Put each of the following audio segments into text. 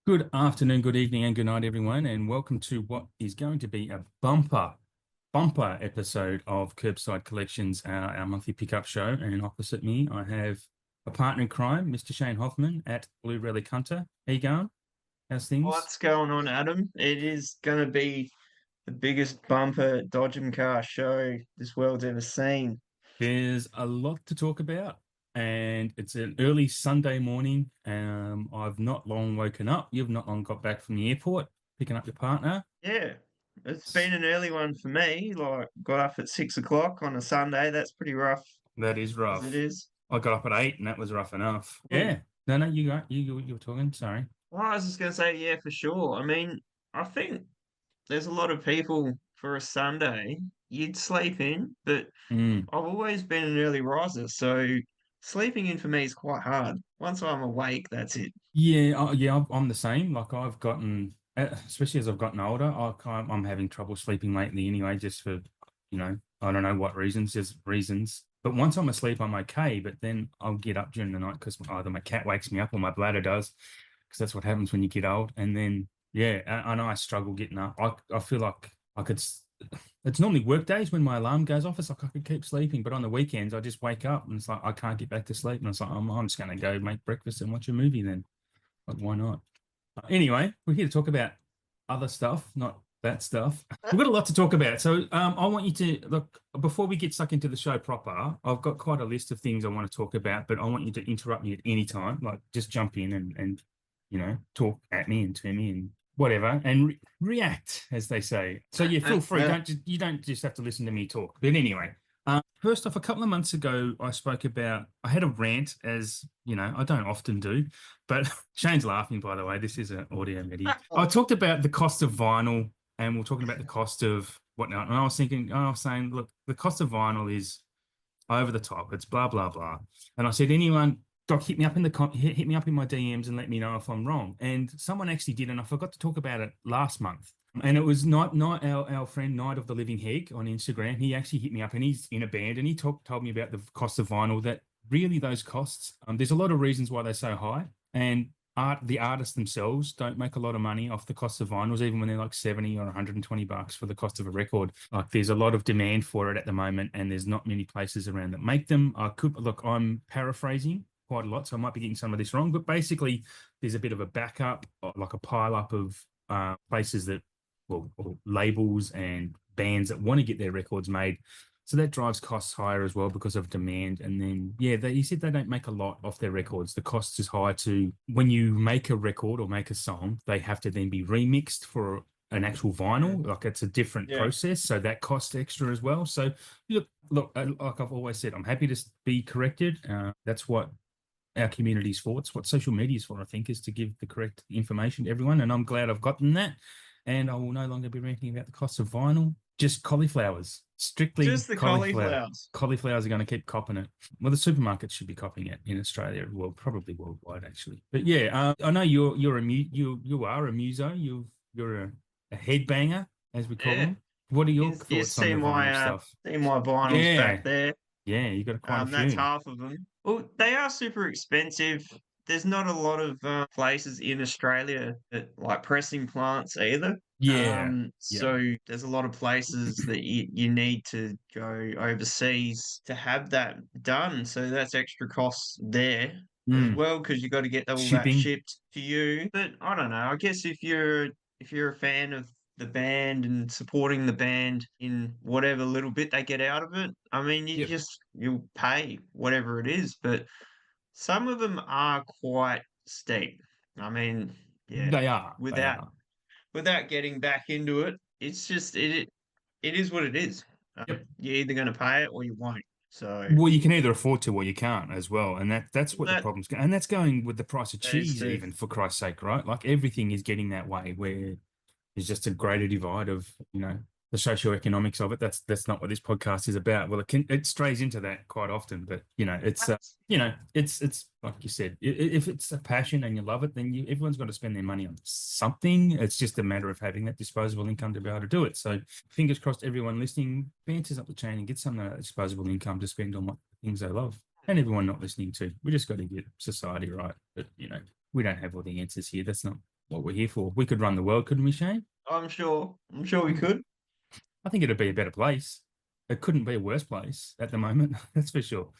Good afternoon, good evening, and good night, everyone, and welcome to what is going to be a bumper episode of KerbSide Collections, our monthly pickup show. And opposite me, I have a partner in crime, Mr. Shane Hoffman at Blue Relic Hunter. How you going? How's things? What's going on, Adam? It is going to be the biggest bumper Dodge and car show this world's ever seen. There's a lot to talk about, and it's an early Sunday morning. I've not long woken up. You've not long got back from the airport, picking up your partner. Yeah, it's been an early one for me. Like, got up at 6 o'clock on a Sunday. That's pretty rough That is as it rough. is. I got up at 8, and that was rough enough. Well, Yeah. No, you got you were talking. Sorry. I was just going to say, yeah, for sure. I mean, I think there's a lot of people for a Sunday you'd sleep in, but Mm. I've always been an early riser, so sleeping in for me is quite hard. Once I'm awake, that's it. Yeah, I'm the same. Like I've gotten, especially as I've gotten older, I'm having trouble sleeping lately anyway, just for, I don't know what reasons, just reasons. But once I'm asleep, I'm okay. But then I'll get up during the night because either my cat wakes me up or my bladder does, because that's what happens when you get old. And then, yeah, I know I struggle getting up. I feel like I could, it's normally work days when my alarm goes off. It's like I could keep sleeping, but on the weekends, I just wake up and it's like I can't get back to sleep. And it's like, I'm just going to go make breakfast and watch a movie then. Like, why not? Anyway, we're here to talk about other stuff, not that stuff. We've got a lot to talk about. So I want you to look, before we get stuck into the show proper, I've got quite a list of things I want to talk about, but I want you to interrupt me at any time. Like just jump in and talk at me and to me and whatever and react, as they say. So yeah, feel free. You don't just have to listen to me talk. But anyway, first off, a couple of months ago, I had a rant, as you know, I don't often do, but Shane's laughing, by the way. This is an audio medium. I talked about the cost of vinyl and we're talking about the cost of whatnot. And I was saying, look, the cost of vinyl is over the top. It's blah, blah, blah. And I said, anyone, Doc, hit me up in my DMs and let me know if I'm wrong. And someone actually did, and I forgot to talk about it last month. And it was not our friend Night of the Living Heg on Instagram. He actually hit me up, and he's in a band, and he told me about the cost of vinyl. That really those costs. There's a lot of reasons why they're so high, and the artists themselves don't make a lot of money off the cost of vinyls, even when they're like 70 or $120 for the cost of a record. Like there's a lot of demand for it at the moment, and there's not many places around that make them. I'm paraphrasing quite a lot, so I might be getting some of this wrong, but basically there's a bit of a backup, like a pile up of places that or labels and bands that want to get their records made. So that drives costs higher as well because of demand. And then, yeah, he said they don't make a lot off their records. The cost is high too. When you make a record or make a song, they have to then be remixed for an actual vinyl. Like it's a different Yeah. process. So that costs extra as well. So look, like I've always said, I'm happy to be corrected. That's what our community's for. It's what social media is for, I think, is to give the correct information to everyone. And I'm glad I've gotten that. And I will no longer be ranting about the cost of vinyl. Just cauliflowers, strictly Just the cauliflower. cauliflowers. Cauliflowers are going to keep copping it. Well, the supermarkets should be copping it in Australia, well, probably worldwide actually. But yeah, I know you are a muso. You're a headbanger, as we call Yeah. them. What are your You thoughts on see the vinyl my stuff? vinyls back Yeah, there. yeah, you got quite a That's few. half of them. Well, they are super expensive. There's not a lot of places in Australia that like pressing plants either. Yeah, yeah, So there's a lot of places that you need to go overseas to have that done. So that's extra costs there as mm. well because you got to get all that Shipping. shipped to you. But I don't know. I guess if you're a fan of the band and supporting the band in whatever little bit they get out of it. I mean, Yep, you'll pay whatever it is, but some of them are quite steep. I mean, yeah, they are. They without are. without getting back into it, it's just it is what it is. Yep. You're either going to pay it or you won't. So Well, you can either afford to or you can't as well, and that's what the that problem's. And that's going with the price of that is cheese, true. even for Christ's sake, right? Like everything is getting that way, where there's just a greater divide of the socioeconomics of it. That's not what this podcast is about. Well, it strays into that quite often, but it's like you said, if it's a passion and you love it, then everyone's got to spend their money on something. It's just a matter of having that disposable income to be able to do it. So fingers crossed, everyone listening bounces up the chain and gets some of that disposable income to spend on what things they love. And everyone not listening to, we just got to get society right. But we don't have all the answers here. That's not what we're here for. We could run the world, couldn't we, Shane? I'm sure. I'm sure we Mm. could. I think it'd be a better place. It couldn't be a worse place at the moment, that's for sure.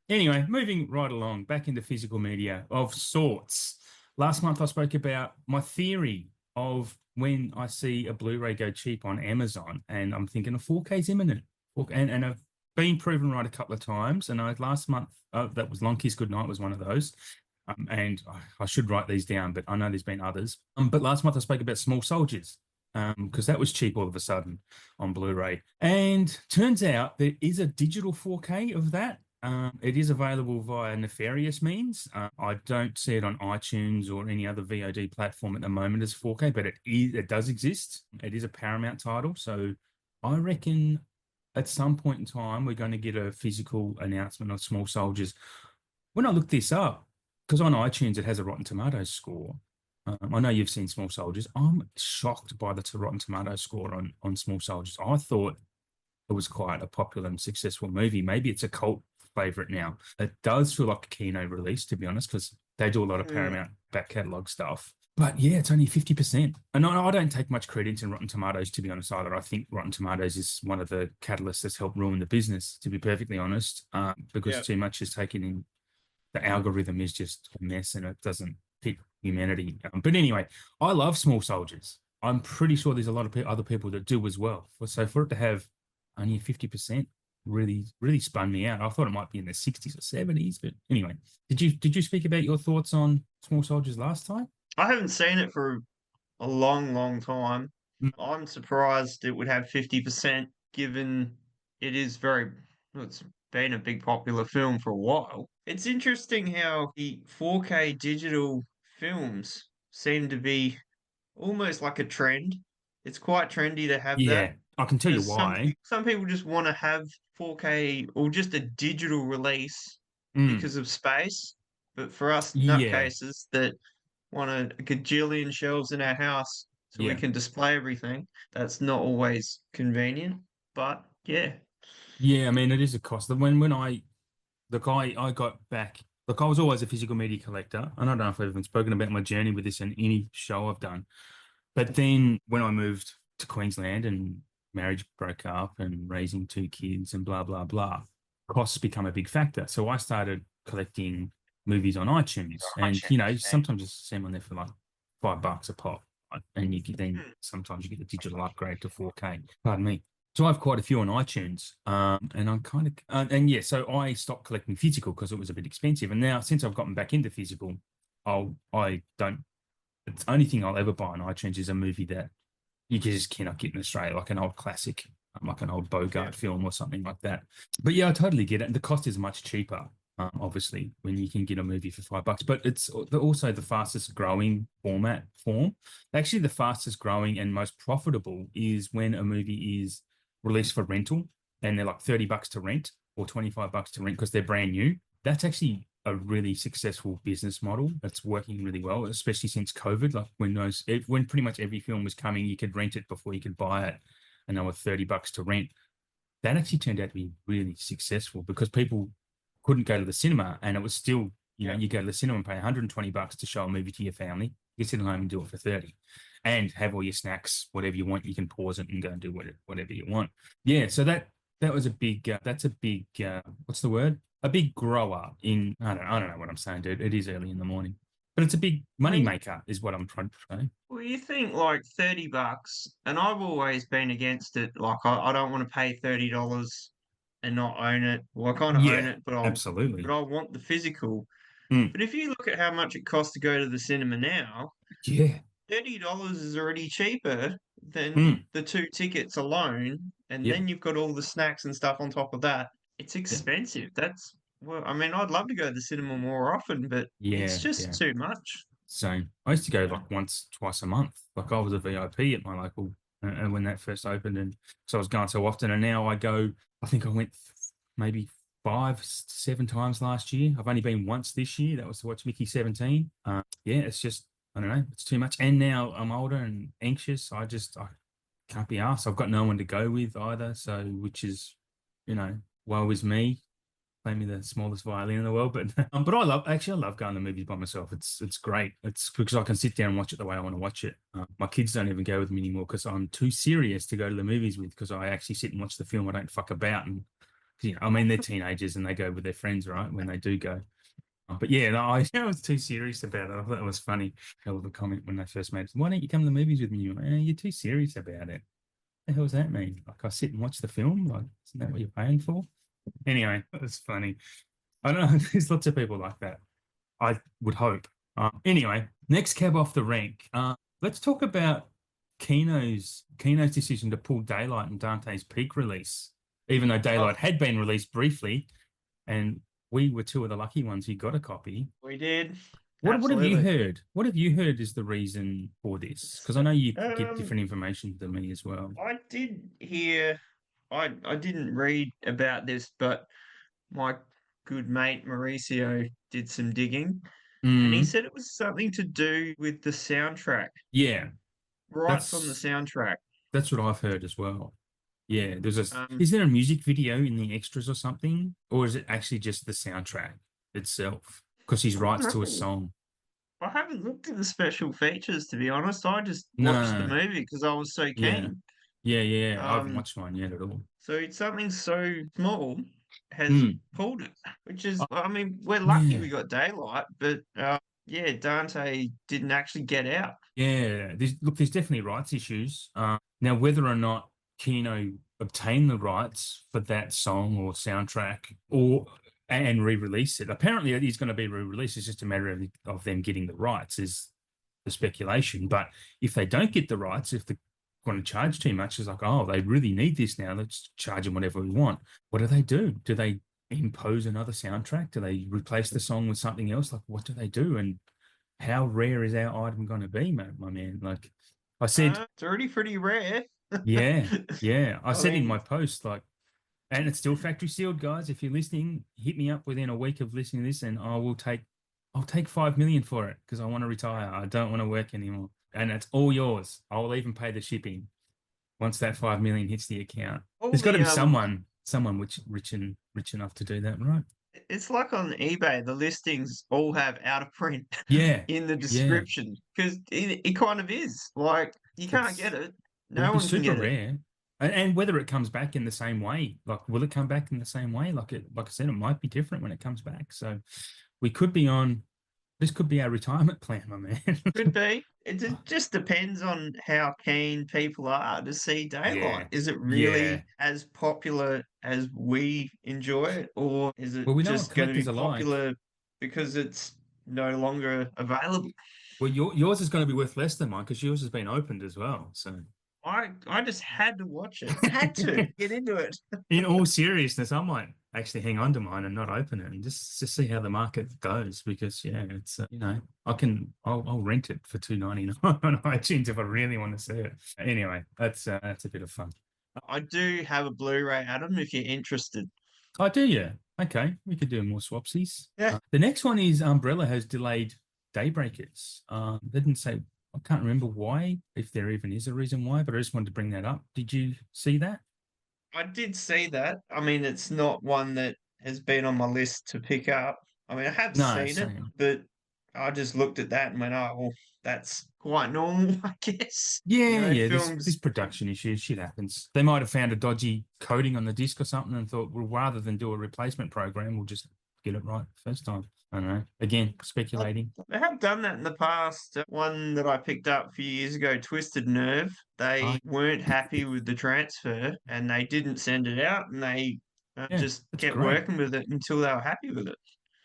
Anyway, moving right along, back into physical media of sorts. Last month, I spoke about my theory of when I see a Blu-ray go cheap on Amazon, and I'm thinking a 4K is imminent. And I've been proven right a couple of times. And last month, that was Long Kiss Goodnight was one of those. And I should write these down, but I know there's been others. But last month I spoke about Small Soldiers because that was cheap all of a sudden on Blu-ray. And turns out there is a digital 4K of that. It is available via nefarious means. I don't see it on iTunes or any other VOD platform at the moment as 4K, but it does exist. It is a Paramount title, so I reckon at some point in time we're going to get a physical announcement of Small Soldiers. When I looked this up, because on iTunes it has a Rotten Tomatoes score. I know you've seen Small Soldiers. I'm shocked by the Rotten Tomatoes score on Small Soldiers. I thought it was quite a popular and successful movie. Maybe it's a cult favorite now. It does feel like a Kino release, to be honest, because they do a lot of Mm, Paramount back catalog stuff. But yeah, it's only 50%. And I don't take much credit in Rotten Tomatoes, to be honest, either. I think Rotten Tomatoes is one of the catalysts that's helped ruin the business, to be perfectly honest, because yeah. too much is taken in. The algorithm is just a mess and it doesn't fit humanity. But anyway, I love Small Soldiers. I'm pretty sure there's a lot of other people that do as well. So for it to have only 50% really, really spun me out. I thought it might be in the 60s or 70s. But anyway, did you speak about your thoughts on Small Soldiers last time? I haven't seen it for a long, long time. Mm. I'm surprised it would have 50% given it is very, well, it's been a big popular film for a while. It's interesting how the 4K digital films seem to be almost like a trend. It's quite trendy to have that Yeah, I can tell you because why. some people just want to have 4K or just a digital release Mm. because of space. But for us Yeah, nutcases that want a gajillion shelves in our house so we yeah. can display everything. That's not always convenient, but yeah. Yeah, I mean, it is a cost. When I Look, I got back. Look, I was always a physical media collector, and I don't know if I've even spoken about my journey with this in any show I've done. But then when I moved to Queensland and marriage broke up and raising two kids and blah, blah, blah, costs become a big factor. So I started collecting movies on iTunes. And, sometimes you see them on there for like $5 a pop. And then Hmm. sometimes you get a digital upgrade to 4K. Pardon me. So I have quite a few on iTunes, and I'm kind of and yeah. So I stopped collecting physical because it was a bit expensive, and now since I've gotten back into physical, I don't. The only thing I'll ever buy on iTunes is a movie that you just cannot get in Australia, like an old classic, like an old Yeah. Bogart film or something like that. But yeah, I totally get it. And the cost is much cheaper, obviously, when you can get a movie for $5. But it's also the fastest growing form. Actually, the fastest growing and most profitable is when a movie is released for rental and they're like $30 to rent or $25 to rent because they're brand new. That's actually a really successful business model that's working really well, especially since COVID. Like when pretty much every film was coming, you could rent it before you could buy it, and they were $30 to rent. That actually turned out to be really successful because people couldn't go to the cinema, and it was still, Yeah. you go to the cinema and pay $120 to show a movie to your family. You sit at home and do it for 30, and have all your snacks, whatever you want. You can pause it and go and do whatever you want. Yeah, so that was a big. That's a big. What's the word? A big grower in. I don't know what I'm saying, dude. It is early in the morning, but it's a big I money mean, maker, is what I'm trying to say. well, you think like $30, and I've always been against it. Like, I don't want to pay $30 and not own it. Well, I kind of own Yeah, it, but absolutely. I want the physical. Mm, But if you look at how much it costs to go to the cinema now, yeah. $30 is already cheaper than Mm, the two tickets alone, and yep. then you've got all the snacks and stuff on top of that. It's Yeah. expensive. That's well, I mean, I'd love to go to the cinema more often, but it's Yeah. just Yeah. too much. So I used to go Yeah. like once, twice a month. Like I was a VIP at my local, and when that first opened, and so I was going so often. And now I go. I think I went maybe 5, 7 times last year. I've only been once this year. That was to watch Mickey 17. Yeah, it's just I don't know. It's too much. And now I'm older and anxious. I can't be asked. I've got no one to go with either. So which is, woe is me. play me the smallest violin in the world. But I love going to movies by myself. It's great. It's because I can sit down and watch it the way I want to watch it. My kids don't even go with me anymore because I'm too serious to go to the movies with because I actually sit and watch the film. I don't fuck about and I mean they're teenagers and they go with their friends, right? When they do go. But yeah, no, I was too serious about it. I thought it was funny. Hell of a comment when they first made it. Why don't you come to the movies with me? You're too serious about it. The hell does that mean? Like I sit and watch the film? Like, isn't that what you're paying for? Anyway, it's funny. I don't know. There's lots of people like that. I would hope. Anyway, next cab off the rank. Let's talk about Kino's decision to pull Daylight and Dante's Peak release, even though Oh, Daylight had been released briefly, and we were two of the lucky ones who got a copy. we did. What have you Absolutely. heard? What have you heard is the reason for this? Because I know you get Um, different information than me as well. I did hear, I didn't read about this, but my good mate Mauricio did some digging, and he Mm, said it was something to do with the soundtrack, yeah, rights on the that's soundtrack. that's what I've heard as well. Yeah, Um, is there a music video in the extras or something? Or is it actually just the soundtrack itself? Because he's I don't writes to a know. song. I haven't looked at the special features to be honest. I just watched the No, movie because I was so yeah. keen. Yeah. I haven't Um, watched mine yet at all. so it's something so small has Mm. pulled it, which is, Uh, I mean, we're lucky yeah. we got daylight, but yeah, Dante didn't actually get out. Yeah. There's definitely rights issues. Now, whether or not Kino obtained the rights for that song or soundtrack or and re-release it, apparently it is going to be re-released. It's just a matter of them getting the rights, is the speculation. But if they don't get the rights, if they're going to charge too much, it's like, oh, they really need this now. Let's charge them whatever we want. What do they do? Do they impose another soundtrack? Do they replace the song with something else? Like, what do they do? And how rare is our item going to be, my man? Like I said, It's already pretty rare. yeah, yeah. I I said in my mean, post, like, and it's still factory sealed, guys. If you're listening, hit me up within a week of listening to this, and I'll take 5 million for it because I want to retire. I don't want to work anymore, and it's all yours. I'll even pay the shipping once that 5 million hits the account. all There's got to the be someone which rich enough to do that, right? it's like on eBay, the listings all have out of print Yeah, in the yeah. description because it kind of is. Like, you can't get It's it. It'll No be one can super get it. rare. And whether it comes back in the same way, like will it come back in the same way? Like I said, it might be different when it comes back. So we could be on this could be our retirement plan, my man. Could be. Just depends on how keen people are to see daylight. Yeah. Is it Yeah. really as popular as we enjoy it, or is it Well, we know what just going to be collectors are like. popular because it's no longer available? Well, yours is going to be worth less than mine because yours has been opened as well. So I just had to watch it. Had to get into it. in all seriousness, I might actually hang on to mine and not open it and just see how the market goes because yeah, it's I'll rent it for 2.99 on iTunes if I really want to see it. Anyway, that's a bit of fun. I do have a Blu-ray, Adam, if you're interested. Oh, do you? Okay, we could do more swapsies. Yeah. The next one is Umbrella has delayed Daybreakers. They didn't say. I can't remember why, if there even is a reason why, but I just wanted to bring that up. Did you see that? I did see that. I mean, it's not one that has been on my list to pick up. I mean, I have No, seen it, same. but I just looked at that and went, oh, well, that's quite normal, I guess. You Yeah, know, yeah. This films. production issue, shit happens. They might have found a dodgy coding on the disc or something and thought, well, rather than do a replacement program, we'll just get it right the first time. I don't know. Again, speculating. They have done that in the past. One that I picked up a few years ago, Twisted Nerve, Uh, they weren't happy with the transfer and they didn't send it out and they yeah, just that's kept great. working with it until they were happy with it.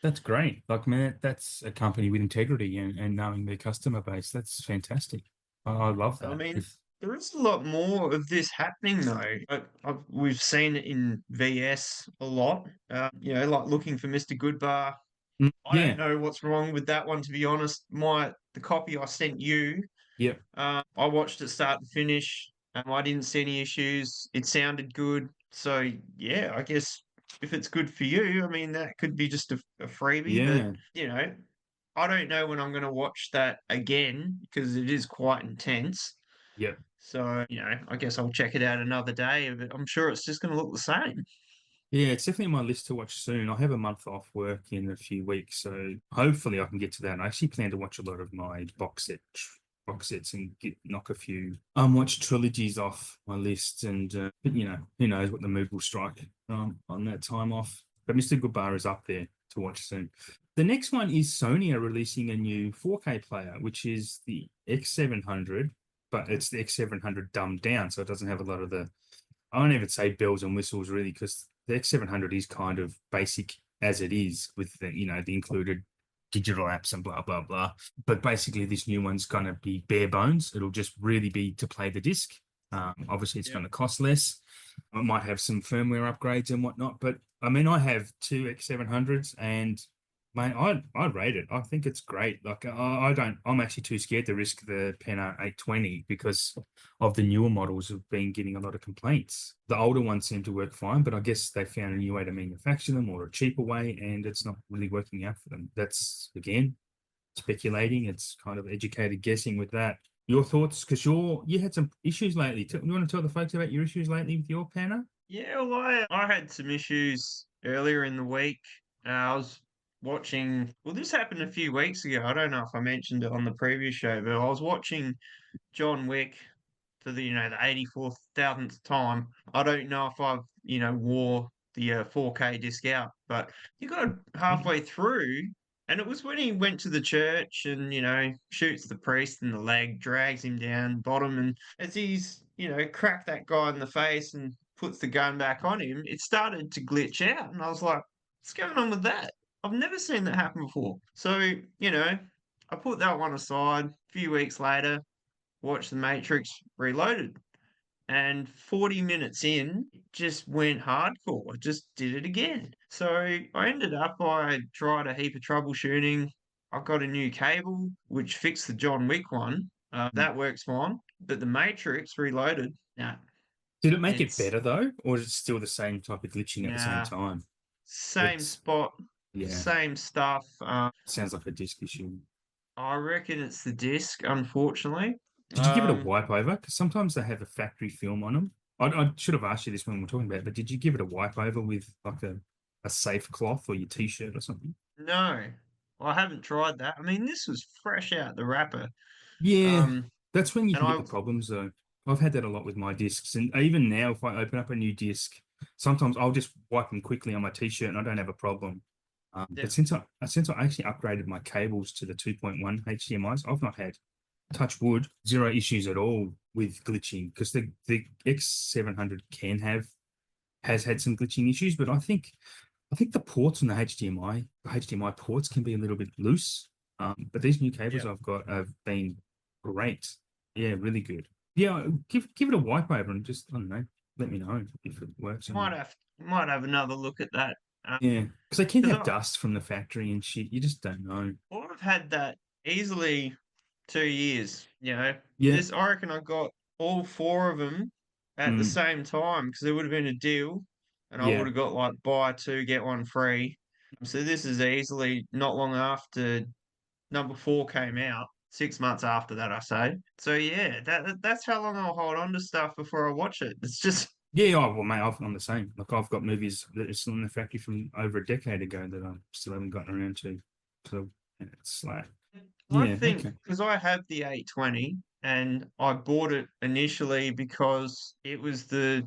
That's great. Like, man, that's a company with integrity and knowing their customer base. That's fantastic. I love I that. mean, there is a lot more of this happening though. We've seen it in VS a lot. You know, like looking for Mr. Goodbar. I don't Yeah, know what's wrong with that one, to be honest. The copy I sent you, yep, I watched it start to finish. I didn't see any issues. It sounded good. So yeah, I guess if it's good for you, I mean that could be just a freebie. But yeah, you know, I don't know when I'm going to watch that again because it is quite intense. yep. So, you know, I guess I'll check it out another day, but I'm sure it's just going to look the same. Yeah, it's definitely on my list to watch soon. I have a month off work in a few weeks, so hopefully I can get to that. And I actually plan to watch a lot of my box sets and knock a few unwatched trilogies off my list. And but who knows what the mood will strike on that time off. But Mr. Goodbar is up there to watch soon. The next one is Sony are releasing a new 4K player, which is the X700, but it's the X700 dumbed down, so it doesn't have a lot of the I won't even say bells and whistles really, because the X700 is kind of basic as it is with the included digital apps and blah blah blah. But basically, this new one's going to be bare bones. It'll just really be to play the disc. Obviously, it's Yeah. going to cost less. It might have some firmware upgrades and whatnot. But I mean, I have two X700s, and mate, I rate it. I think it's great. Like I don't. I'm actually too scared to risk the Penna 820 because of the newer models have been getting a lot of complaints. The older ones seem to work fine, but I guess they found a new way to manufacture them or a cheaper way, and it's not really working out for them. That's again speculating. It's kind of educated guessing with that. Your thoughts? Because you had some issues lately. You want to tell the folks about your issues lately with your Penna? Yeah, well, I had some issues earlier in the week. I was watching, well, this happened a few weeks ago. I don't know if I mentioned it on the previous show, but I was watching John Wick for the 84,000th time. I don't know if I've, wore the 4K disc out, but you got halfway through, and it was when he went to the church and, shoots the priest in the leg, drags him down bottom, and as he's, cracked that guy in the face and puts the gun back on him, it started to glitch out, and I was like, what's going on with that? I've never seen that happen before. So, I put that one aside. A few weeks later, watched The Matrix Reloaded. And 40 minutes in, it just went hardcore. I just did it again. So I ended up, I tried a heap of troubleshooting. I got a new cable, which fixed the John Wick one. That works fine. But the Matrix Reloaded, nah, Did it make it it's, better though, or is it still the same type of glitching at the same nah, time? same It's spot, yeah, same stuff. sounds like a disc issue. I reckon it's the disc, unfortunately. Did you give it a Um, wipe over? Because sometimes they have a factory film on them. I should have asked you this when we were talking about it, but did you give it a wipe over with like a safe cloth or your t-shirt or something? no, I haven't tried that. I mean, this was fresh out the wrapper. Yeah, Um, that's when you and can get I the problems though. I've had that a lot with my discs, and even now, if I open up a new disc, sometimes I'll just wipe them quickly on my t-shirt, and I don't have a problem. But Yeah. since I actually upgraded my cables to the 2.1 HDMI's, I've not had touch wood, zero issues at all with glitching because the X700 has had some glitching issues, but I think the ports on the HDMI ports can be a little bit loose. But these new cables Yeah. I've got have been great. Yeah, really good. Yeah, give it a wipe over and just I don't know, let me know if it works or not. Might have another look at that. Yeah, because they can Because have dust from the factory and shit. You just don't know. I've had that easily 2 years. Yeah, This I reckon I got all four of them at the mm, same time because there would have been a deal, and I would yeah, have got like buy two get one free. So this is easily not long after number four came out. 6 months after that, I say. So yeah, that's how long I'll hold on to stuff before I watch it. It's just yeah. Oh, well, mate, I'm the same. Like I've got movies that are still in the factory from over a decade ago that I still haven't gotten around to. So yeah, it's like, I yeah, think okay, because I have the 820 and I bought it initially because it was the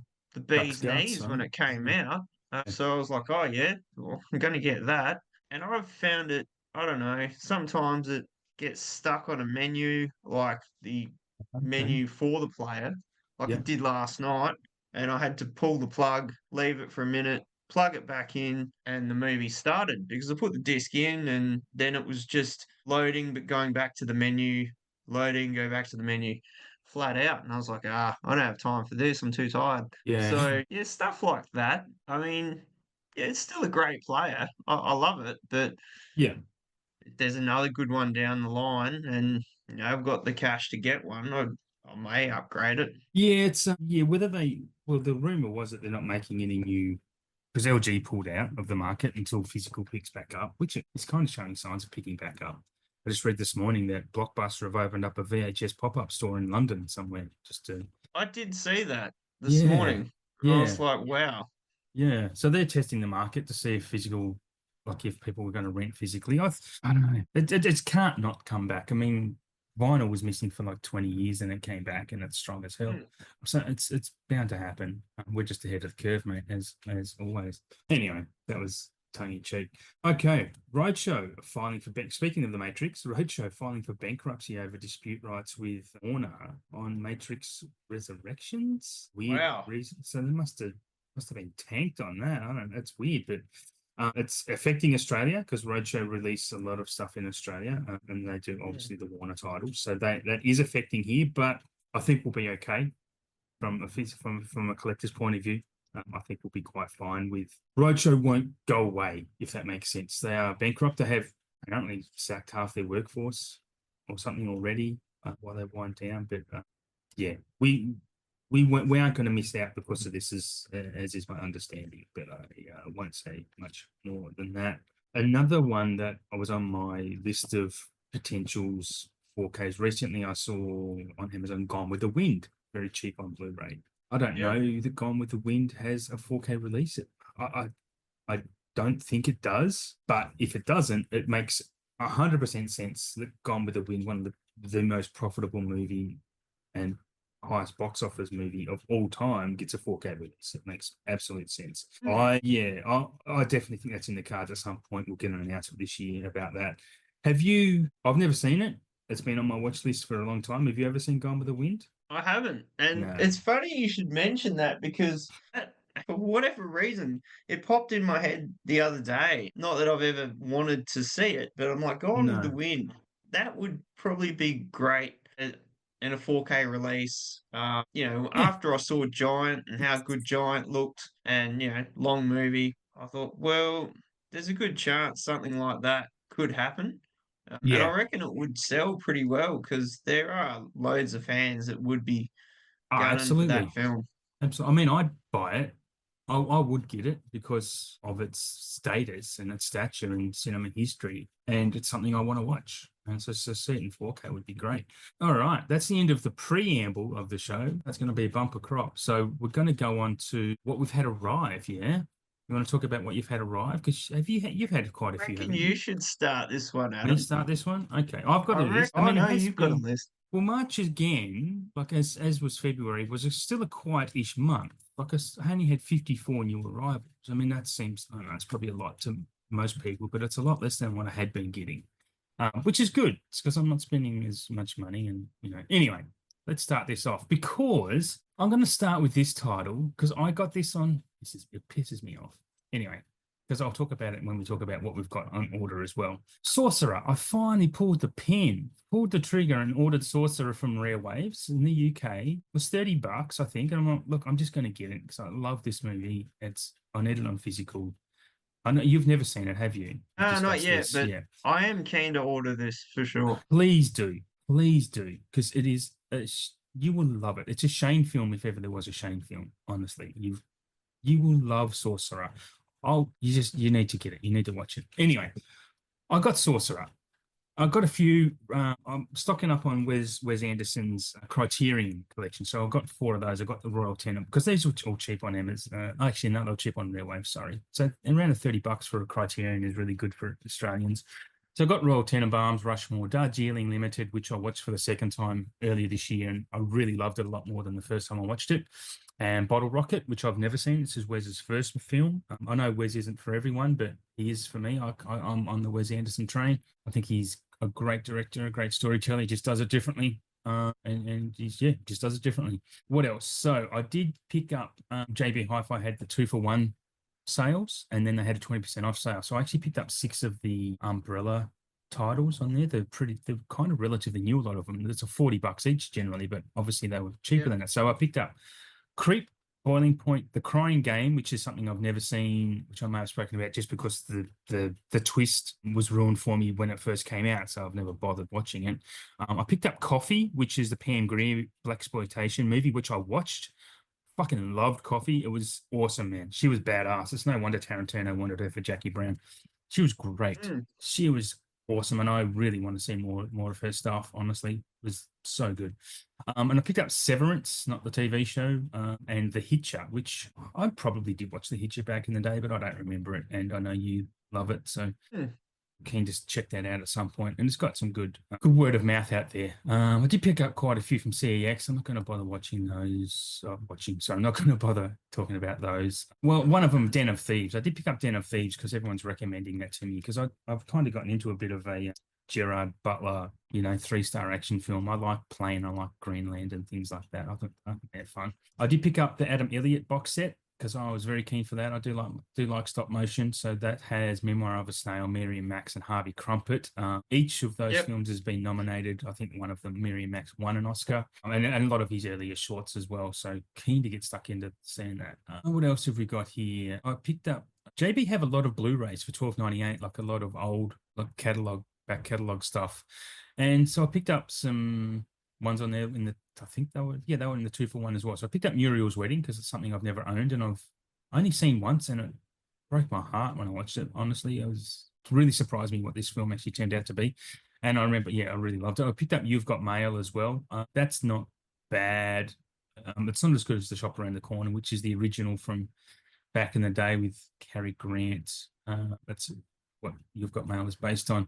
guts bee's guts, knees when right? it came Yeah. out. So I was like, oh yeah, well, I'm going to get that. And I've found it, I don't know, sometimes it gets stuck on a menu, like the Okay. menu for the player, like Yeah. it did last night. And I had to pull the plug, leave it for a minute, plug it back in, and the movie started because I put the disc in and then it was just loading, but going back to the menu, loading, go back to the menu, flat out. And I was like, I don't have time for this. I'm too tired. Yeah. So, yeah, stuff like that. I mean, yeah, it's still a great player. I love it, but Yeah. if there's another good one down the line and, I've got the cash to get one, I may upgrade it. Yeah. It's yeah. Whether well, the rumor was that they're not making any new because LG pulled out of the market until physical picks back up, which is kind of showing signs of picking back up. I just read this morning that Blockbuster have opened up a VHS pop-up store in London somewhere just to I did see that this yeah. morning. And I was Yeah. like, wow. Yeah, so they're testing the market to see if physical, like if people were going to rent physically. I don't know. It can't not come back. I mean, vinyl was missing for like 20 years and it came back and it's strong as hell. Mm. So it's bound to happen. We're just ahead of the curve, mate, as always. Anyway, that was tongue in cheek. Okay, Roadshow filing for speaking of the Matrix, Roadshow filing for bankruptcy over dispute rights with Warner on Matrix Resurrections. Weird Wow. reason. So they must have been tanked on that. I don't know. That's weird, but it's affecting Australia because Roadshow release a lot of stuff in Australia, and they do Mm. obviously the Warner titles, so that is affecting here. But I think we'll be okay from a collector's point of view. I think we'll be quite fine with Roadshow. Won't go away if that makes sense. They are bankrupt. They have apparently sacked half their workforce or something already while they wind down. But yeah, we aren't going to miss out because of this, as is my understanding. But I won't say much more than that. Another one that I was on my list of potentials 4Ks recently, I saw on Amazon Gone with the Wind, very cheap on Blu-ray. I don't Yep. know that Gone with the Wind has a 4K release. I don't think it does, but if it doesn't, it makes 100% sense that Gone with the Wind, one of the most profitable movie and highest box office movie of all time, gets a 4K release. It makes absolute sense. Mm. I definitely think that's in the cards at some point. We'll get an announcement this year about that. Have you? I've never seen it. It's been on my watch list for a long time. Have you ever seen Gone with the Wind? I haven't. And No. it's funny you should mention that because for whatever reason, it popped in my head the other day. Not that I've ever wanted to see it, but I'm like, Gone with the No. Wind. That would probably be great in a 4K release. Yeah. After I saw Giant and how good Giant looked and, long movie, I thought, well, there's a good chance something like that could happen. And I Yeah. reckon it would sell pretty well because there are loads of fans that would be Oh, gunning for that absolutely. film. Absolutely. I mean, I'd buy it. I would get it because of its status and its stature in cinema history, and it's something I want to watch. And so see it in 4K would be great. All right, that's the end of the preamble of the show. That's going to be a bumper crop. So we're going to go on to what we've had arrive. Yeah, you want to talk about what you've had arrive? Because you've had quite a I few, reckon haven't you you? should start this one, Me Adam. start this one? Okay. I've got I a reckon. list. I I mean, it know has you've got a been, list. well, March again, like as was February, still a quiet-ish month. Like I only had 54 new arrivals. I mean, that seems, I don't know, it's probably a lot to most people, but it's a lot less than what I had been getting, which is good. It's because I'm not spending as much money. And, anyway, let's start this off because I'm going to start with this title because I got this on, it pisses me off. Anyway, because I'll talk about it when we talk about what we've got on order as well. Sorcerer. I finally pulled the trigger, and ordered Sorcerer from Rare Waves in the UK. It was $30, I think. And I'm like, look, I'm just going to get it because I love this movie. I need it on physical. I know you've never seen it, have you? We've Not discussed yet, this. but Yeah. I am keen to order this for sure. Please do. Please do. Because it is, you will love it. It's a Shane film if ever there was a Shane film, honestly. You will love Sorcerer. You need to get it. You need to watch it. Anyway, I got Sorcerer. I've got a few. I'm stocking up on Wes Anderson's Criterion collection, so I've got four of those. I've got the Royal Tenenbaums because these were all cheap on Amazon. Actually, no, they're cheap on Railwave. Sorry, so around $30 for a Criterion is really good for Australians. So I got Royal Tenenbaums, Rushmore, Darjeeling Limited, which I watched for the second time earlier this year, and I really loved it a lot more than the first time I watched it. And Bottle Rocket, which I've never seen. This is Wes's first film. I know Wes isn't for everyone, but he is for me. I'm on the Wes Anderson train. I think he's a great director, a great storyteller. He just does it differently. And just does it differently. What else? So I did pick up JB Hi-Fi had the 2-for-1 sales, and then they had a 20% off sale. So I actually picked up 6 of the Umbrella titles on there. They're kind of relatively new, a lot of them. It's a $40 each generally, but obviously they were cheaper Yeah. than that. So I picked up Creep, Boiling Point, The Crying Game, which is something I've never seen, which I may have spoken about just because the twist was ruined for me when it first came out, so I've never bothered watching it. I picked up Coffee, which is the Pam Grier blaxploitation movie, which I watched. Fucking loved Coffee. It was awesome, man. She was badass. It's no wonder Tarantino wanted her for Jackie Brown. She was great. Mm. She was awesome, and I really want to see more of her stuff. Honestly, it was so good. And I picked up Severance, not the TV show, and The Hitcher, which I probably did watch The Hitcher back in the day, but I don't remember it, and I know you love it, so Hmm. keen to check that out at some point. And it's got some good word of mouth out there. I did pick up quite a few from CEX. I'm not going to bother watching those. Sorry, I'm not going to bother talking about those. Well, one of them, Den of Thieves. I did pick up Den of Thieves because everyone's recommending that to me because I've kind of gotten into a bit of a Gerard Butler, 3-star action film. I like Plane, I like Greenland and things like that. I think they're fun. I did pick up the Adam Elliott box set because I was very keen for that. I do like stop motion, so that has Memoir of a Snail, Mary and Max, and Harvey Crumpet. Each of those Yep. films has been nominated. I think one of them, Mary and Max, won an Oscar, and a lot of his earlier shorts as well. So keen to get stuck into seeing that. What else have we got here? I picked up. JB have a lot of Blu-rays for $12.98, like a lot of old like back catalog stuff, and so I picked up some ones on there in the I think they were in the 2-for-1 as well. So I picked up Muriel's Wedding because it's something I've never owned and I've only seen once, and it broke my heart when I watched it. Honestly, it really surprised me what this film actually turned out to be. And I remember, I really loved it. I picked up You've Got Mail as well. That's not bad. It's not as good as The Shop Around the Corner, which is the original from back in the day with Cary Grant. That's what You've Got Mail is based on.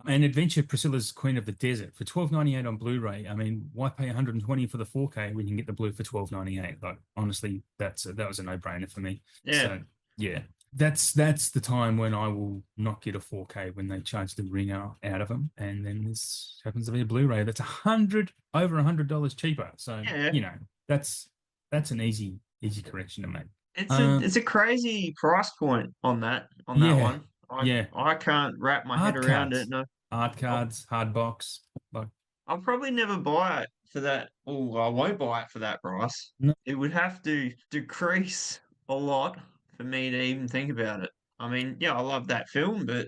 And Adventure Priscilla's Queen of the Desert for $12.98 on Blu-ray. I mean, why pay $120 for the 4K when you can get the blue for $12.98? Like, honestly, that was a no-brainer for me. Yeah. So yeah, that's the time when I will not get a 4K when they charge the ring out of them, and then this happens to be a Blu-ray that's over $100 cheaper. So Yeah. that's an easy correction to make. It's a crazy price point on that Yeah, one. I yeah. I can't wrap my head Art around it. cards, No, art I'll cards, hard box. Like, I'll probably never buy it for that. Oh, I won't buy it for that price. no, It would have to decrease a lot for me to even think about it. I mean, yeah, I love that film, but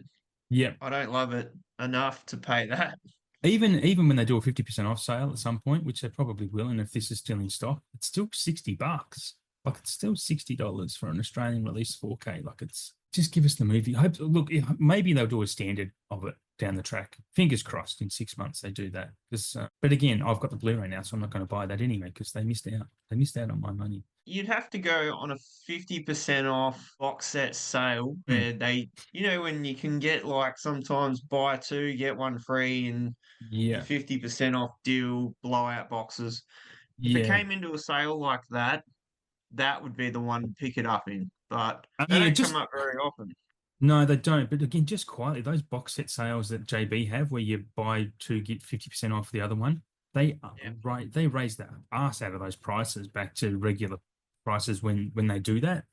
yeah. I don't love it enough to pay that. Even when they do a 50% off sale at some point, which they probably will, and if this is still in stock, it's still $60. Like it's still $60 for an Australian release 4K. Like it's just give us the movie. I hope look, maybe they'll do a standard of it down the track. Fingers crossed in 6 months they do that. Because but again, I've got the Blu-ray now, so I'm not going to buy that anyway because they missed out. They missed out on my money. You'd have to go on a 50% off box set sale Hmm. where when you can get like sometimes buy two, get one free and your Yeah, 50% off deal blowout boxes. If it yeah, came into a sale like that, that would be the one to pick it up in. But they yeah. don't come Just up very often. no, they don't. But again, just quietly, those box set sales that JB have, where you buy two get 50% off the other one, Yeah. they raise the ass out of those prices back to regular prices when they do that.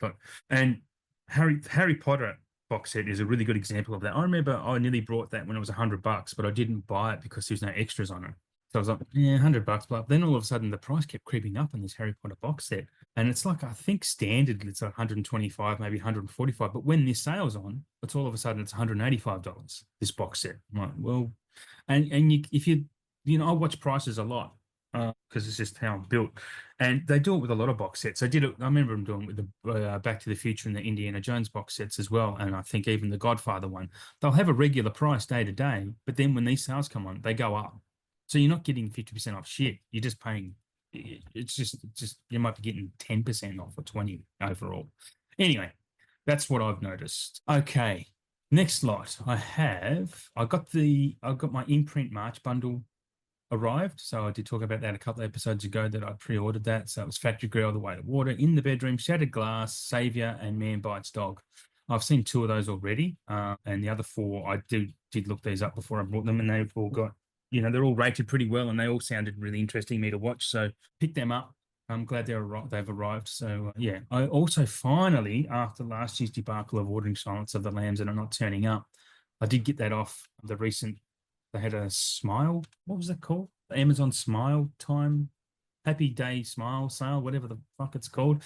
And Harry Potter box set is a really good example of that. I remember I nearly brought that when it was $100, but I didn't buy it because there's no extras on it. So I was like, yeah, $100, but then all of a sudden the price kept creeping up on this Harry Potter box set. And it's like, I think standard, it's 125, maybe 145. But when this sale's on, it's all of a sudden it's $185, this box set. I'm like, well, and if I watch prices a lot because it's just how I'm built. And they do it with a lot of box sets. I remember them doing it with the Back to the Future and the Indiana Jones box sets as well. And I think even the Godfather one, they'll have a regular price day to day. But then when these sales come on, they go up. So you're not getting 50% off shit. You're just paying it's just you might be getting 10% off or 20 overall. Anyway, that's what I've noticed. Okay. Next lot. I got my imprint March bundle arrived. So I did talk about that a couple of episodes ago that I pre-ordered that. So it was Factory Girl, The Way to Water, In the Bedroom, Shattered Glass, Savior, and Man Bites Dog. I've seen two of those already. And the other four, I did look these up before I bought them, and they've all got they're all rated pretty well, and they all sounded really interesting me to watch. So pick them up. I'm glad they've arrived. So yeah, I also finally, after last year's debacle of ordering Silence of the Lambs and it not turning up, I did get that off the recent. They had a Smile. What was that called? The Amazon Smile Time, Happy Day Smile Sale, whatever the fuck it's called.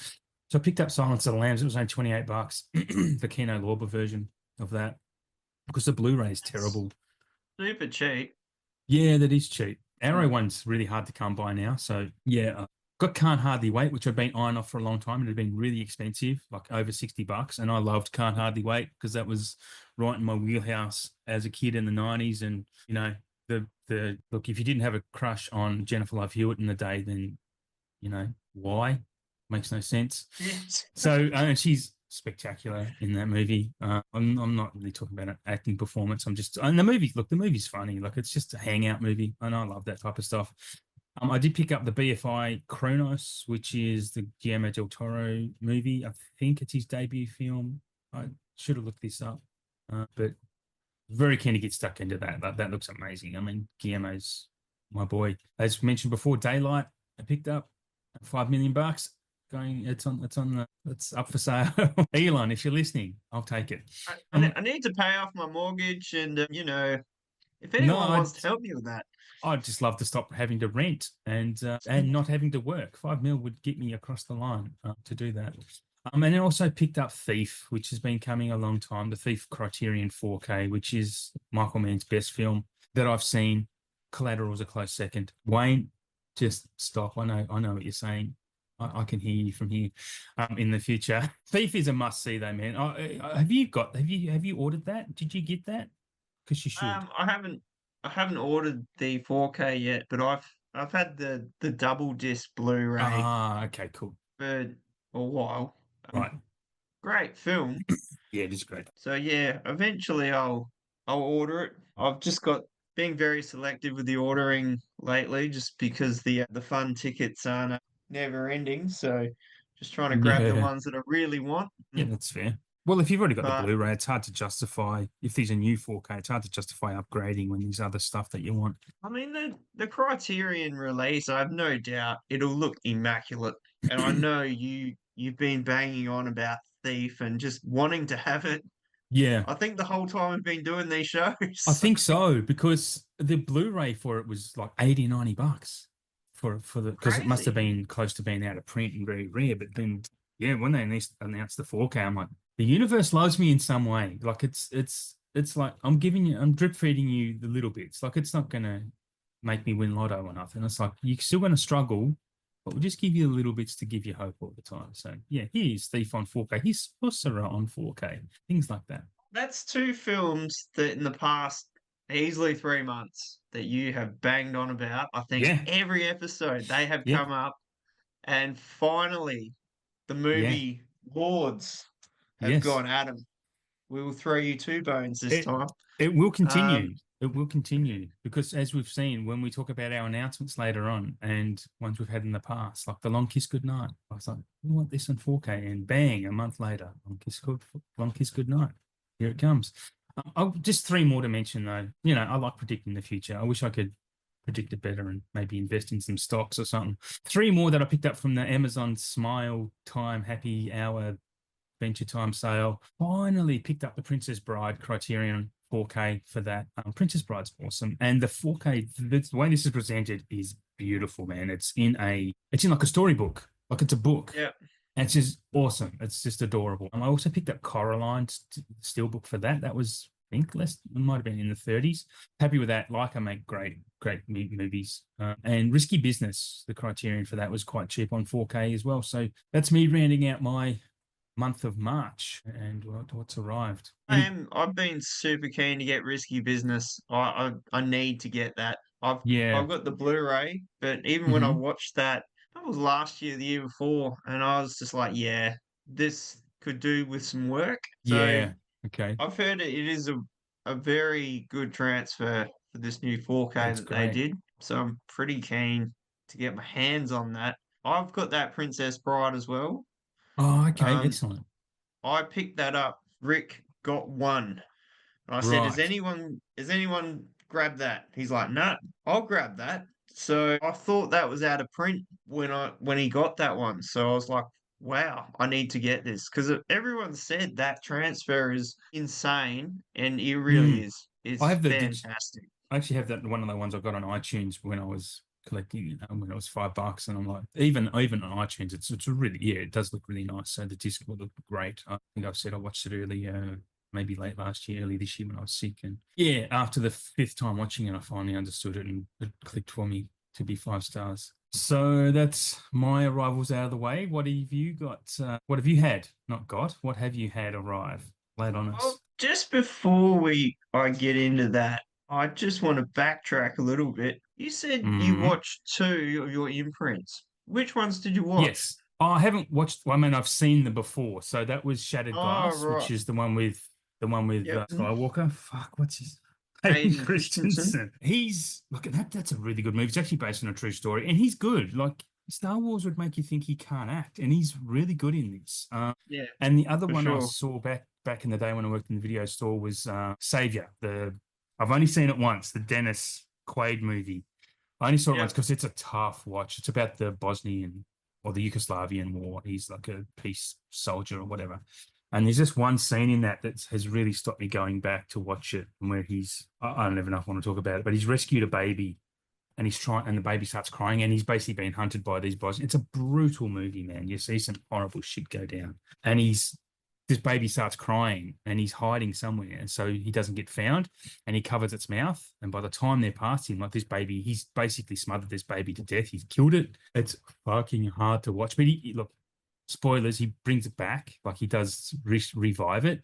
So I picked up Silence of the Lambs. It was only $28, the Kino Lorber version of that, because the Blu-ray is It's terrible. super cheap. Yeah, that is cheap. Hmm. Arrow one's really hard to come by now. So yeah, Got Can't Hardly Wait, which I've been eyeing off for a long time. It had been really expensive, like over $60. And I loved Can't Hardly Wait because that was right in my wheelhouse as a kid in the 90s. And, the look, if you didn't have a crush on Jennifer Love Hewitt in the day, then, why? Makes no sense. Yes. So she's spectacular in that movie. I'm not really talking about an acting performance. And the movie, look, the movie's funny. Like it's just a hangout movie. And I love that type of stuff. I did pick up the BFI Kronos, which is the Guillermo del Toro movie. I think it's his debut film. I should have looked this up, but very keen to get stuck into that. That looks amazing. I mean, Guillermo's my boy. As mentioned before, Daylight I picked up $5 million. It's up for sale. Elon, if you're listening, I'll take it. I need to pay off my mortgage, and if No, anyone wants to help me with that, I'd just love to stop having to rent and not having to work. 5 mil would get me across the line to do that. And then also picked up Thief, which has been coming a long time. The Thief Criterion 4K, which is Michael Mann's best film that I've seen. Collateral's a close second. Wayne, just stop. I know what you're saying. I can hear you from here. In the future, Thief is a must see, though, man. Have you ordered that? Did you get that? Because you should. I haven't ordered the 4K yet, but I've had the double disc Blu-ray Okay, cool. for a while. Right. Great film. Yeah, it is great. So yeah, eventually I'll order it. I've just got being very selective with the ordering lately, just because the fun tickets aren't never ending. So just trying to grab the Yeah. ones that I really want. Yeah, that's fair. Well, if you've already got the But Blu-ray, it's hard to justify. If these are new 4K, it's hard to justify upgrading when there's other stuff that you want. I mean the Criterion release, I have no doubt it'll look immaculate. And I know you've been banging on about Thief and just wanting to have it. Yeah, I think the whole time I've been doing these shows. I think so because the Blu-ray for it was like $80-90 for the because it must have Crazy. been close to being out of print and very rare. But then, yeah, when they announced the 4K, I'm like, the universe loves me in some way. Like it's like I'm drip feeding you the little bits. Like it's not gonna make me win lotto or nothing. It's like you're still gonna struggle, but we'll just give you the little bits to give you hope all the time. So yeah, here's Thief on 4K. Here's Sorcerer on 4K. Things like that. That's two films that in the past easily 3 months that you have banged on about. I think Yeah, every episode they have yeah, come up, and finally the yeah. movie Lords have Yes. gone, Adam, we will throw you two bones this It time. it will Um, continue. It will continue because as we've seen when we talk about our announcements later on and ones we've had in the past, like the Long Kiss Goodnight. I was like, we want this in 4K, and bang, a month later, Long Kiss Goodnight. Here it comes. I'll just three more to mention though. I like predicting the future. I wish I could predict it better and maybe invest in some stocks or something. Three more that I picked up from the Amazon Smile Time Happy Hour Venture Time sale. Finally picked up the Princess Bride Criterion 4K for that. Princess Bride's awesome, and the 4K. The way this is presented is beautiful, man. It's in like a storybook, like it's a book. yeah, And it's just awesome. It's just adorable. And I also picked up Coraline steelbook for that. That was, I think, it might have been in the 30s. Happy with that. Leica make great movies. And Risky Business, the Criterion for that was quite cheap on 4K as well. So that's me rounding out my month of March and what's arrived. I've been super keen to get Risky Business. I need to get that. Yeah. I've got the Blu-ray, but even when I Hmm. watched that was last year, the year before, and I was just like, yeah, this could do with some work. So Yeah. Okay. I've heard it is a very good transfer for this new 4K That's that they great. did. So I'm pretty keen to get my hands on that. I've got that Princess Bride as well. Oh, okay. Um, Excellent. I picked that up. Rick got one. And I said, Right. has anyone grabbed that? He's like, no, I'll grab that. So I thought that was out of print when he got that one. So I was like, wow, I need to get this because everyone said that transfer is insane, and it really Mm. is. It's I have fantastic. I actually have that one of the ones I got on iTunes when I was collecting, when it was $5, and I'm like, even on iTunes, it's really, yeah, it does look really nice. So the disc will look great. I think I've said I watched it early, maybe late last year, early this year when I was sick, and yeah, after the fifth time watching it, I finally understood it and it clicked for me. to be 5 stars. So that's my arrivals out of the way. What have you got? What have you had? Not got. What have you had arrive? Late on Well, us. just before I get into that, I just want to backtrack a little bit. You said you Mm. watched two of your imprints. Which ones did you watch? Yes. Oh, I haven't watched. Well, I mean, I've seen them before. So that was Shattered Oh, Glass, which right. is the one with Yep. Skywalker. Fuck, what's his Hayden Hayden Christensen. Christensen. He's look at that. That's a really good movie. It's actually based on a true story, and he's good. Like Star Wars would make you think he can't act, and he's really good in this. Yeah, And the other for one I sure. saw back in the day when I worked in the video store was Savior. I've only seen it once, the Dennis Quaid movie. I only saw it once Yep. because it's a tough watch. It's about the Bosnian or the Yugoslavian war. He's like a peace soldier or whatever. And there's just one scene in that has really stopped me going back to watch it, where I don't even know if I want to talk about it, but he's rescued a baby and and the baby starts crying and he's basically being hunted by these Bosnians. It's a brutal movie, man. You see some horrible shit go down. And this baby starts crying and he's hiding somewhere. And so he doesn't get found and he covers its mouth. And by the time they're past him, like this baby, he's basically smothered this baby to death. He's killed it. It's fucking hard to watch. But look, spoilers, he brings it back. Like he does revive it.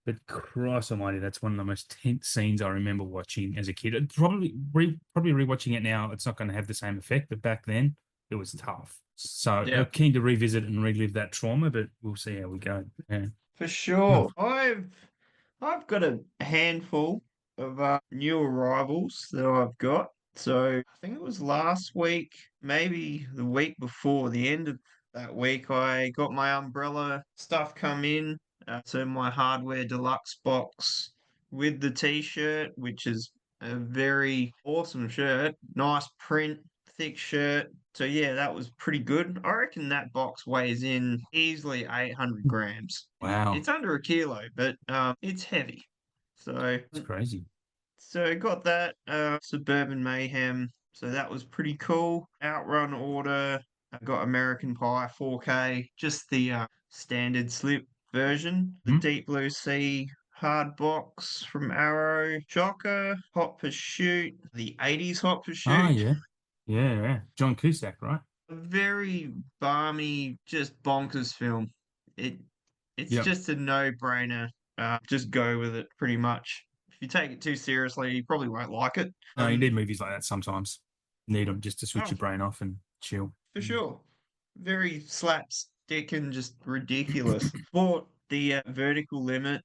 But Christ Almighty, that's one of the most tense scenes I remember watching as a kid. Probably rewatching it now, it's not going to have the same effect. But back then, it was tough. So Yeah, keen to revisit and relive that trauma, but we'll see how we go. Yeah. for Oh. sure. I've got a handful of new arrivals that I've got. So I think it was last week, maybe the week before, the end of that week, I got my umbrella stuff come in. So my hardware deluxe box with the t-shirt, which is a very awesome shirt, nice print, thick shirt. So yeah, that was pretty good. I reckon that box weighs in easily 800 grams. Wow, It's under a kilo, but it's heavy. So it's crazy. got that Suburban Mayhem. So that was pretty cool. Outrun order. I got American Pie 4K, just the standard slip version. The Hmm? Deep Blue Sea hard box from Arrow. Shocker, Hot Pursuit, the 80s Hot Oh, Pursuit. yeah. Yeah, yeah. John Cusack, right? A very balmy, just bonkers film. It it's Yep. just a no-brainer. Just go with it, pretty much. If you take it too seriously, you probably won't like it. No, you need movies like that sometimes. Need them just to switch Oh, your brain off and chill. for sure. Very slapstick and just ridiculous. Bought the vertical limit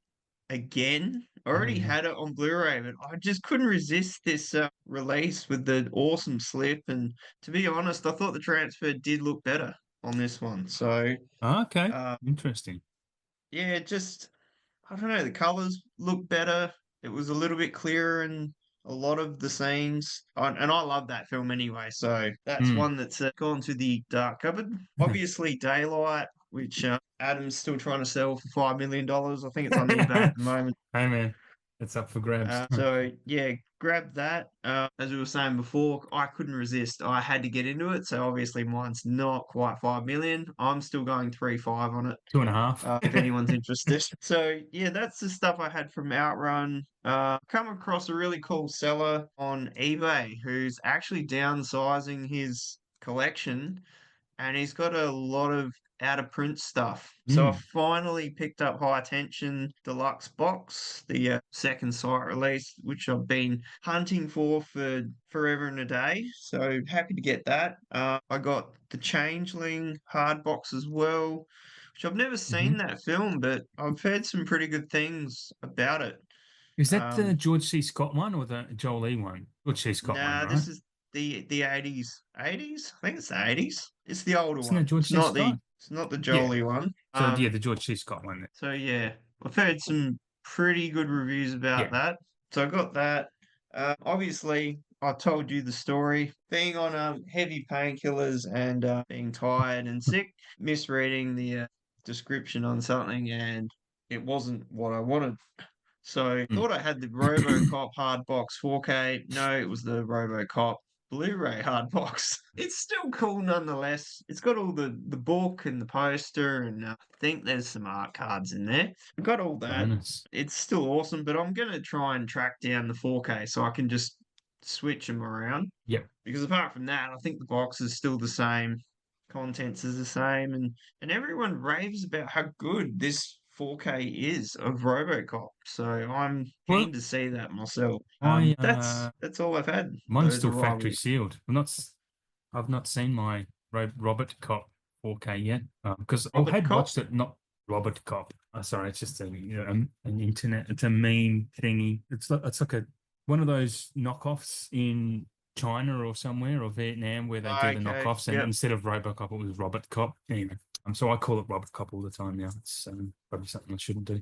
again. Oh, Already yeah. had it on Blu-ray, but I just couldn't resist this release with the awesome slip. And to be honest, I thought the transfer did look better on this one. So, Oh, okay. uh, Interesting. yeah, just I don't know, the colors look better. It was a little bit clearer in a lot of the scenes. And I love that film anyway, so that's Hmm. one that's gone to the dark cupboard. Obviously, Daylight, which Adam's still trying to sell for $5 million. I think it's on eBay Hey, at the moment. man. It's up for grabs. So yeah, grab that. As we were saying before, I couldn't resist. I had to get into it. So obviously mine's not quite 5 million. I'm still going 3.5 on it. 2.5. If anyone's interested. So yeah, that's the stuff I had from Outrun. Come across a really cool seller on eBay who's actually downsizing his collection and he's got a lot of out of print stuff. So I Hmm. finally picked up High Tension Deluxe Box, the second site release, which I've been hunting for forever and a day. So happy to get that. I got the Changeling hard box as well, which I've never Hmm. seen that film, but I've heard some pretty good things about it. Is that the Um, George C. Scott one or the Joel E one? George C. Scott one, nah, right? this is the 80s. 80s? I think it's the 80s. It's the older Isn't that one. George C. Scott? It's not the Yeah. Jolie one. So yeah, the George C. Scott one. So yeah, I've heard some pretty good reviews about Yeah. that. So I got that. Obviously, I told you the story. Being on heavy painkillers and being tired and sick, misreading the description on something, and it wasn't what I wanted. So Mm. thought I had the RoboCop hard box 4K. No, it was the RoboCop Blu-ray hard box. It's still cool nonetheless. It's got all the book and the poster, and I think there's some art cards in there. I've got all that. Bonus. It's still awesome, but I'm gonna try and track down the 4K so I can just switch them around. Yep. Because apart from that, I think the box is still the same, contents is the same, and everyone raves about how good this 4K is of RoboCop. So I'm Well, keen to see that myself. I That's all I've had. mine's Those still factory arrivals. sealed. I've not seen my Robert Cop 4K yet because I Robert had Cop. watched it. Not Robert Cop. Sorry, it's just a an internet. It's a meme thingy. It's like a one of those knockoffs in China or somewhere or Vietnam where they do the Okay. knockoffs, and Yep. instead of RoboCop, it was Robert Cop. Anyway, so I call it Robert Cop all the time now. It's probably something I shouldn't do.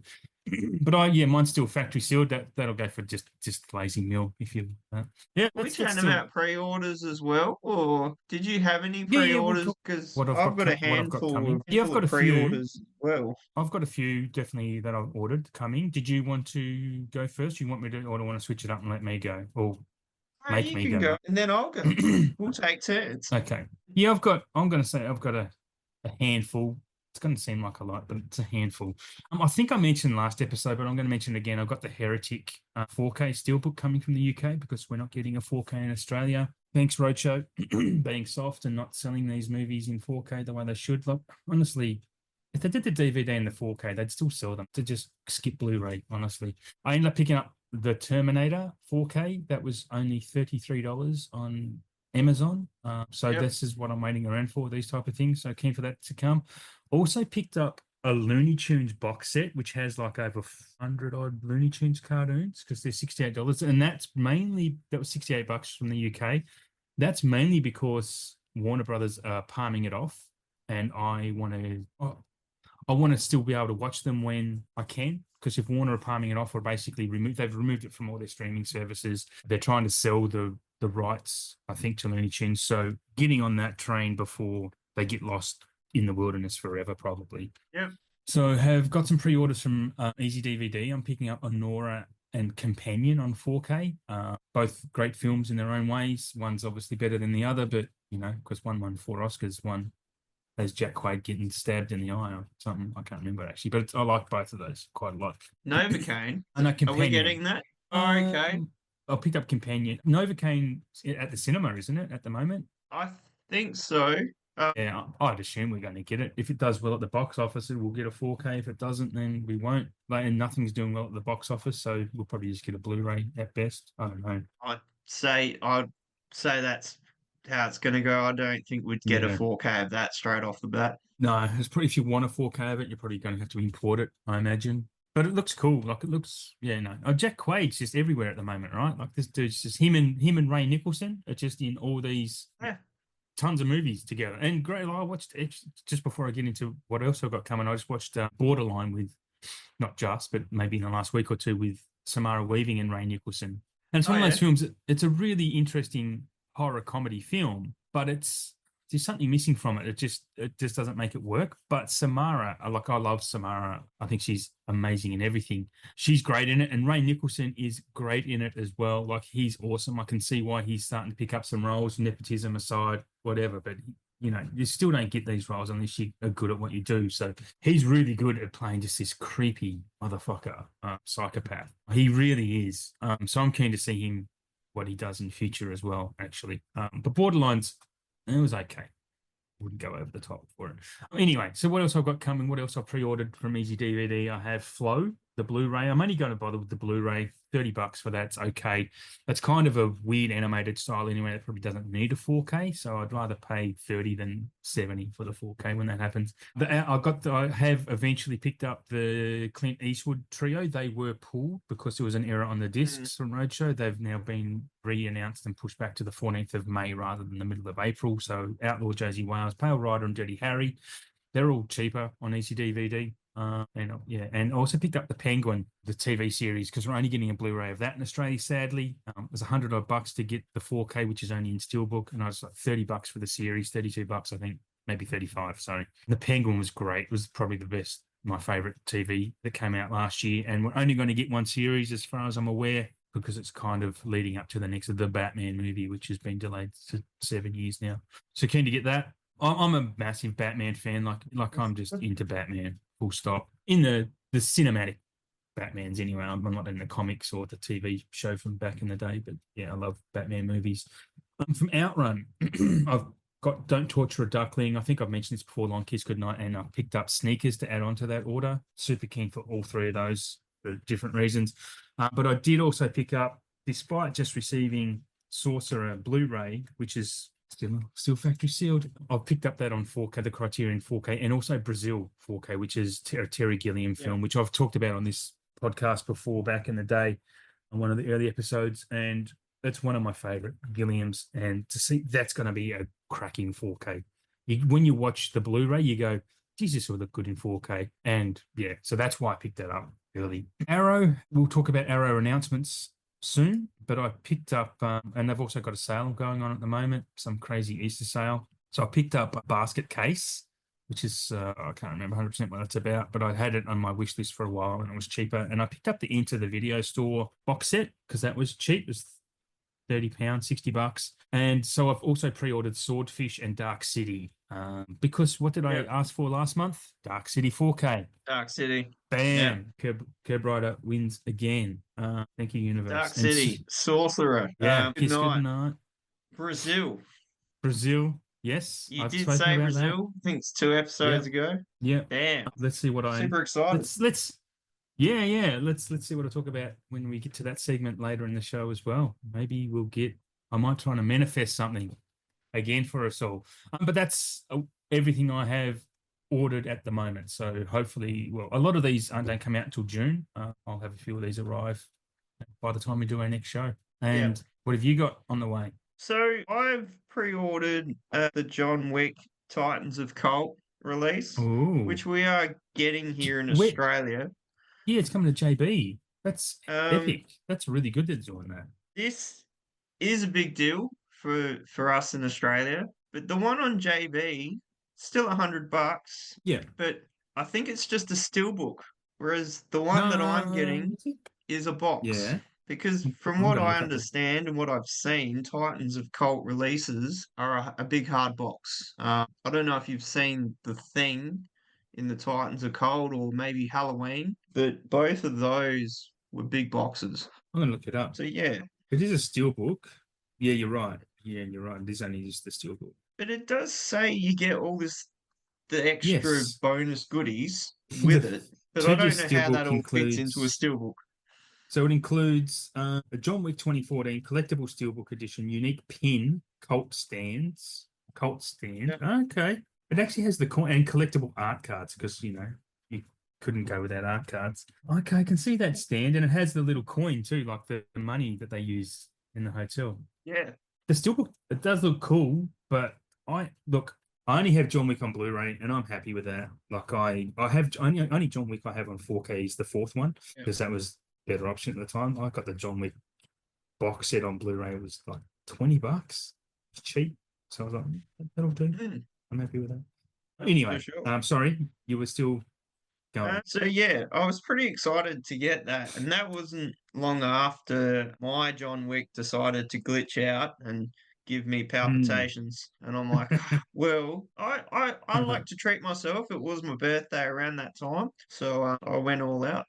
But yeah, mine's still factory sealed. That'll go for just lazy mill if you. Yeah, Are we that's chatting still. about pre-orders as well, or did you have any Yeah, we'll pre-orders? talk Because what I've I've got got a what I've got coming. Yeah, handful of pre-orders as well. I've got a few definitely that I've ordered coming. Did you want to go first? You want me to, or do you want to switch it up and let me go, or Oh, make you me can go? go, and then I'll go. Right? We'll take turns. Okay. Yeah, I'm going to say I've got a handful. It's going to seem like a lot, but it's a handful. I think I mentioned last episode, but I'm going to mention it again. I've got the Heretic 4K Steelbook coming from the UK because we're not getting a 4K in Australia. Thanks, Roadshow, being soft and not selling these movies in 4K the way they should. Like, honestly, if they did the DVD and the 4K, they'd still sell them to just skip Blu-ray, honestly. I ended up picking up the Terminator 4K. That was only $33 on Amazon. So Yep. this is what I'm waiting around for, these type of things. So keen for that to come. Also picked up a Looney Tunes box set, which has like over 100 odd Looney Tunes cartoons because they're $68. And that was $68 from the UK. That's mainly because Warner Brothers are palming it off. And I want to still be able to watch them when I can. Because if Warner are palming it off or basically they've removed it from all their streaming services. They're trying to sell the rights, I think, to Looney Tunes. So getting on that train before they get lost in the wilderness forever, probably. Yep. So have got some pre-orders from Easy DVD. I'm picking up Honora and Companion on 4K. Both great films in their own ways. One's obviously better than the other, but because one won 4 Oscars, one has Jack Quaid getting stabbed in the eye or something. I can't remember actually, but I like both of those quite a lot. Novocaine. And a Are we Companion. getting that? Oh, okay. I picked up Companion. Novocaine at the cinema, isn't it, at the moment? I think so. Yeah, I'd assume we're going to get it. If it does well at the box office, we'll get a 4K. If it doesn't, then we won't. And nothing's doing well at the box office, so we'll probably just get a Blu-ray at best. I don't know. I'd say that's how it's going to go. I don't think we'd get a Yeah. 4K of that straight off the bat. No, it's probably if you want a 4K of it, you're probably going to have to import it, I imagine. But it looks cool. Like it looks, yeah, no. Oh, Jack Quaid's just everywhere at the moment, right? Like this dude's just him and Ray Nicholson are just in all these Yeah. tons of movies together. And great, I watched just before I get into what else I've got coming. I just watched Borderline with not just, but maybe in the last week or two with Samara Weaving and Ray Nicholson. And it's Oh one of yeah. those films. It's a really interesting horror comedy film, but there's something missing from it. It just doesn't make it work. But Samara, I love Samara. I think she's amazing in everything. She's great in it, and Ray Nicholson is great in it as well. Like he's awesome. I can see why he's starting to pick up some roles, nepotism aside, whatever. But you still don't get these roles unless you are good at what you do. So he's really good at playing just this creepy motherfucker, psychopath. He really is. So I'm keen to see him what he does in future as well. Actually, but Borderlines, it was okay. Wouldn't go over the top for it. Anyway, so what else I've got coming? What else I've pre-ordered from Easy DVD? I have Flow, the Blu-ray. I'm only going to bother with the Blu-ray. $30 for that's okay. That's kind of a weird animated style anyway. It probably doesn't need a 4K, so I'd rather pay 30 than 70 for the 4K when that happens. I have eventually picked up the Clint Eastwood trio. They were pulled because there was an error on the discs from Roadshow. They've now been re-announced and pushed back to the 14th of May rather than the middle of April. So Outlaw, Josie Wales, Pale Rider, and Dirty Harry, they're all cheaper on Easy DVD. And also picked up the Penguin, the TV series, because we're only getting a Blu-ray of that in Australia. Sadly, it was $100 odd bucks to get the 4K, which is only in Steelbook, and I was like $30 for the series, $32, I think, maybe 35. Sorry, the Penguin was great. It was probably the best, my favorite TV that came out last year, and we're only going to get one series, as far as I'm aware, because it's kind of leading up to the next of the Batman movie, which has been delayed for 7 years now. So keen to get that. I'm a massive Batman fan. Like I'm just into Batman. Full stop. In the cinematic Batman's anyway. I'm not in the comics or the TV show from back in the day, but yeah, I love Batman movies. From Outrun, I've got Don't Torture a Duckling. I think I've mentioned this before, Long Kiss Goodnight, and I picked up Sneakers to add on to that order. Super keen for all three of those for different reasons. But I did also pick up, despite just receiving Sorcerer Blu-ray, which is still factory sealed. I've picked up that on 4K, the Criterion 4K, and also Brazil 4K, which is a Terry Gilliam film, which I've talked about on this podcast before back in the day on one of the early episodes, and that's one of my favorite Gilliams. And to see that's going to be a cracking 4K. When you watch the Blu-ray, you go, geez, this will look good in 4K. And yeah, so that's why I picked that up early. Arrow, we'll talk about Arrow announcements soon, but I picked up, and they've also got a sale going on at the moment, some crazy Easter sale. So I picked up a basket case, which is, I can't remember 100% what it's about, but I had it on my wish list for a while and it was cheaper. And I picked up the Enter the Video Store box set because that was cheap. It was £30, $60. And so I've also pre-ordered Swordfish and Dark City because what did I ask for last month? Dark City 4K. Dark City. Bam. Kerb wins again. Thank you, Universe. Dark City. Sorcerer. Yeah. Good night. Night. Brazil. Yes. You I've did say about Brazil. that. I think it's 2 episodes ago. Yeah. Damn. Let's see what Super excited. Let's see what I talk about when we get to that segment later in the show as well. Maybe I might try to manifest something again for us all. But that's everything I have ordered at the moment. So hopefully, well, a lot of these don't come out until June. I'll have a few of these arrive by the time we do our next show. And what have you got on the way? So I've pre-ordered the John Wick Titans of Cult release, which we are getting here in Australia. Yeah, it's coming to JB. That's epic. That's really good that they're doing that. This is a big deal for us in Australia, but the one on JB still $100. Yeah, but I think it's just a steelbook, whereas the one that I'm getting is a box. Yeah, because from what I understand and what I've seen, Titans of Cult releases are a big hard box. I don't know if you've seen The Thing in the Titans of Cold or maybe Halloween, but both of those were big boxes. I'm gonna look it up. So yeah, it is a steelbook. Yeah, you're right. Yeah, you're right. It is only just the steelbook. But it does say you get all the extra bonus goodies with it. But I don't know how that all fits into a steelbook. So it includes a John Wick 2014 collectible steelbook edition, unique pin, cult stand. Yeah. Okay. It actually has the coin and collectible art cards because, you couldn't go without art cards. Okay, I can see that stand, and it has the little coin too, like the money that they use in the hotel. Yeah. The steelbook, it does look cool, but I only have John Wick on Blu-ray, and I'm happy with that. Like I have only John Wick I have on 4K is the fourth one because that was a better option at the time. I got the John Wick box set on Blu-ray. It was like $20. It's cheap, so I was like, that'll do. I'm happy with that. Anyway, I'm sorry, you were still going. So yeah, I was pretty excited to get that, and that wasn't long after my John Wick decided to glitch out and give me palpitations, and I'm like, well, I like to treat myself. It was my birthday around that time, so I went all out.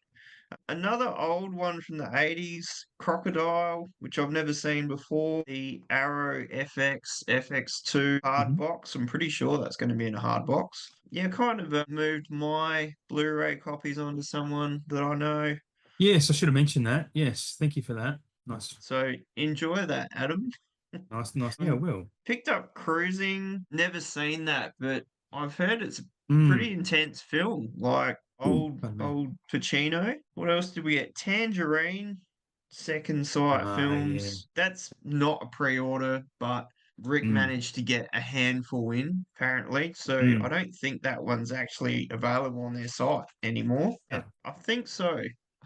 Another old one from the 80s, Crocodile, which I've never seen before. The Arrow FX FX2 hard box. I'm pretty sure that's going to be in a hard box. Yeah, kind of moved my Blu-ray copies onto someone that I know. Yes, I should have mentioned that. Yes, thank you for that. Nice. So enjoy that, Adam. Nice. Yeah, I will. Picked up Cruising. Never seen that, but I've heard it's a pretty intense film. Like old Pacino. What else did we get? Tangerine, Second Sight Films. Yeah. That's not a pre-order, but Rick managed to get a handful in, apparently. So I don't think that one's actually available on their site anymore. Yeah. I think so.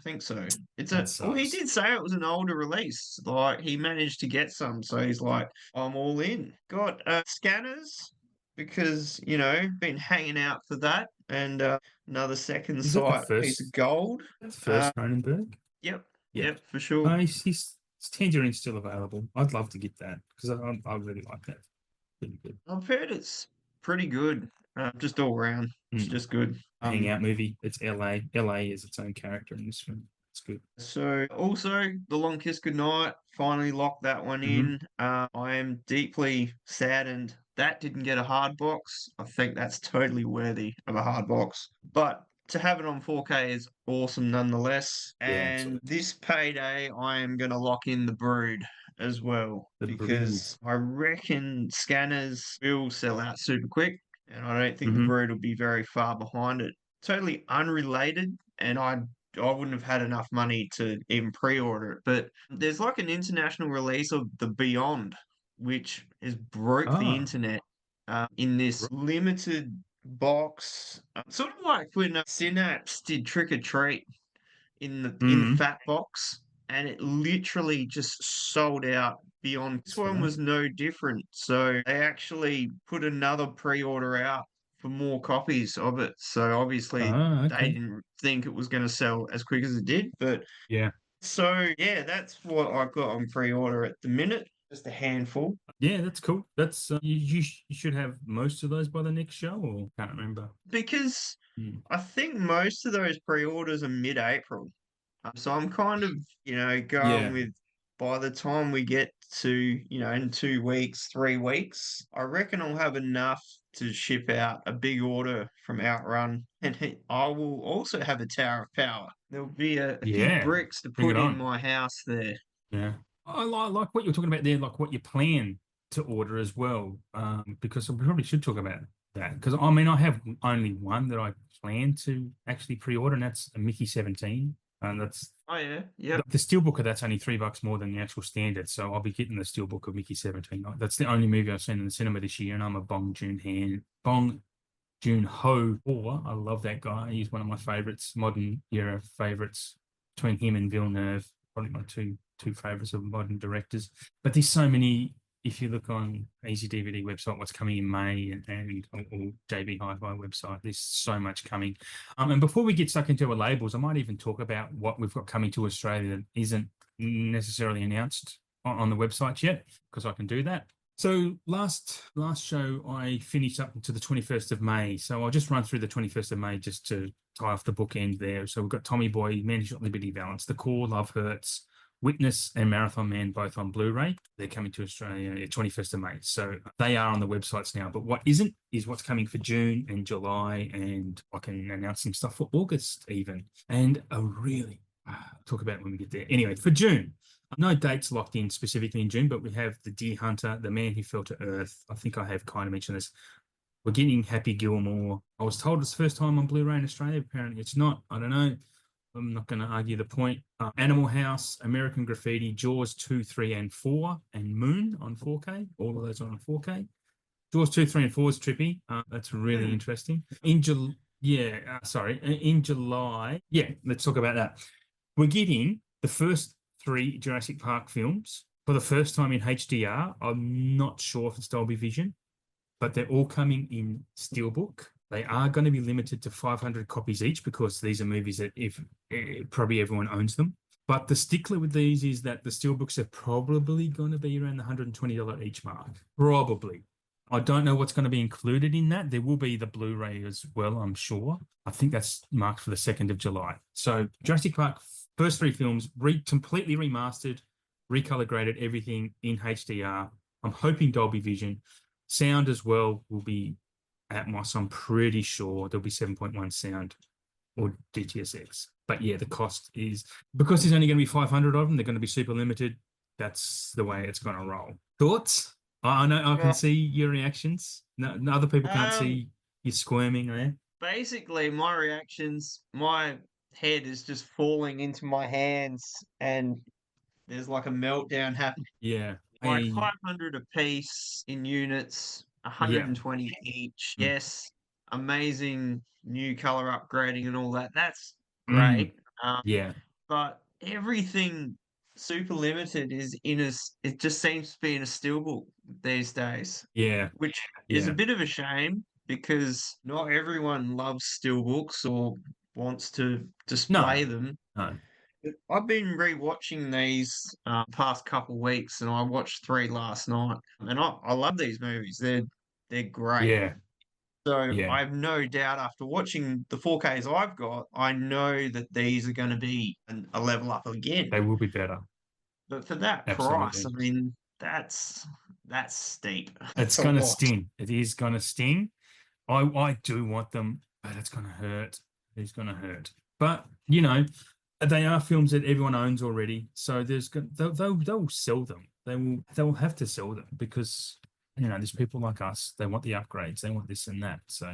It's well, he did say it was an older release. Like he managed to get some, so he's like, I'm all in. Got Scanners because been hanging out for that, and another Second Sight piece of gold. That's first Cronenberg. Yep, for sure. His Tangerine's still available. I'd love to get that because I really like that. Pretty good. I've heard it's pretty good. just all around. It's Mm. just good. Hangout movie. It's LA. LA is its own character in this film. It's good. So also The Long Kiss Goodnight, finally locked that one Hmm. in. I am deeply saddened that didn't get a hard box. I think that's totally worthy of a hard box. But to have it on 4K is awesome nonetheless. Yeah, And absolutely. this payday, I am going to lock in The Brood as well The Brood. because I reckon Scanners will sell out super quick. And I don't think The Hmm. Brood will be very far behind it. Totally unrelated, and I wouldn't have had enough money to even pre-order it. But there's like an international release of The Beyond, which has broke the Ah. internet in this limited box, sort of like when Synapse did Trick or Treat in the Mm. fat box, and it literally just sold out beyond. This For one that. was no different. So they actually put another pre-order out for more copies of it. So obviously Ah, they okay. didn't think it was going to sell as quick as it did. But Yeah. so yeah, that's what I've got on pre-order at the minute. Just a handful. Yeah, that's cool. That's you should have most of those by the next show, or can't remember. Because Mm. I think most of those pre-orders are mid-April. So I'm kind of, going Yeah. with by the time we get to, in 2 weeks, 3 weeks, I reckon I'll have enough to ship out a big order from Outrun. And I will also have a Tower of Power. There'll be a few Yeah. bricks to Bring it put in on. my house there. Yeah. I like what you're talking about there, like what you plan to order as well. Because we probably should talk about that. Because I mean, I have only one that I plan to actually pre-order, and that's a Mickey 17. And that's Oh, yeah. the, Yep. the steelbook of that's only $3 more than the actual standard. So I'll be getting the steelbook of Mickey 17. That's the only movie I've seen in the cinema this year, and I'm a Bong Joon-ho. I love that guy. He's one of my favorites, modern era favorites. Between him and Villeneuve, probably my two favorites of modern directors. But there's so many. If you look on Easy DVD website, what's coming in May, and or JB Hi-Fi website, there's so much coming. And before we get stuck into our labels, I might even talk about what we've got coming to Australia that isn't necessarily announced on the website yet, because I can do that. So last show I finished up to the 21st of May. So I'll just run through the 21st of May just to tie off the bookend there. So we've got Tommy Boy, Man Who Shot Liberty Valance, The Core, Love Hurts, Witness, and Marathon Man both on Blu-ray. They're coming to Australia 21st of May. So they are on the websites now. But what isn't is what's coming for June and July, and I can announce some stuff for August even. And a really talk about it when we get there. Anyway, for June, no dates locked in specifically in June, but we have The Deer Hunter, The Man Who Fell to Earth. I think I have kind of mentioned this. We're getting Happy Gilmore. I was told it's the first time on Blu-ray in Australia. Apparently it's not. I don't know. I'm not going to argue the point. Animal House, American Graffiti, Jaws 2, 3, and 4, and Moon on 4K. All of those are on 4K. Jaws 2, 3, and 4 is trippy. That's really Hmm. interesting. In July, yeah, let's talk about that. We're getting the first three Jurassic Park films for the first time in HDR. I'm not sure if it's Dolby Vision, but they're all coming in Steelbook. They are going to be limited to 500 copies each because these are movies that if probably everyone owns them. But the stickler with these is that the Steelbooks are probably going to be around the $120 each mark. Probably. I don't know what's going to be included in that. There will be the Blu-ray as well, I'm sure. I think that's marked for the 2nd of July. So Jurassic Park, first three films, completely remastered, recolor graded, everything in HDR. I'm hoping Dolby Vision. Sound as well will be Atmos. I'm pretty sure there'll be 7.1 sound or DTSX. But yeah, the cost is because there's only going to be 500 of them. They're going to be super limited. That's the way it's going to roll. Thoughts? I know I can Well, see your reactions. No, other people can't um, see you squirming there. basically, my reactions, my head is just falling into my hands, and there's like a meltdown happening. Yeah. Like 500 a piece in units, Yeah. 120 each. Mm. Yes, amazing new color upgrading and all that. That's Mm. great. Yeah. But everything super limited is it just seems to be in a steelbook these days, Yeah. which is a Yeah. bit of a shame because not everyone loves steelbooks or wants to No. display them. No. I've been rewatching these past couple weeks, and I watched three last night, and I love these movies. They're great. Yeah. So Yeah, I have no doubt after watching the 4Ks I've got, I know that these are going to be a level up again. they will be better. But for that price, I Absolutely. mean, that's steep. It's That's a gonna lot. sting. It is gonna sting. I do want them, but it's gonna hurt. It's gonna hurt. But they are films that everyone owns already, so they'll sell them. They will have to sell them because there's people like us. They want the upgrades. They want this and that. So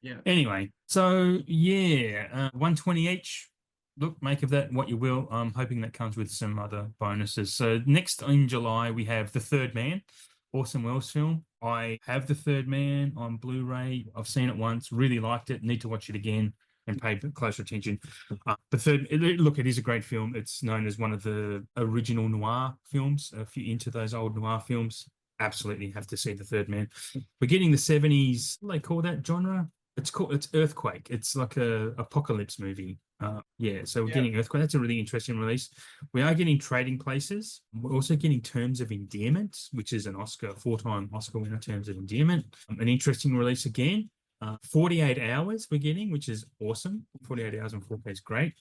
Yeah. anyway, so yeah, 120 each. Look, make of that what you will. I'm hoping that comes with some other bonuses. So next in July we have The Third Man, Orson Welles film. I have The Third Man on Blu-ray. I've seen it once, really liked it. Need to watch it again and pay closer attention. Look, it is a great film. It's known as one of the original noir films. If you're into those old noir films, absolutely have to see The Third Man. We're getting the 70s. What do they call that genre? It's Earthquake. It's like a apocalypse movie. Yeah, so we're Yeah. getting Earthquake. That's a really interesting release. We are getting Trading Places. We're also getting Terms of Endearment, which is an Oscar, four-time Oscar winner, Terms of Endearment. An interesting release again. 48 Hours we're getting, which is awesome. 48 Hours on 4K is great.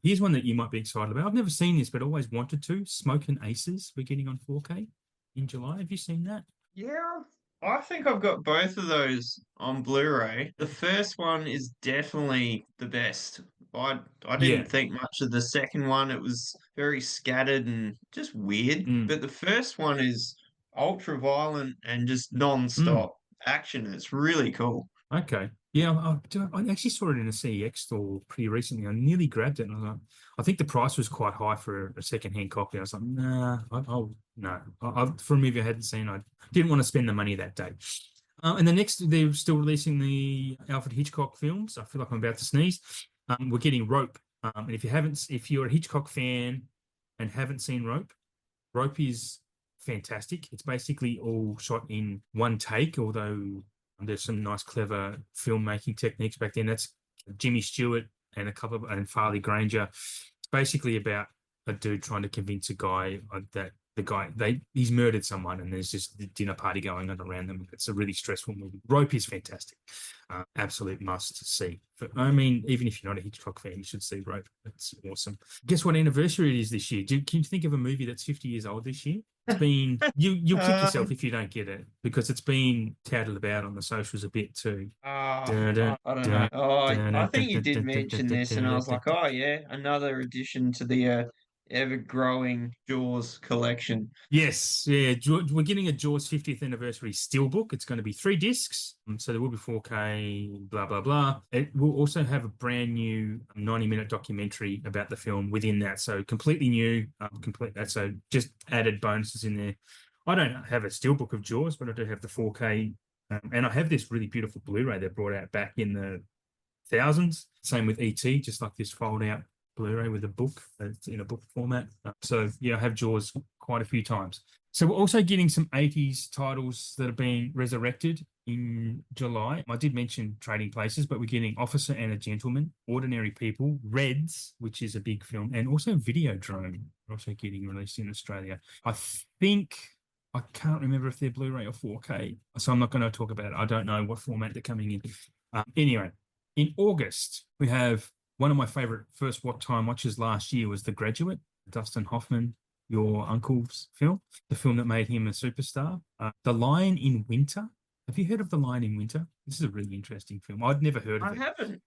Here's one that you might be excited about. I've never seen this, but always wanted to. Smoke and Aces we're getting on 4K in July. Have you seen that? Yeah, I think I've got both of those on Blu-ray. The first one is definitely the best. I didn't Yeah. think much of the second one. It was very scattered and just weird. Mm. But the first one is ultra violent and just Mm. non-stop action. It's really cool. Okay. Yeah, I actually saw it in a CEX store pretty recently. I nearly grabbed it, and I was like, I think the price was quite high for a second-hand copy. I was like, nah, no. For a movie I hadn't seen, I didn't want to spend the money that day. And the next, they're still releasing the Alfred Hitchcock films. I feel like I'm about to sneeze. We're getting Rope. And if you're a Hitchcock fan and haven't seen Rope, Rope is fantastic. It's basically all shot in one take, although there's some nice, clever filmmaking techniques back then. That's Jimmy Stewart and and Farley Granger. It's basically about a dude trying to convince a guy that he's murdered someone, and there's just a dinner party going on around them. It's a really stressful movie. Rope is fantastic. Absolute must see. I mean, even if you're not a Hitchcock fan, you should see Rope. It's awesome. Guess what anniversary it is this year? Can you think of a movie that's 50 years old this year? It's been you'll kick yourself Um, if you don't get it because it's been touted about on the socials a bit too. I don't know. Oh, I think you did mention this, and I was like, oh yeah, another addition to the ever-growing Jaws collection. Yes, yeah, we're getting a Jaws 50th anniversary steelbook. It's going to be 3 discs, so there will be 4K, blah blah blah. It will also have a brand new 90-minute documentary about the film within that, so completely new, complete that. So just added bonuses in there. I don't have a steelbook of Jaws, but I do have the 4K, and I have this really beautiful Blu-ray they brought out back in the thousands. Same with ET, just like this fold-out Blu-ray with a book. It's in a book format. So yeah, I have Jaws quite a few times. So we're also getting some 80s titles that are being resurrected in July. I did mention Trading Places, but we're getting Officer and a Gentleman, Ordinary People, Reds, which is a big film, and also Videodrome, also getting released in Australia. I can't remember if they're Blu-ray or 4K, so I'm not going to talk about it. I don't know what format they're coming in. Anyway, in August, we have one of my favorite first time watches last year was The Graduate, Dustin Hoffman, your uncle's film, the film that made him a superstar. The Lion in Winter. Have you heard of The Lion in Winter? This is a really interesting film. I'd never heard of I it. haven't.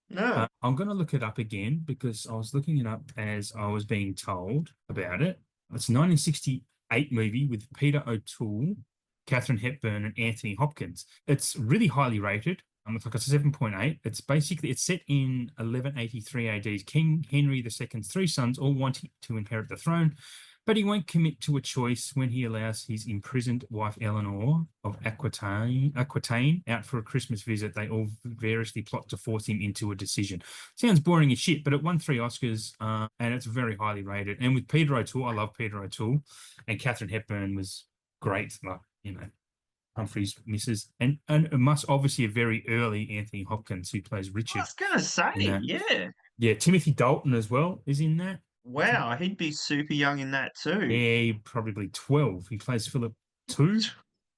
No. I'm going to look it up again because I was looking it up as I was being told about it. It's a 1968 movie with Peter O'Toole, Katharine Hepburn, and Anthony Hopkins. It's really highly rated. It's like a 7.8. It's set in 1183 AD. King Henry II's three sons all want to inherit the throne, but he won't commit to a choice when he allows his imprisoned wife Eleanor of Aquitaine out for a Christmas visit. They all variously plot to force him into a decision. Sounds boring as shit, but it won 3 Oscars, and it's very highly rated. And with Peter O'Toole, I love Peter O'Toole, and Katharine Hepburn was great. Like, Humphrey's missus, and must obviously a very early Anthony Hopkins who plays I Richard was gonna in say, that. yeah. Yeah, Timothy Dalton as well is in that. Wow, he'd be super young in that too. Yeah, probably 12. He plays Philip II.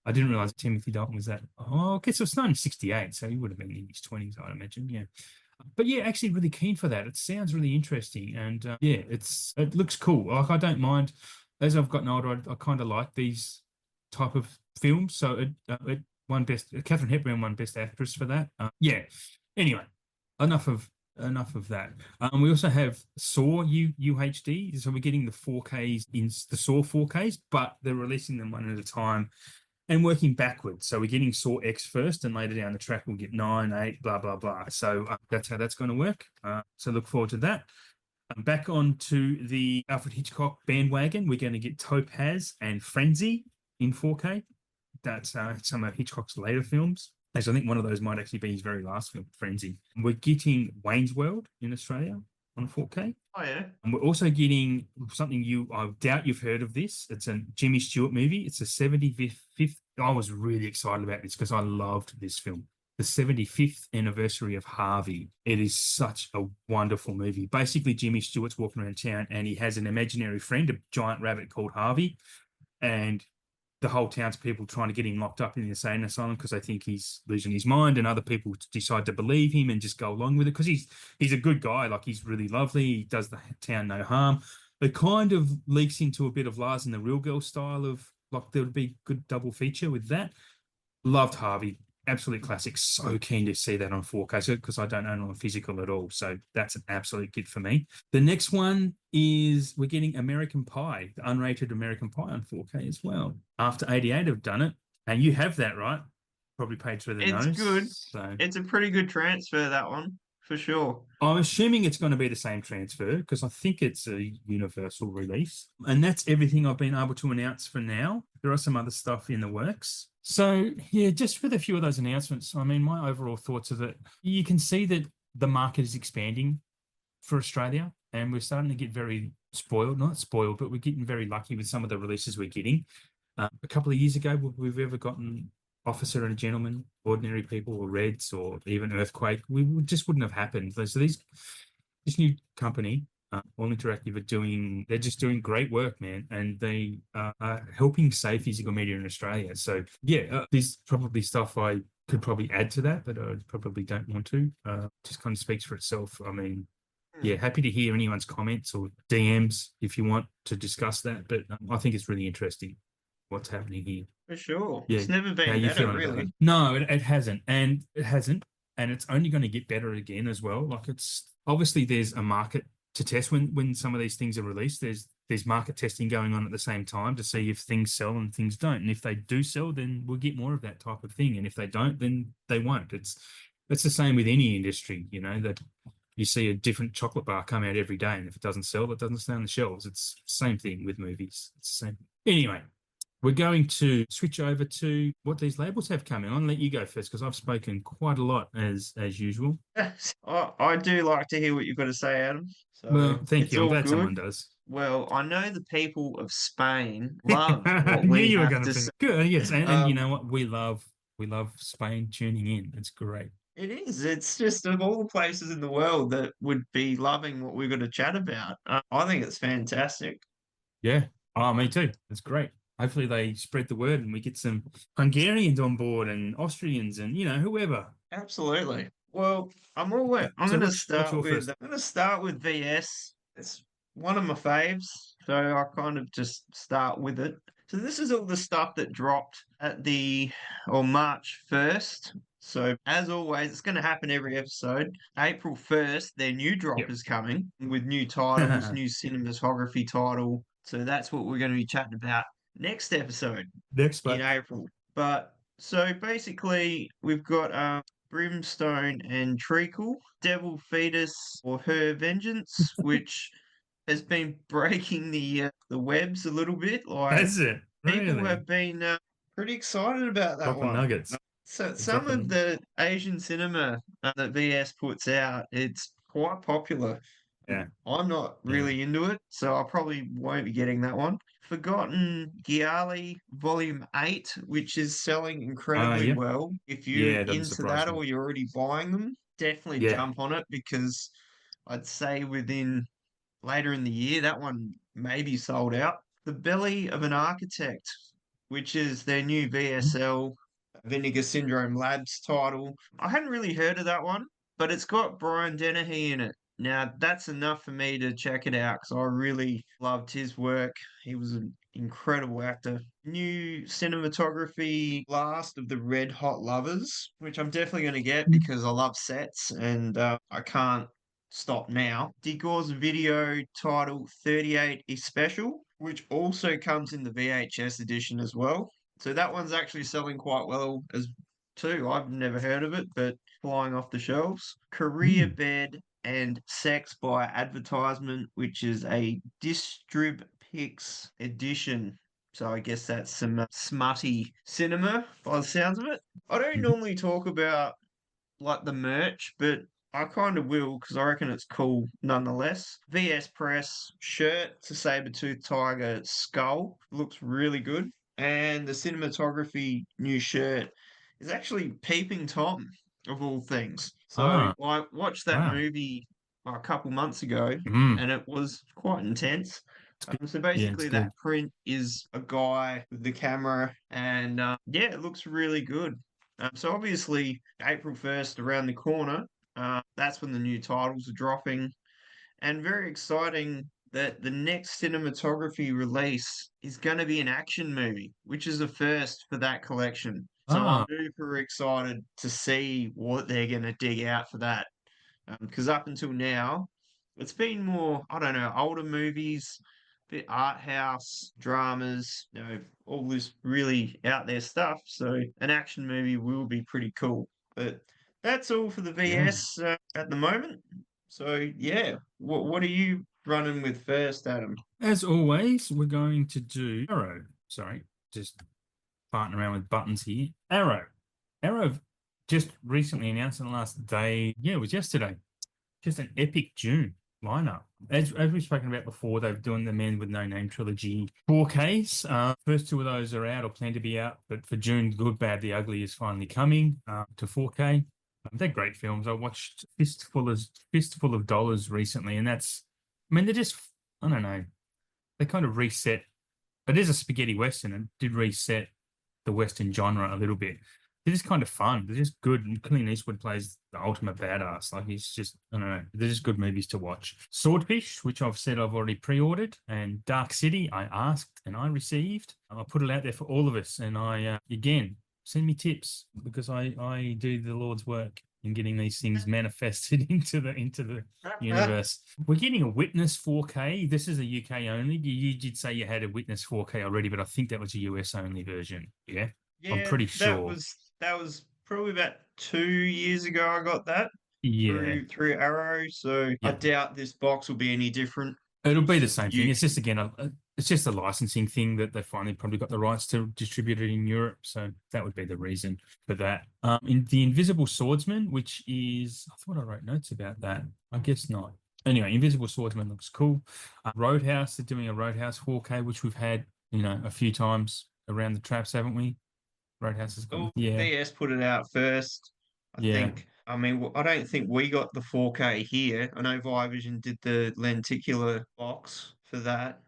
I didn't realize Timothy Dalton was that. Oh, okay, so it's 1968, so he would have been in his 20s, I'd imagine. Yeah, but yeah, actually, really keen for that. It sounds really interesting, and yeah, it looks cool. Like I don't mind. As I've gotten older, I kind of like these type of films. So it won best. Catherine Hepburn won Best Actress for that. Yeah. Anyway, enough of enough of that. We also have Saw UHD. So we're getting the 4Ks in the Saw 4Ks, but they're releasing them one at a time and working backwards. So we're getting Saw X first, and later down the track we'll get 9, 8, blah blah blah. So that's how that's going to work. So look forward to that. Back on to the Alfred Hitchcock bandwagon, we're going to get Topaz and Frenzy in 4K. That's some of Hitchcock's later films. Actually, I think one of those might actually be his very last film, Frenzy. We're getting Wayne's World in Australia on 4K. Oh yeah. And we're also getting something I doubt you've heard of this. It's a Jimmy Stewart movie. It's a 75th. I was really excited about this because I loved this film. The 75th anniversary of Harvey. It is such a wonderful movie. Basically, Jimmy Stewart's walking around town and he has an imaginary friend, a giant rabbit called Harvey. And the whole townspeople trying to get him locked up in the insane asylum because they think he's losing his mind, and other people decide to believe him and just go along with it because he's a good guy. Like, he's really lovely. He does the town no harm. It kind of leaks into a bit of Lars and the Real Girl style of, like, there would be good double feature with that. Loved Harvey. Absolute classic. So keen to see that on 4K because I don't own it on physical at all. So that's an absolute gift for me. The next one is we're getting American Pie, the unrated American Pie on 4K as well. After 88 have done it, and you have that, right? Probably paid through the It's nose. good. So It's a pretty good transfer, that one, for sure. I'm assuming it's going to be the same transfer because I think it's a universal release. And that's everything I've been able to announce for now. There are some other stuff in the works. So, yeah, just with a few of those announcements, I mean, my overall thoughts are that you can see that the market is expanding for Australia, and we're starting to get very spoiled, not spoiled, but we're getting very lucky with some of the releases we're getting. A couple of years ago, would we've ever gotten Officer and a Gentleman, Ordinary People, or Reds, or even Earthquake? We just wouldn't have happened. So this new company, All Interactive, they're just doing great work, man, and they are helping save physical media in Australia. So yeah, there's probably stuff I could probably add to that, but I probably don't want to. Just kind of speaks for itself. I mean, yeah, happy to hear anyone's comments or DMs if you want to discuss that. But I think it's really interesting what's happening here. For sure. Yeah. It's never How been you better, feeling about really. it? No, it hasn't. And it hasn't. And it's only going to get better again as well. Like, it's obviously there's a market to test when some of these things are released. There's market testing going on at the same time to see if things sell and things don't. And if they do sell, then we'll get more of that type of thing. And if they don't, then they won't. It's the same with any industry, that you see a different chocolate bar come out every day, and if it doesn't sell, it doesn't stay on the shelves. It's the same thing with movies. It's the same. Anyway, we're going to switch over to what these labels have coming on. I'll let you go first because I've spoken quite a lot as usual. I do like to hear what you've got to say, Adam. So Well, thank it's you. I'm all glad good. someone does. Well, I know the people of Spain love I what knew we you were have going to to bring say. good. Yes, and you Um, know what? We love Spain tuning in. It's great. it is. It's just of all the places in the world that would be loving what we're going to chat about. I think it's fantastic. Yeah. Oh, me too. It's great. Hopefully they spread the word and we get some Hungarians on board and Austrians and whoever. Absolutely. Well, I'm So going to what's start your with first? VS. It's one of my faves, so I kind of just start with it. So this is all the stuff that dropped at the or March 1st. So as always, it's going to happen every episode. April 1st, their new drop Yep. is coming with new titles, new cinematography title. So that's what we're going to be chatting about next episode Next, in but April. But so basically, we've got Brimstone and Treacle, Devil Fetus or Her Vengeance, which has been breaking the webs a little bit. Like, that's it. people Really have been pretty excited about that dropping one. nuggets. So some of Dropping. the Asian cinema that VS puts out, it's quite popular. Yeah. I'm not Yeah. really into it, so I probably won't be getting that one. Forgotten Giali Volume 8, which is selling incredibly Yep. well. If you're Yeah, it doesn't into surprise that me. or you're already buying them, definitely Yeah. jump on it because I'd say within later in the year, that one may be sold out. The Belly of an Architect. which is their new VSL Vinegar Syndrome Labs title. I hadn't really heard of that one, but it's got Brian Dennehy in it. Now, that's enough for me to check it out because I really loved his work. He was an incredible actor. New cinematography, Last of the Red Hot Lovers, which I'm definitely going to get because I love sets and I can't stop now. Digor's video title 38 is special, which also comes in the VHS edition as well. So that one's actually selling quite well as too. I've never heard of it, but flying off the shelves. Career Mm. Bed and Sex by Advertisement, which is a Distrib Pix edition. So I guess that's some smutty cinema by the sounds of it. I don't Mhm. normally talk about like the merch, but I kind of will because I reckon it's cool nonetheless. VS Press shirt, it's a saber-tooth tiger skull, looks really good. And the cinematography new shirt is actually Peeping Tom, of all things. So Ah, I watched that wow. movie a couple months ago Mm. and it was quite intense. It's good. So Yeah, it's basically, that good. print is a guy with the camera, and yeah, it looks really good. So obviously, April 1st around the corner. That's when the new titles are dropping, and very exciting that the next cinematography release is going to be an action movie, which is a first for that collection. So I'm Ah, super excited to see what they're going to dig out for that. Because up until now, it's been more, I don't know, older movies, bit art house, dramas, all this really out there stuff. So an action movie will be pretty cool. But that's all for the yeah. VS at the moment. So yeah, what are you running with first, Adam? As always, we're going to do Arrow. Sorry, just farting around with buttons here. Arrow. Arrow just recently announced in the last day. Yeah, it was yesterday. Just an epic June lineup. As we've spoken about before, they're doing the Men with No Name trilogy 4Ks. First two of those are out or plan to be out, but for June, Good, Bad, the Ugly is finally coming to 4K. They're great films. I watched Fistful of Dollars recently, and I mean, they're just, I don't know, they kind of reset. It is a spaghetti western and did reset the western genre a little bit. They're just kind of fun. They're just good. And Clint Eastwood plays the ultimate badass. Like he's just, I don't know. They're just good movies to watch. Swordfish, which I've said I've already pre-ordered, and Dark City, I asked and I received. I put it out there for all of us, and I again send me tips because I do the Lord's work in getting these things manifested into the universe. We're getting a Witness 4K. This is a UK only. You did say you had a Witness 4K already, but I think that was a US only version. Yeah, I'm Yeah, pretty that sure. was that was probably about 2 years ago. I got that Yeah, through Arrow, so I yeah. doubt this box will be any different. It'll be It's the just same thing. you. It's just again, it's just a licensing thing that they finally probably got the rights to distribute it in Europe. So that would be the reason for that. In the Invisible Swordsman, which is, I thought I wrote notes about that. I guess not. Anyway, Invisible Swordsman looks cool. Roadhouse, they're doing a Roadhouse 4K, which we've had, a few times around the traps, haven't we? Roadhouse has got, Well, yeah, VS put it out first. I yeah. think. I mean, I don't think we got the 4K here. I know Vivision did the lenticular box for that,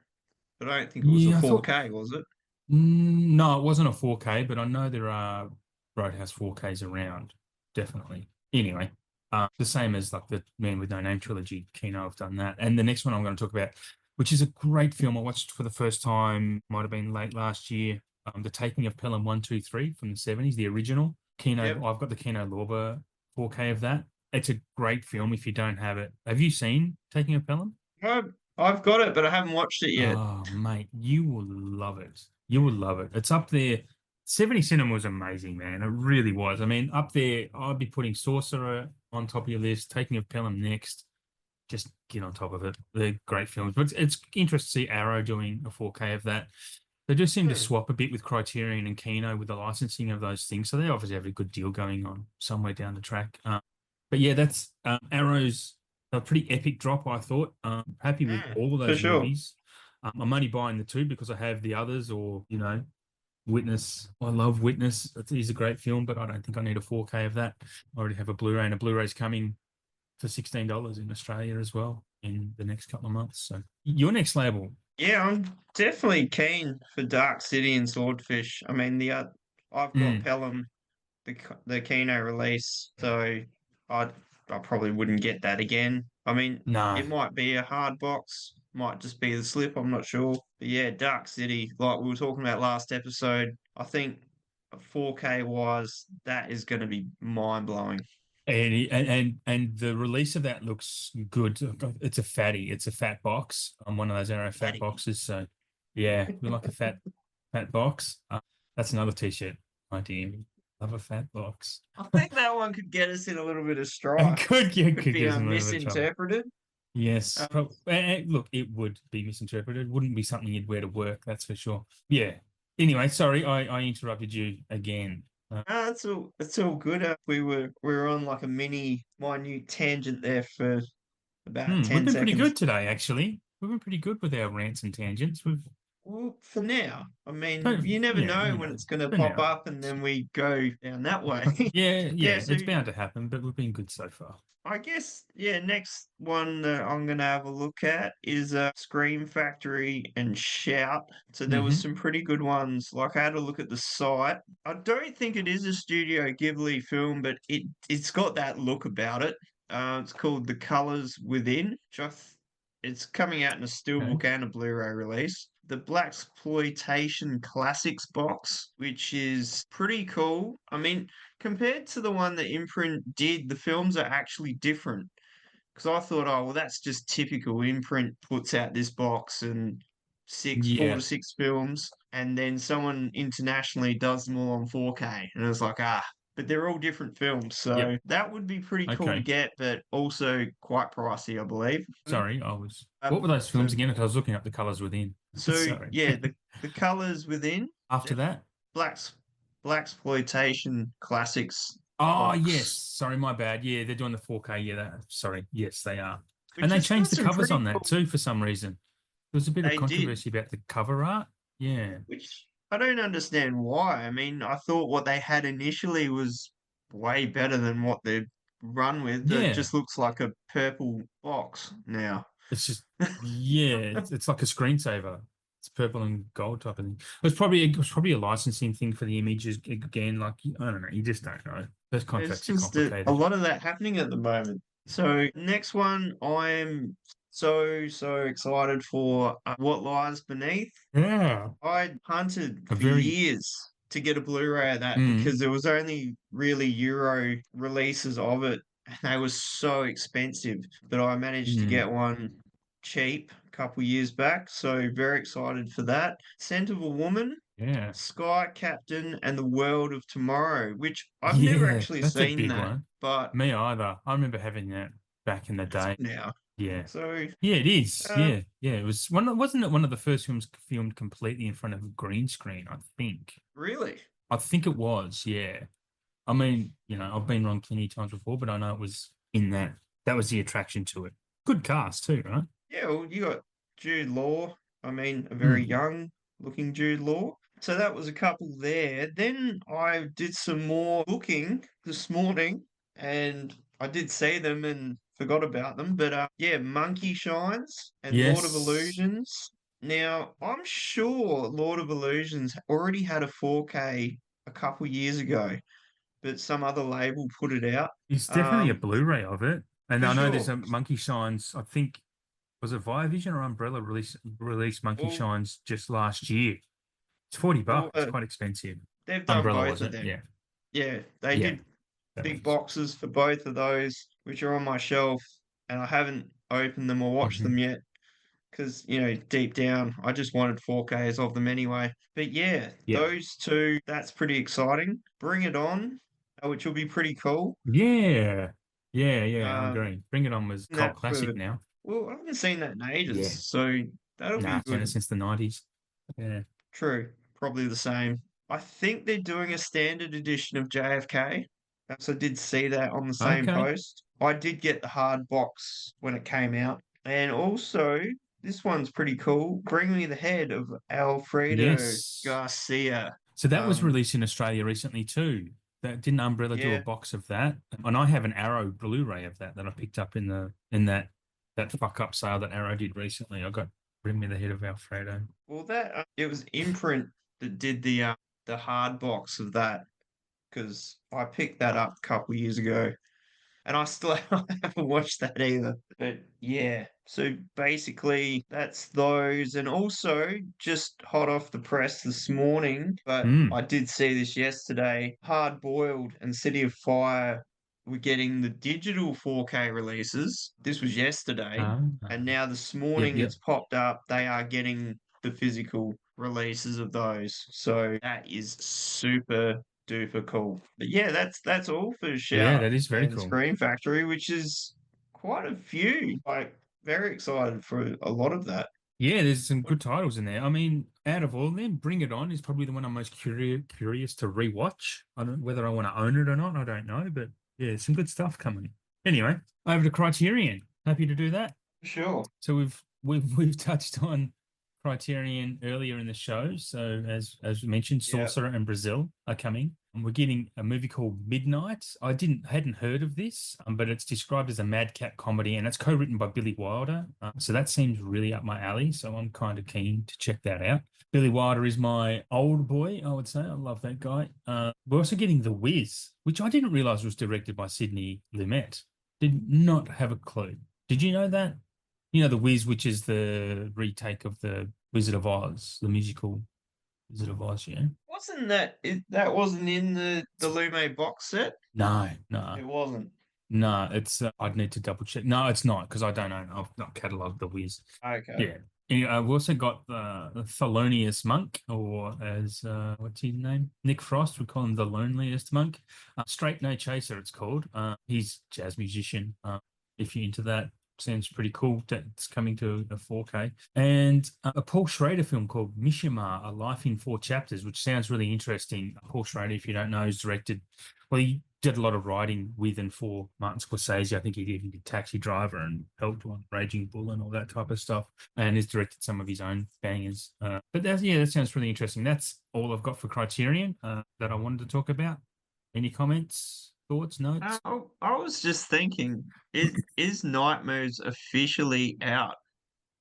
but I don't think it was a Yeah, I thought 4K, was it? No, it wasn't a 4K, but I know there are Roadhouse 4Ks around, definitely. Anyway, the same as like the Man with No Name trilogy. Kino have done that, and the next one I'm going to talk about, which is a great film I watched for the first time, might have been late last year. The Taking of Pelham 123 from the 70s, the original. Kino, Yep. I've got the Kino Lorber 4K of that. It's a great film if you don't have it. Have you seen Taking of Pelham? I, I've got it, but I haven't watched it yet. Oh, mate, you will love it. You will love it. It's up there. 70 Cinema was amazing, man. It really was. I mean, up there, I'd be putting Sorcerer on top of your list, taking of Pelham next. Just get on top of it. They're great films. But it's interesting to see Arrow doing a 4K of that. They do seem to Hmm. swap a bit with Criterion and Kino with the licensing of those things. So they obviously have a good deal going on somewhere down the track. But yeah, that's Arrow's a pretty epic drop, I thought. Happy with all of For those sure. movies. I'm only buying the two because I have the others, or Witness. I love Witness. It is a great film, but I don't think I need a 4K of that. I already have a Blu-ray, and a Blu-ray's coming for $16 in Australia as well in the next couple of months. So your next label, Yeah, I'm definitely keen for Dark City and Swordfish. I mean, I've got Mm, Pelham, the Kino release, so I I probably wouldn't get that again. I mean, no. it might be a hard box, might just be the slip. I'm not sure, but yeah, Dark City, like we were talking about last episode, I think 4K wise, that is going to be mind blowing. And the release of that looks good. It's a fatty. It's a fat box. I'm one of those Arrow fat Fatty. boxes. So yeah, we like a fat box. That's another t-shirt idea. Love a fat box. I think that one could get us in a little bit of And strife. could Could be get us in a little bit of trouble. misinterpreted. Yes. Um, Look, it would be misinterpreted. It wouldn't be something you'd wear to work, that's for sure. Yeah. Anyway, sorry, I interrupted you again. it's all good. We were on like a mini minute tangent there for about We've 10 been pretty seconds. good today, actually. We've been pretty good with our rants and tangents. We've Well, for now, I mean, But you never yeah, know when it's going to for pop now. up and then we go down that way. Yeah, Yeah, so it's bound to happen, but we've been good so far. I guess, yeah, next one that I'm going to have a look at is Scream Factory and Shout. So there was Hmm. some pretty good ones. Like I had a look at the site. I don't think it is a Studio Ghibli film, but it's got that look about it. It's called The Colors Within, it's coming out in a Okay. steelbook and a Blu-ray release. The Blaxploitation Classics box, which is pretty cool. I mean, compared to the one that Imprint did, the films are actually different. Because I thought, oh, well, that's just typical. Imprint puts out this box and four to Yeah. six films, and then someone internationally does them all on 4K. And it was like, but they're all different films. Yep. So that would be pretty cool to Okay. get, but also quite pricey, I believe. Sorry, I was. What were those films So, again? 'Cause I was looking up the colors within. so Sorry. yeah, the colors within After that. Black's Blaxploitation Classics Oh yes. box, Sorry, my bad. Yeah, they're doing the 4K. Yeah, sorry. Yes, they are. And which they has got changed the some covers pretty on that cool. too for some reason. There was a bit of They did, controversy about the cover art. Yeah. which I don't understand why. I mean, I thought what they had initially was way better than what they've run with. It Yeah. just looks like a purple box now. Yeah, it's like a screensaver. It's purple and gold type of thing. It was probably a licensing thing for the images again. Like I don't know, you just don't know. Those There's contracts are just a complicated. lot of that happening at the moment. So next one, I'm so excited for What Lies Beneath. Yeah, I hunted a for very years to get a Blu-ray of that mm, because there was only really Euro releases of it, and they were so expensive. But I managed to mm, get one cheap a couple years back, so very excited for that. Scent of a Woman, yeah, Sky Captain, and the World of Tomorrow, which I've never yeah. actually That's a seen big that, one. but Me either. I remember having that back in the it's day. now. Yeah, So, yeah, it is. uh, Yeah, yeah. It was one. Wasn't it one of the first films filmed completely in front of a green screen? I think. really, I think it was. Yeah. I mean, I've been wrong plenty of times before, but I know it was in that. That was the attraction to it. Good cast too, right? yeah, well, you got Jude Law. I mean, a very Mm. young looking Jude Law. So that was a couple there. Then I did some more looking this morning and I did see them and forgot about them. But yeah, Monkey Shines and Lord of Yes, Illusions. Now, I'm sure Lord of Illusions already had a 4K a couple years ago, but some other label put it out. it's definitely a Um, Blu-ray of it. And for I know there's sure. a Monkey Shines. I think was it Via Vision or Umbrella released Monkey Well, Shines just last year. It's 40 well, bucks. It's quite expensive. they've done Umbrella both was of it? them. Yeah, Yeah, they yeah. did That big makes boxes for both of those, which are on my shelf, and I haven't opened them or watched hmm them yet because, deep down, I just wanted 4Ks of them anyway. But yeah, Yeah, those two, that's pretty exciting. Bring It On, which will be pretty cool. yeah, yeah. I Um, agree. Bring It On was cult that classic for, now. well, I haven't seen that in ages, Yeah. so that'll Nah, be it's been good. since the 90s. Yeah. True, probably the same. I think they're doing a standard edition of JFK. So I did see that on the same Okay. post. I did get the hard box when it came out. And also, this one's pretty cool. Bring Me the Head of Alfredo Yes. Garcia. So that was Um, released in Australia recently too. That didn't Umbrella do a yeah. box of that? And I have an Arrow Blu-ray of that I picked up in that fuck up sale that Arrow did recently. I got Bring me the head of Alfredo. Well, that it was Imprint that did the hard box of that because I picked that up a couple years ago and I still haven't watched that either. But yeah, so basically that's those, and also just hot off the press this morning. But Mm. I did see this yesterday. Hard Boiled and City of Fire were getting the digital 4K releases. This was yesterday, Ah. and now this Yep, morning yep. it's popped up. They are getting the physical releases of those. So that is super duper cool. But yeah, that's all for Yeah, Shout that is very and cool. Screen Factory, which is quite a few. Like very excited for a lot of that. Yeah, there's some What- good titles in there. I mean, out of all of them, Bring It On is probably the one I'm most curious to rewatch. I don't whether I want to own it or not, I don't know, but yeah, some good stuff coming. Anyway, over to Criterion. Happy to do that. Sure. So we've touched on Criterion earlier in the show. So as we mentioned, Yeah. Sorcerer and Brazil are coming. And we're getting a movie called Midnight. I hadn't heard of this, but it's described as a madcap comedy, and it's co-written by Billy Wilder. So that seems really up my alley. So I'm kind of keen to check that out. Billy Wilder is my old boy, I would say. I love that guy. We're also getting The Wiz, which I didn't realize was directed by Sidney Lumet. Did not have a clue. Did you know that? You know, The Wiz, which is the retake of the Wizard of Oz, the musical Wizard of Oz, yeah? Wasn't that that wasn't in the Lume box set? No, no, It wasn't. no. It's I'd need to double check. No, it's not because I don't own. I've not catalogued The Wiz. Okay. Yeah. Anyway, we've also got the Thelonious Monk, or as what's his name? Nick Frost. We call him the Loneliest Monk. Straight No Chaser, it's called. He's a jazz musician. If you're into that, sounds pretty cool. That's coming to a 4K. And a Paul Schrader film called Mishima, A Life in Four Chapters, which sounds really interesting. Paul Schrader, if you don't know, is directed, well, he did a lot of writing with and for Martin Scorsese. I think he even did Taxi Driver and helped on Raging Bull and all that type of stuff, and has directed some of his own bangers. But that sounds really interesting. That's all I've got for Criterion that I wanted to talk about. Any comments, thoughts, notes? I was just thinking, is Nightmares officially out?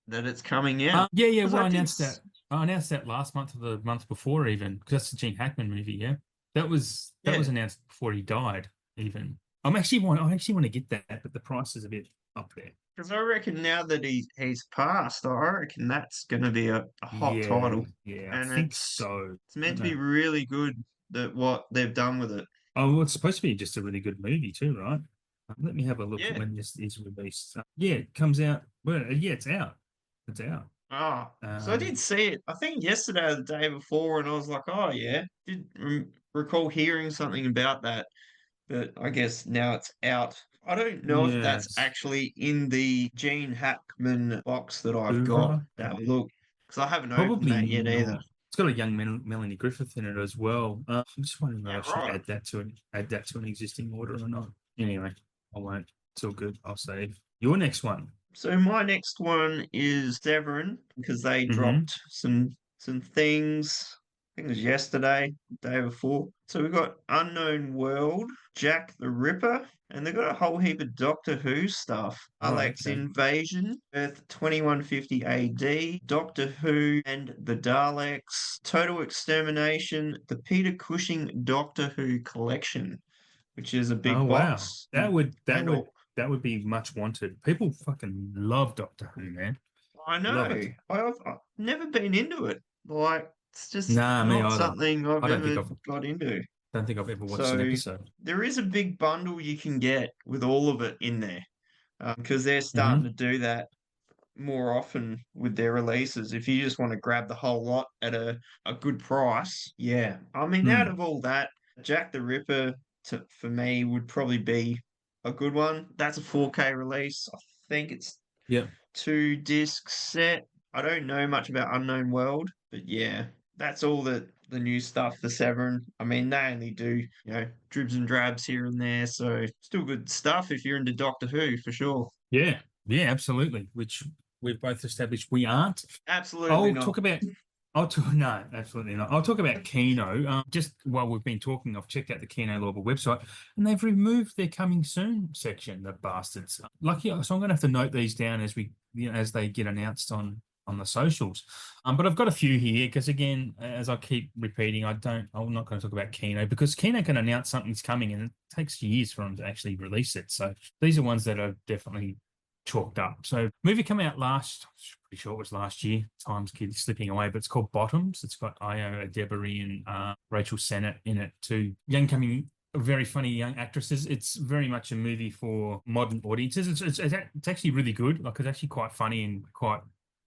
That it's coming out? Yeah, yeah. Because Well, I I did. announced that. I announced that last month or the month before, even because that's the Gene Hackman movie. Yeah, that was Yeah. announced before he died. Even I actually want to get that, but the price is a bit up there. Because I reckon now that he's passed, I reckon that's going to be a hot Yeah, title, yeah. I and think so. it's meant Don't to be know. really good that what they've done with it. Oh, well, it's supposed to be just a really good movie too, right? Let me have a look at Yeah. when this is released. Yeah, it comes out. Well, yeah, it's out. It's out. Ah, so I did Um, see it. I think yesterday or the day before, and I was like, oh yeah, did recall hearing something about that, but I guess now it's out. I don't know if that's yes. actually in the Gene Hackman box that I've got. Oeuvre. To have a look, because I haven't opened Probably that yet either. not. It's got a young Melanie Griffith in it as well. I'm just wondering whether Yeah, I should right. add that to an existing order or not. Anyway, I won't. It's all good. I'll save. Your next one. So my next one is Severin because they Mm-hmm. dropped some things. I think it was yesterday, day before. So we got Unknown World, Jack the Ripper, and they got a whole heap of Doctor Who stuff. Oh, Alex okay. Invasion, Earth 2150 AD, Doctor Who and the Daleks, Total Extermination, the Peter Cushing Doctor Who collection, which is a Oh big wow. box. That And would that would be much wanted. People fucking love Doctor Who, man. I Love know. it. I've never been into it. Like, it's just Nah, me not either. something I've I ever got into. don't think I've ever watched an So episode. there is a big bundle you can get with all of it in there because they're starting Mm-hmm. to do that more often with their releases. If you just want to grab the whole lot at a good price, yeah. I mean, out Mm. of all that, Jack the Ripper for me would probably be a good one. That's a 4K release. I think it's Yep. 2 disc set. I don't know much about Unknown World, but yeah, that's all the new stuff for Severin. I mean, they only do, dribs and drabs here and there, so still good stuff if you're into Doctor Who for sure. Yeah. Yeah, absolutely. Which we've both established we aren't. Absolutely I'll not. talk about. I'll talk. No, absolutely not. I'll talk about Kino. Just while we've been talking, I've checked out the Kino Lorber website, and they've removed their coming soon section. The bastards. Lucky. So I'm going to have to note these down as we, as they get announced on on the socials. But I've got a few here because, again, as I keep repeating, I'm not going to talk about Kino because Kino can announce something's coming and it takes years for them to actually release it. So these are ones that are definitely chalked up. So movie came out pretty sure it was last year. Time's keeps slipping away, but it's called Bottoms. It's got Io Adebari and Rachel Sennett in it, two very funny young actresses. It's very much a movie for modern audiences. It's actually really good. Like, it's actually quite funny and quite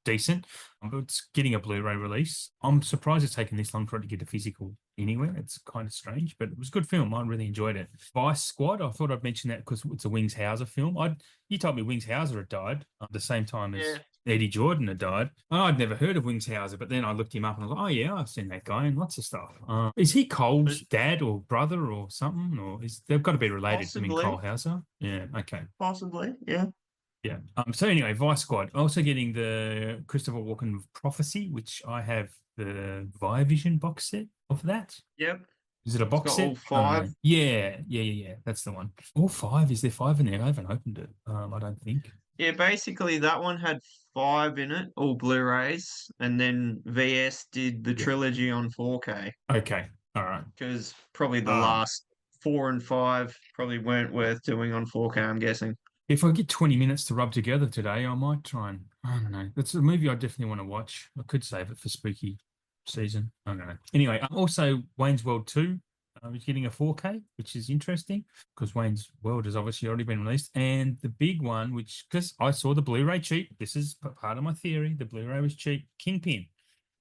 decent. But it's getting a Blu-ray release. I'm surprised it's taken this long for it to get a physical anywhere. It's kind of strange, but it was a good film. I really enjoyed it. Vice Squad. I thought I'd mention that because it's a Wings Hauser film. You told me Wings Hauser had died at the same time as Yeah. Eddie Jordan had died. I'd never heard of Wings Hauser, but then I looked him up and I was like, oh yeah, I've seen that guy in lots of stuff. Is he Cole's dad or brother or something? Or they've got to be related? I mean, Cole Hauser. Yeah. Okay. Possibly. Yeah. Yeah. So anyway, Vice Squad. Also getting the Christopher Walken Prophecy, which I have the Vision box set of that. Yep. Is it a box set? All five. Yeah. That's the one. All five. Is there five in there? I haven't opened it. I don't think. Yeah, basically that one had five in it, all Blu-rays, and then VS did the Yeah. trilogy on 4K. Okay. All right. Because probably the last 4 and 5 probably weren't worth doing on 4K, I'm guessing. If I get 20 minutes to rub together today, I might try and, I don't know. That's a movie I definitely want to watch. I could save it for spooky season. I don't know. Anyway, also Wayne's World 2 is getting a 4K, which is interesting because Wayne's World has obviously already been released. And the big one, which, because I saw the Blu-ray cheap, this is part of my theory, the Blu-ray was cheap, Kingpin,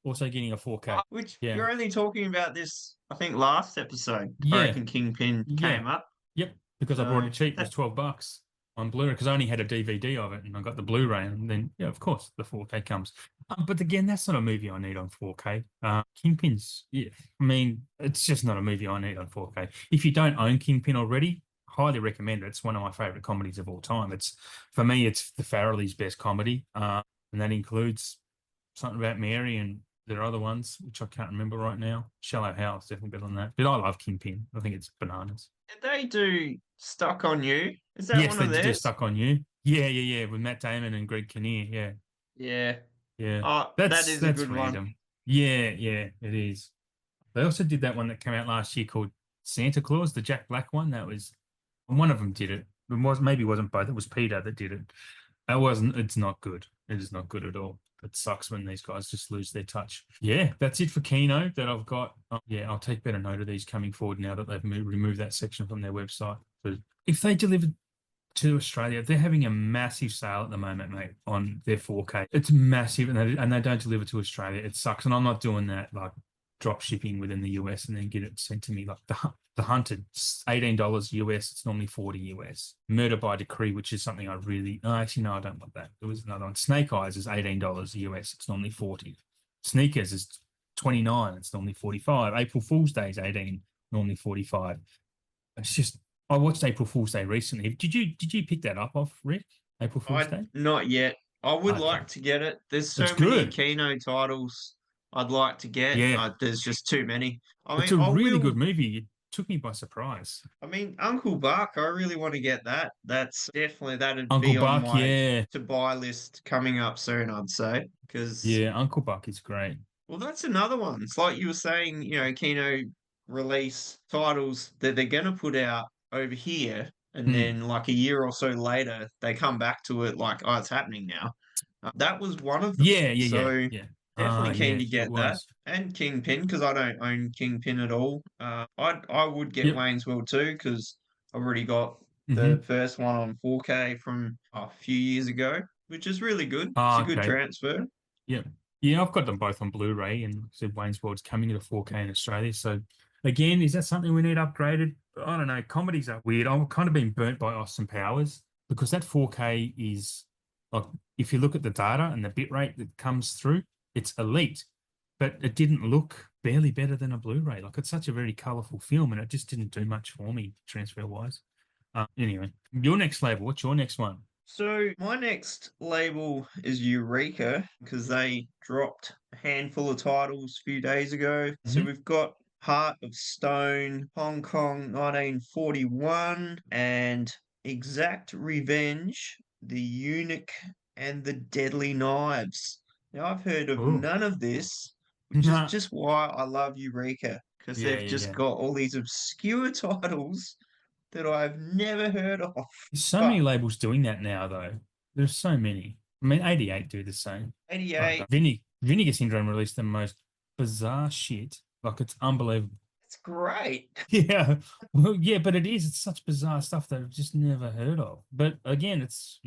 also getting a 4K. Which Yeah. you're only talking about this, I think, last episode. Yeah. I reckon Kingpin came up. Yep, because I bought it cheap. It was $12 on Blu-ray because I only had a DVD of it and I got the Blu-ray, and then of course the 4K comes. But again, that's not a movie I need on 4K. Kingpin's, I mean, it's just not a movie I need on 4K. If you don't own Kingpin already, highly recommend it. It's one of my favorite comedies of all time. For me, it's the Farrelly's best comedy, and that includes Something About Mary, and there are other ones which I can't remember right now. Shallow Hal definitely better than that. But I love Kingpin. I think it's bananas. Did they do Stuck on You? Is that one of theirs? Yes, they did Stuck on You. Yeah, with Matt Damon and Greg Kinnear. Yeah. Yeah. That is a good random. one. Yeah, it is. They also did that one that came out last year called Santa Claus, the Jack Black one. That was one of them did it. Maybe it wasn't both. It was Peter that did it. It's not good. It is not good at all. It sucks when these guys just lose their touch. Yeah, that's it for Kino that I've got. I'll take better note of these coming forward now that they've removed that section from their website. But if they delivered to Australia, they're having a massive sale at the moment, mate, on their 4K. It's massive, and they don't deliver to Australia. It sucks, and I'm not doing that, like drop shipping within the US and then get it sent to me. Like the Hunted, $18 US. It's normally $40 US. Murder by Decree, which is something I really. No, actually, no, I don't want that. There was another one. Snake Eyes is $18 US. It's normally 40. Sneakers is 29. It's normally 45. April Fool's Day is 18. Normally 45. It's just. I watched April Fool's Day recently. Did you pick that up off Rick? April Fool's Day? Not yet. I would like to get it. There's so It's many good. Kino titles I'd like to get. Yeah. There's just too many. It's a really good movie. It took me by surprise. I mean, Uncle Buck, I really want to get that. That'd Uncle be on Buck, my to buy list coming up soon, I'd say. Uncle Buck is great. Well, that's another one. It's like you were saying, Kino release titles that they're going to put out over here, and then like a year or so later, they come back to it like, oh, it's happening now. That was one of them. So definitely keen to get that. And Kingpin, because I don't own Kingpin at all. I would get Wayne's World 2 because I've already got the first one on 4K from a few years ago, which is really good. It's a good transfer. Yeah, I've got them both on Blu-ray, and said Wayne's World's coming to 4K in Australia. So again, is that something we need upgraded? I don't know. Comedies are weird. I've kind of been burnt by Austin Powers because that 4K is like, if you look at the data and the bit rate that comes through, it's elite, but it didn't look barely better than a Blu-ray. Like, it's such a very colorful film, and it just didn't do much for me transfer wise. Anyway, your next label. What's your next one? So my next label is Eureka because they dropped a handful of titles a few days ago. So we've got Heart of Stone, Hong Kong 1941, and Exact Revenge, The Eunuch, and The Deadly Knives. Now I've heard of Oh, none of this, which is nah. just why I love Eureka, because Yeah, they've yeah, just yeah. got all these obscure titles that I've never heard of. There's so many But labels doing that now, though. There's so many. I mean, 88 do the same. But 88, Vinegar Syndrome released the most bizarre shit. Like, it's unbelievable. it's great. Yeah. Well, yeah, but it is. It's such bizarre stuff that I've just never heard of. But again, it's,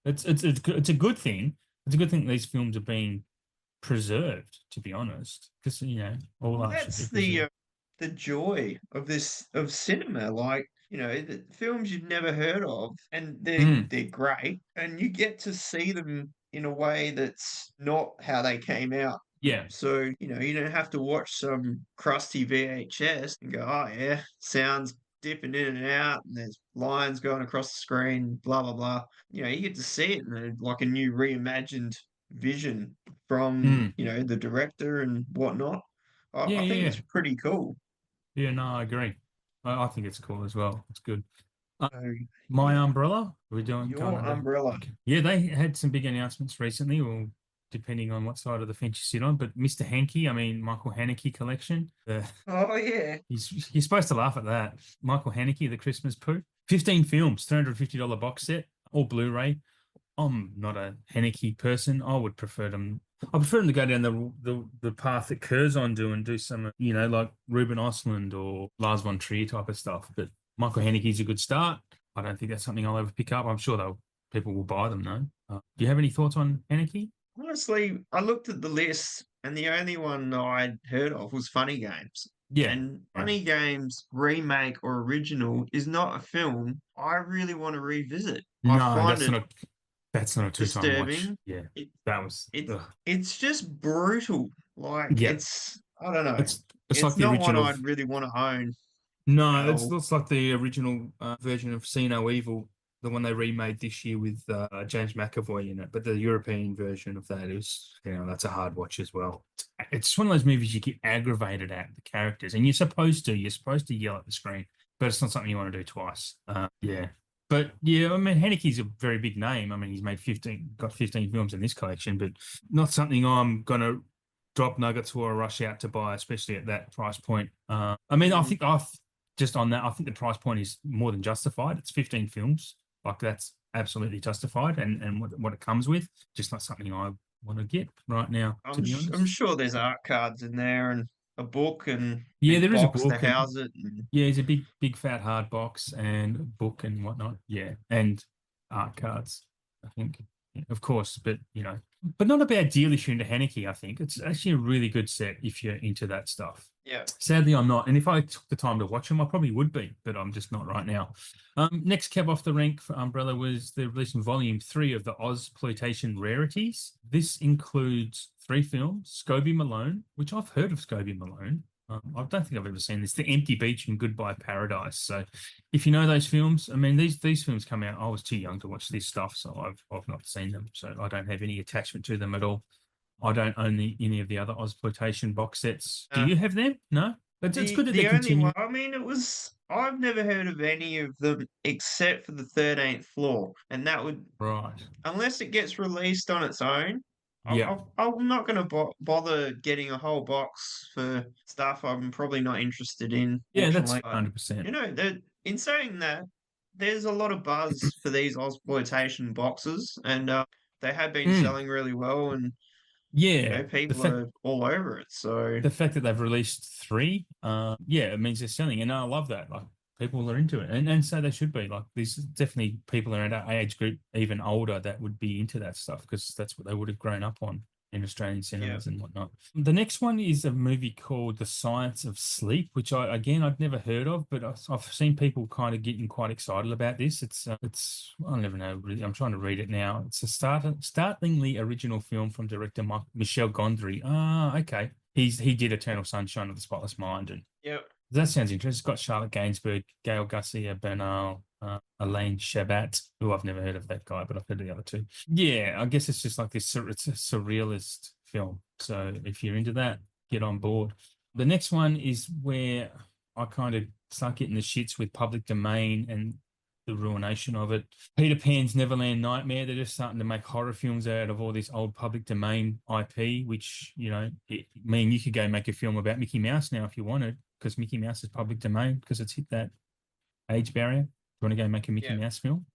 it's a good thing. It's a good thing these films are being preserved, to be honest, because, all Well, art should be that's preserved. the joy of this of cinema. Like, the films you've never heard of, and Mm, they're great, and you get to see them in a way that's not how they came out. yeah. So, you don't have to watch some crusty VHS and go, oh yeah, sounds dipping in and out, and there's lines going across the screen, blah blah blah. You get to see it in like a new reimagined vision from, Mm, the director and whatnot. yeah, I think yeah. it's pretty cool. Yeah, no, I agree. I think it's cool as well. It's good. So, My yeah, Umbrella, are we doing going your under? umbrella. Okay. Yeah, they had some big announcements recently, or depending on what side of the fence you sit on. But Mr. Hankey, I mean Michael Haneke collection, Oh yeah. you're supposed to laugh at that. Michael Haneke, the Christmas poo, 15 films, $350 box set, all Blu-ray. I'm not a Haneke person. I prefer them to go down the path that Curzon do and do some, like Ruben Ostlund or Lars von Trier type of stuff. But Michael Haneke's a good start. I don't think that's something I'll ever pick up. I'm sure people will buy them though. Do you have any thoughts on Haneke? Honestly, I looked at the list and the only one I'd heard of was Funny Games. Yeah, And yeah. Funny Games remake or original is not a film I really want to revisit. I No, find it that's not a two-time watch. disturbing. Yeah, It that was it ugh. it's just brutal. Like Yeah. it's I don't know. It's like It's the not one original. I'd really want to own No, at all. looks like the original version of See No Evil, the one they remade this year with James McAvoy in it. But the European version of that is, that's a hard watch as well. It's one of those movies you get aggravated at the characters, and you're supposed to yell at the screen, but it's not something you want to do twice. Yeah, but yeah, I mean, Haneke's a very big name. I mean, he's got 15 films in this collection, but not something I'm gonna drop nuggets for or rush out to buy, especially at that price point. I mean, I Mm. think I've just on that, I think the price point is more than justified. It's 15 films. Like that's absolutely justified and what it comes with. Just not something I want to get right now, to be I'm honest. sure there's art cards in there and a book and Yeah, big there is a box to book and house it. And yeah, it's a big fat hard box and a book and whatnot. Yeah. And art cards, I think. Yeah, of course, but but not a bad deal if you're into Haneke, I think. It's actually a really good set if you're into that stuff. yeah. Sadly, I'm not. And if I took the time to watch them, I probably would be, but I'm just not right now. Next cab off the rank for Umbrella was the release in volume 3 of the Ozploitation Rarities. This includes 3 films, Scobie Malone, which I've heard of Scobie Malone. I don't think I've ever seen this. The Empty Beach and Goodbye Paradise. So if you know those films, I mean, these films come out. I was too young to watch this stuff, so I've not seen them. So I don't have any attachment to them at all. I don't own any of the other Ozploitation box sets. Do Uh, you have them? No? It's good that they're the only one, continuing. I mean, I've never heard of any of them except for the 13th floor, and that would, Right. unless it gets released on its own. Yeah. I'm not going to bother getting a whole box for stuff I'm probably not interested in, Yeah, that's fortunately. But 100%. in saying that, there's a lot of buzz for these exploitation boxes, and they have been Mm, selling really well, and yeah. The people fact are all over it. So the fact that they've released 3, yeah, it means they're selling. And I love that. Like people are into it. And so they should be. Like there's definitely people around our age group, even older, that would be into that stuff because that's what they would have grown up on in Australian yeah, cinemas and whatnot. The next one is a movie called The Science of Sleep, which I'd never heard of, but I've seen people kind of getting quite excited about this. It's I never know really. I'm trying to read it now. It's a startlingly original film from director Michel Gondry. Ah, okay. He did Eternal Sunshine of the Spotless Mind, and yeah. that sounds interesting. It's got Charlotte Gainsbourg, Gail Garcia Bernal, Elaine Chabat, who I've never heard of that guy, but I've heard of the other two. Yeah, I guess it's just like this. It's a surrealist film. So if you're into that, get on board. The next one is where I kind of start getting the shits with public domain and the ruination of it. Peter Pan's Neverland Nightmare. They're just starting to make horror films out of all this old public domain IP, which, I mean, you could go make a film about Mickey Mouse now if you wanted, because Mickey Mouse is public domain because it's hit that age barrier. You want to go make a Mickey Yeah. Mouse film?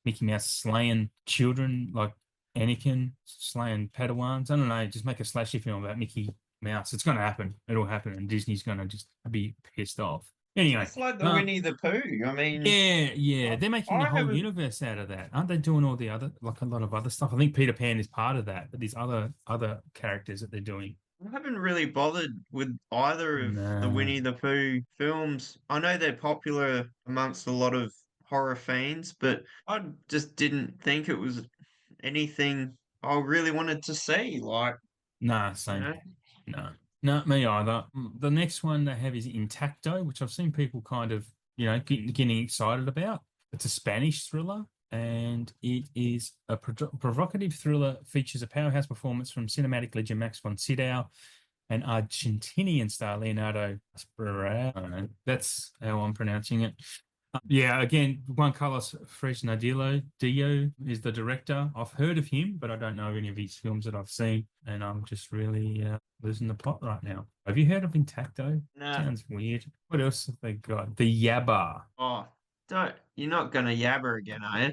Mickey Mouse slaying children like Anakin, slaying Padawans. I don't know. Just make a slashy film about Mickey Mouse. It's going to happen. It'll happen, and Disney's going to just be pissed off. Anyway, It's like the Winnie the Pooh. I mean, yeah, I, they're making a I whole haven't universe out of that, aren't they? Doing all the other, like a lot of other stuff. I think Peter Pan is part of that, but these other characters that they're doing. I haven't really bothered with either of the Nah, Winnie the Pooh films. I know they're popular amongst a lot of horror fans, but I just didn't think it was anything I really wanted to see. Like, nah, you same. know, No, not me either. The next one they have is Intacto, which I've seen people kind of, getting excited about. It's a Spanish thriller, and it is a provocative thriller. Features a powerhouse performance from cinematic legend Max von Sydow and Argentinian star Leonardo Aspera. I don't know. That's how I'm pronouncing it. Yeah, again, Juan Carlos Dio is the director. I've heard of him, but I don't know any of his films that I've seen, and I'm just really losing the plot right now. Have you heard of Intacto? nah. Sounds weird. What else have they got? The Yabba. Oh, don't. You're not gonna yabber again, are you?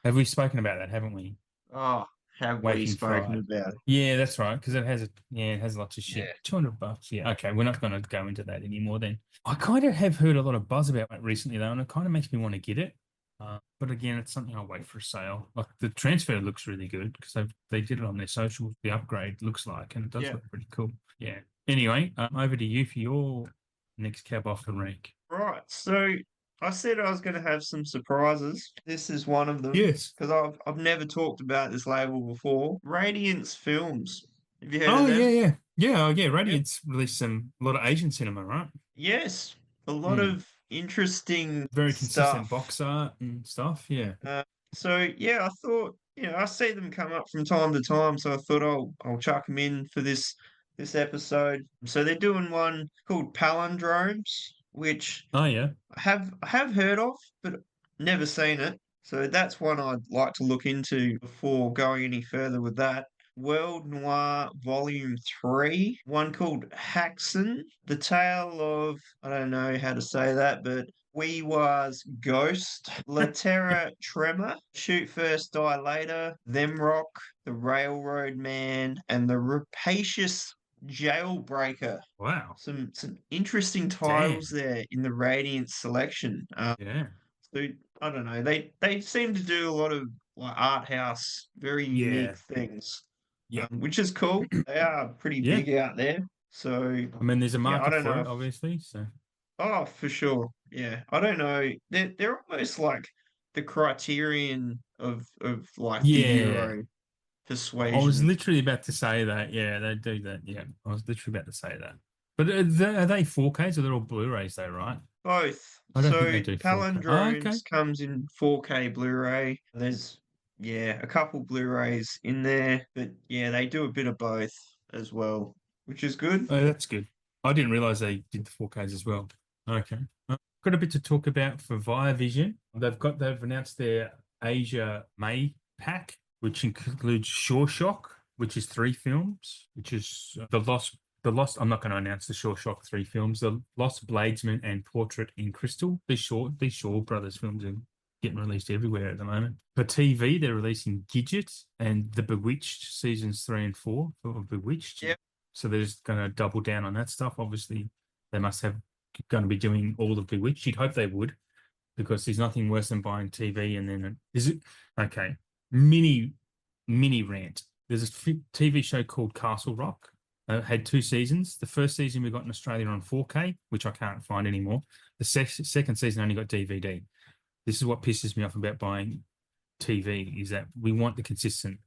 Have we spoken about that, haven't we? Oh, have we Waking spoken Fright. about it? Yeah, that's right. Because it has lots of shit. Yeah. $200. Yeah. Okay. We're not going to go into that anymore then. I kind of have heard a lot of buzz about it recently though, and it kind of makes me want to get it. But again, it's something I'll wait for a sale. Like the transfer looks really good because they did it on their socials. The upgrade looks like, and it does Yeah. look pretty cool. Yeah. Anyway, over to you for your next cab off the rank. Right. So I said I was going to have some surprises. This is one of them Yes. because I've never talked about this label before. Radiance Films. Have you heard of Oh yeah, them? yeah, yeah. Oh yeah. Yep. Radiant's released a lot of Asian cinema, right? Yes. A lot Hmm. of interesting Very consistent stuff. box art and stuff. Yeah. So yeah, I thought I see them come up from time to time, so I thought I'll chuck them in for this episode. So they're doing one called Palindromes, which Oh yeah. I have heard of, but never seen it. So that's one I'd like to look into before going any further with that. World Noir Volume 3, one called Haxon, the tale of, I don't know how to say that, but Weewa's Ghost, La Terra Tremor, Shoot First, Die Later, Them Rock, The Railroad Man, and The Rapacious Jailbreaker. Wow. Some interesting titles Damn. there in the Radiant selection. Yeah. So I don't know. They seem to do a lot of like art house, very Yeah. unique things, Yep. which is cool. They are pretty Yeah. big out there. So I mean, there's a yeah, I market don't for know it, if obviously. So oh for sure. Yeah, I don't know. They're almost like the criterion of like the yeah, Euro I was persuasion. literally about to say that. Yeah, they do that. Yeah, I was literally about to say that. But are they 4Ks or they're all Blu-rays though, right? Both. I don't think So they do 4K. Oh, okay. Palindromes comes in 4K Blu-ray. There's a couple Blu-rays in there, but yeah, they do a bit of both as well, which is good. Oh, that's good. I didn't realize they did the 4Ks as well. Okay. Got a bit to talk about for Via Vision. They've announced their Asia May pack, which includes Shore Shock, which is 3 films, which is the Lost. I'm not going to announce the Shore Shock 3 films. The Lost Bladesman and Portrait in Crystal. These Shaw Brothers films are getting released everywhere at the moment. For TV, they're releasing Gidget and The Bewitched seasons 3 and 4 for Bewitched. Yep. So they're just going to double down on that stuff. Obviously, they must have going to be doing all of Bewitched. You'd hope they would, because there's nothing worse than buying TV and then is it okay? Mini rant. There's a TV show called Castle Rock. Had 2 seasons. The first season we got in Australia on 4K, which I can't find anymore. The second season only got DVD. This is what pisses me off about buying TV is that we want the consistent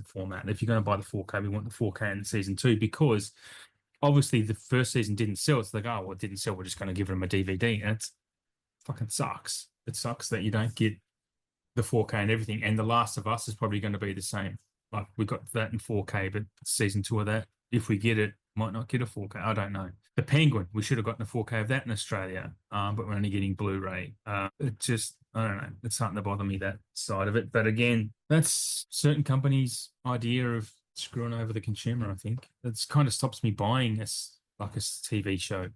format. If you're going to buy the 4K, we want the 4K in season 2 because obviously the first season didn't sell. It's like, oh, well, it didn't sell. We're just going to give them a DVD. And it's fucking sucks. It sucks that you don't get the 4K and everything. And The Last of Us is probably going to be the same. Like we got that in 4K, but season 2 of that, if we get it, might not get a 4K. I don't know. The Penguin, we should have gotten a 4K of that in Australia, but we're only getting Blu-ray. I don't know. It's starting to bother me, that side of it. But again, that's certain companies' idea of screwing over the consumer. I think it's kind of stops me buying this like a TV show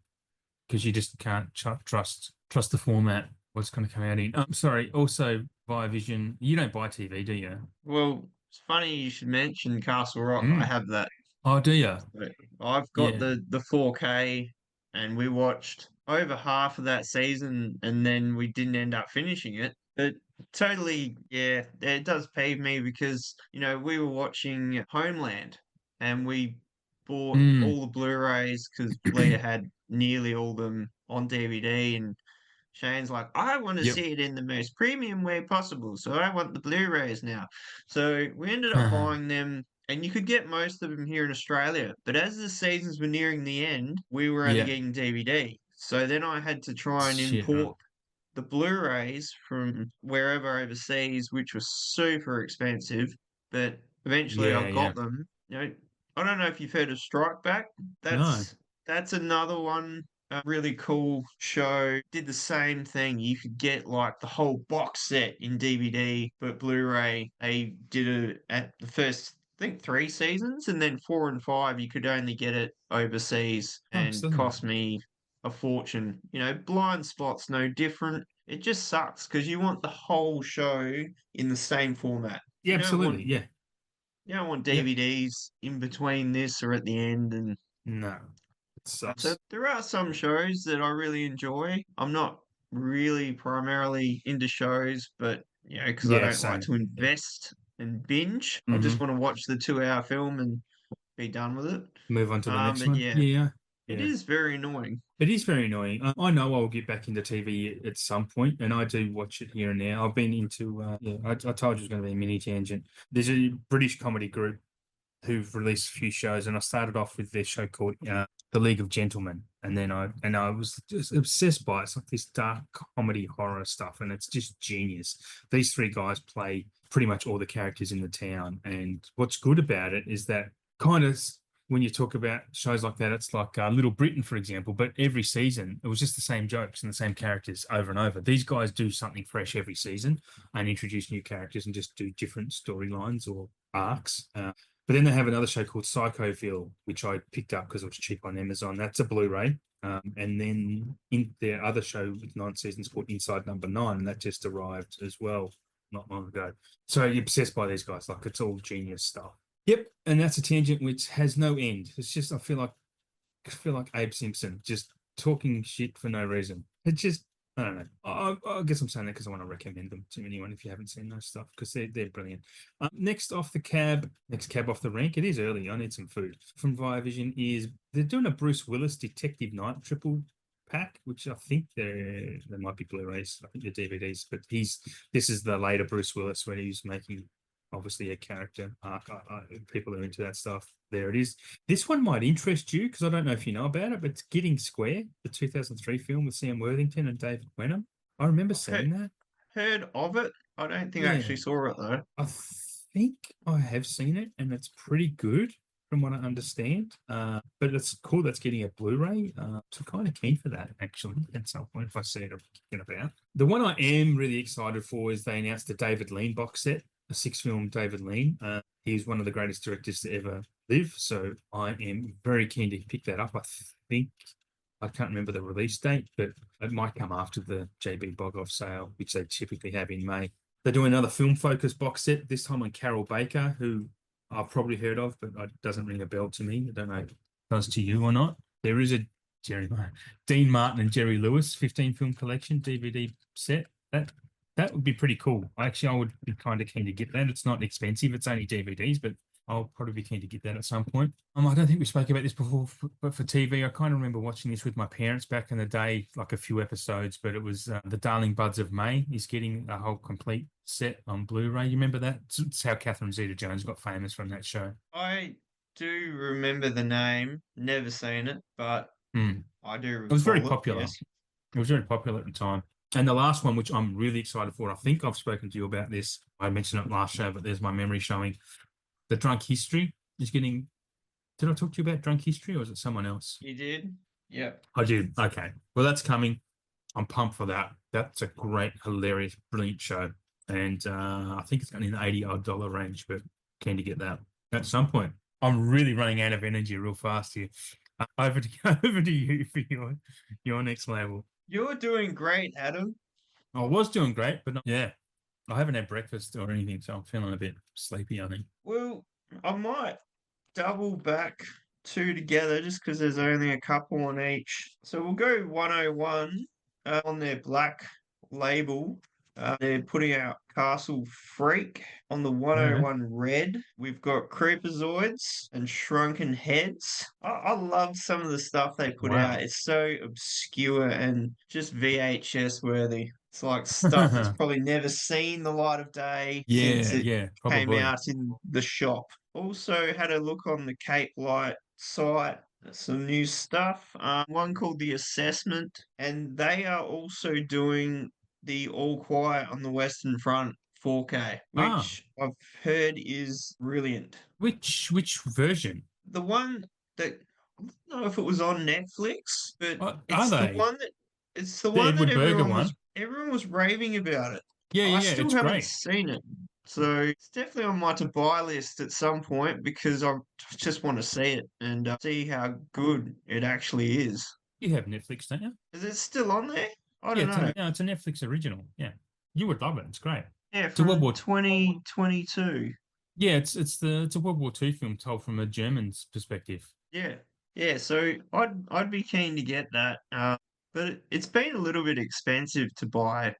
because you just can't trust the format. What's going to come out in? I'm sorry. Also, via Vision, you don't buy TV, do you? Well, it's funny you should mention Castle Rock. I Mm. have that. Oh, do you? But I've got Yeah. the 4K, and we watched over half of that season, and then we didn't end up finishing it. But totally, yeah, it does peeve me because, we were watching Homeland, and we bought Mm. all the Blu-rays because Leah had nearly all of them on DVD, and Shane's like, I want to Yep. see it in the most premium way possible, so I want the Blu-rays now. So we ended up Uh-huh. buying them, and you could get most of them here in Australia. But as the seasons were nearing the end, we were only Yeah. getting DVD. So then I had to try and Shit. Right. import the Blu-rays from wherever overseas, which was super expensive. But eventually I Yeah. got Yeah. them. I don't know if you've heard of Strike Back. No. That's another one, a really cool show. Did the same thing. You could get like the whole box set in DVD, but Blu-ray. They did it at the first, I think, 3 seasons, and then 4 and 5 you could only get it overseas, Oh, and still no. cost me a fortune. Blind Spot's no different. It just sucks because you want the whole show in the same format. Yeah. Absolutely. Yeah. You don't want Yep. DVDs in between this or at the end, and No. It so sucks. there are some shows that I really enjoy. I'm not really primarily into shows, but because I Yeah. don't like Same. to Yeah. invest and binge. I just Mm-hmm. want to watch the 2 hour film and be done with it. Move on to the next But one. yeah, Yeah. it Yeah. is very annoying. It is very annoying. I know I'll get back into TV at some point, and I do watch it here and there. I've been into, yeah, I told you it was going to be a mini tangent. There's a British comedy group who've released a few shows, and I started off with their show called The League of Gentlemen, and then I was just obsessed by it. It's like this dark comedy horror stuff, and it's just genius. These three guys play pretty much all the characters in the town, and what's good about it is that kind of when you talk about shows like that, it's like Little Britain, for example, but every season it was just the same jokes and the same characters over and over. These guys do something fresh every season and introduce new characters and just do different storylines or arcs. But then they have another show called Psychoville, which I picked up because it was cheap on Amazon. That's a Blu-ray. And then in their other show with 9 seasons called Inside Number Nine, and that just arrived as well not long ago. So you're obsessed by these guys, like it's all genius stuff. Yep, and that's a tangent which has no end. It's just I feel like Abe Simpson just talking shit for no reason. It just I don't know. I guess I'm saying that because I want to recommend them to anyone if you haven't seen those stuff because they're brilliant. Next cab off the rank. It is early. I need some food. From Viavision is they're doing a Bruce Willis Detective Night triple pack, which I think they might be Blu-rays. I think they're DVDs, but this is the later Bruce Willis when he's making obviously a character arc. People are into that stuff. There it is. This one might interest you because I don't know if you know about it, but it's Getting Square, the 2003 film with Sam Worthington and David Wenham. I remember I've seeing that. heard of it. I don't think I Yeah, actually saw it though. I think I have seen it, and it's pretty good from what I understand. But it's cool that's getting a Blu-ray. So kind of keen for that actually at some point if I see it kicking about. The one I am really excited for is they announced the David Lean box set, a 6-film David Lean. He's one of the greatest directors to ever live, so I am very keen to pick that up. I think I can't remember the release date, but it might come after the JB Bogov sale, which they typically have in May. They're doing another film focus box set, this time on Carol Baker, who I've probably heard of, but it doesn't ring a bell to me. I don't know if it does to you or not. There is a Dean Martin and Jerry Lewis 15 film collection DVD set. That would be pretty cool. I would be kind of keen to get that. It's not expensive. It's only DVDs, but I'll probably be keen to get that at some point. I don't think we spoke about this before, but for TV, I kind of remember watching this with my parents back in the day, like a few episodes, but it was The Darling Buds of May is getting a whole complete set on Blu-ray. You remember that? It's how Catherine Zeta-Jones got famous from that show. I do remember the name, never seen it, but Hmm. I do It was very recall it, popular. yes. It was very popular at the time. And the last one, which I'm really excited for, I think I've spoken to you about this. I mentioned it last show, but there's my memory showing. The Drunk History is getting. Did I talk to you about Drunk History or was it someone else? You did? Yep. I did. Okay. Well, that's coming. I'm pumped for that. That's a great, hilarious, brilliant show. And I think it's only in the 80 odd dollar range, but keen to get that at some point. I'm really running out of energy real fast here. Over to over to you for your next label. You're doing great, Adam. I was doing great, but not, yeah, I haven't had breakfast or anything, so I'm feeling a bit sleepy, I think. Well, I might double back two together just because there's only a couple on each. So we'll go 101 on their black label. They're putting out Castle Freak on the Yeah. 101 red. We've got Creepazoids and Shrunken Heads. I love some of the stuff they put out. Wow. It's so obscure and just VHS worthy. It's like stuff that's probably never seen the light of day since Yeah, it yeah, came probably. out in the shop. Also had a look on the Cape Light site, some new stuff. One called The Assessment, and they are also doing the All Quiet on the Western Front 4K, Ah, which I've heard is brilliant. which version? The one that I don't know if it was on Netflix, but Are it's the they? one that it's the The one that Edward Berger one? everyone was raving about it. Yeah, I yeah, yeah. still It's haven't great. seen it. So it's definitely on my to buy list at some point because I just want to see it and see how good it actually is. You have Netflix, don't you? Is it still on there? I Yeah, don't know. it's a Netflix original. Yeah, you would love it. It's great. Yeah, It's a World from War. 2022. Yeah, it's a World War II film told from a German's perspective. Yeah. Yeah, so I'd be keen to get that. But it's been a little bit expensive to buy Yeah,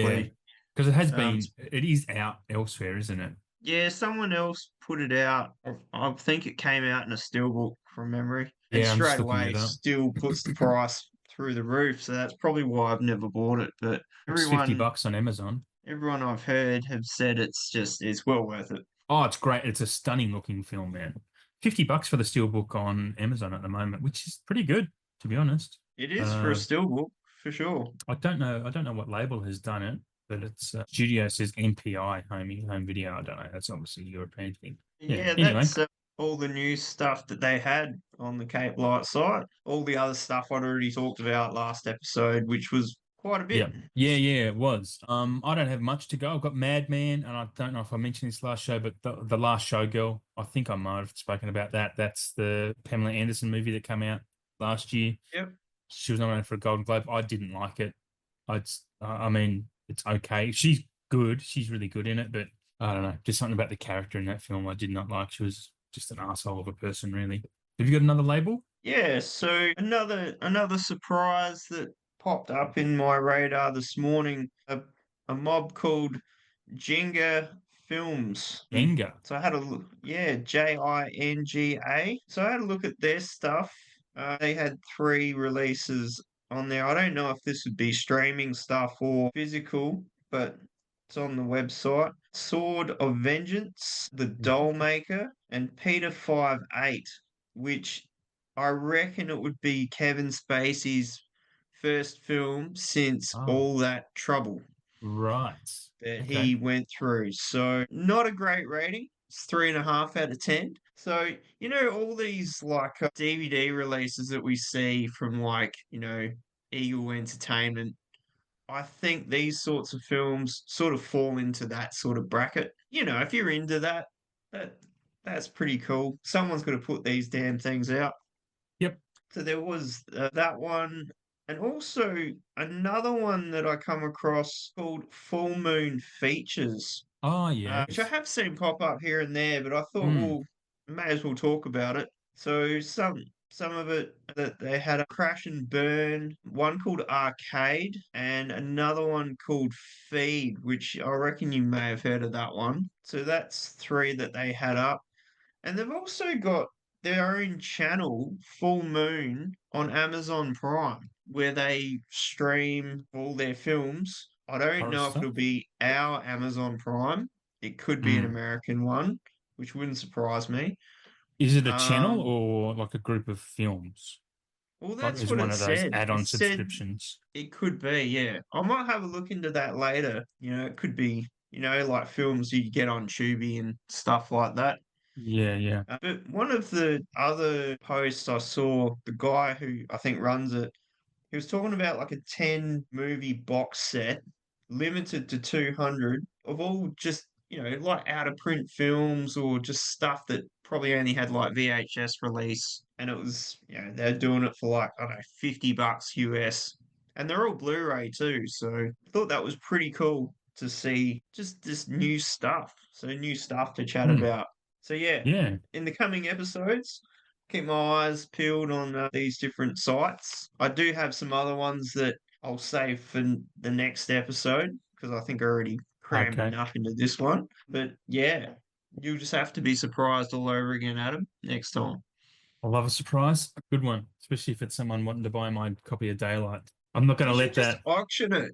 physically. because it has Um, been. It is out elsewhere, isn't it? Yeah, someone else put it out. I think it came out in a steelbook from memory, and Yeah, I'm just straight looking away it up. still puts the price through the roof. So that's probably why I've never bought it. But It's $50 on Amazon. everyone I've heard have said it's well worth it. Oh, it's great. It's a stunning looking film, man. $50 for the steelbook on Amazon at the moment, which is pretty good, to be honest. It is for a Uh, steelbook for sure. I don't know what label has done it, but it's studio says MPI home video. I don't know. That's obviously a European thing. Yeah. Yeah, Anyway, that's all the new stuff that they had on the Cape Light site. All the other stuff I'd already talked about last episode, which was quite a yeah, bit. yeah, it was. I don't have much to go. I've got Madman, and I don't know if I mentioned this last show, but the Last Showgirl. I think I might have spoken about that. That's the Pamela Anderson movie that came out last year. Yep. She was nominated for a Golden Globe. I didn't like it. I mean, it's okay. She's good. She's really good in it, but I don't know. Just something about the character in that film I did not like. She was just an asshole of a person, really. Have you got another label? Yeah, so another surprise that popped up in my radar this morning, a mob called Jenga Films. Jenga. So I had a look, yeah, Jinga. So I had a look at their stuff. They had three releases on there. I don't know if this would be streaming stuff or physical, but it's on the website. Sword of Vengeance, The Doll Maker, and Peter 58, which I reckon it would be Kevin Spacey's first film since Oh, All That Trouble right. that Okay. he went through. So not a great rating. It's 3.5 out of 10. So, all these like DVD releases that we see from like, Eagle Entertainment, I think these sorts of films sort of fall into that sort of bracket. If you're into that, that that's pretty cool. Someone's got to put these damn things out. Yep. So there was that one, and also another one that I come across called Full Moon Features, Oh, which I yes. have seen pop up here and there, but I thought, Mm. well, may as well talk about it. So some of it that they had a Crash and Burn, one called Arcade, and another one called Feed, which I reckon you may have heard of that one. So that's three that they had up. And they've also got their own channel, Full Moon, on Amazon Prime, where they stream all their films. I don't Horror know if stuff. it'll be our Amazon Prime. It could be an Mm. American one, which wouldn't surprise me. Is it a channel Um, or like a group of films? well, Like, that's is what one it of those said. It add-on said subscriptions? it could be, yeah. I might have a look into that later. It could be, like films you get on Tubi and stuff like that. Yeah, yeah. But one of the other posts I saw, the guy who I think runs it, He was talking about like a 10 movie box set, limited to 200, of all just, like out of print films or just stuff that probably only had like VHS release. And it was, they're doing it for like, I don't know, $50 US. And they're all Blu-ray too. So I thought that was pretty cool to see just this new stuff. So new stuff to chat Hmm. about. So yeah, Yeah. in the coming episodes, keep my eyes peeled on these different sites. I do have some other ones that I'll save for the next episode because I think I already crammed Okay. enough into this one. But yeah, you'll just have to be surprised all over again, Adam, next time. I love a surprise. A good one, especially if it's someone wanting to buy my copy of Daylight. I'm not going You to should let just that. auction it.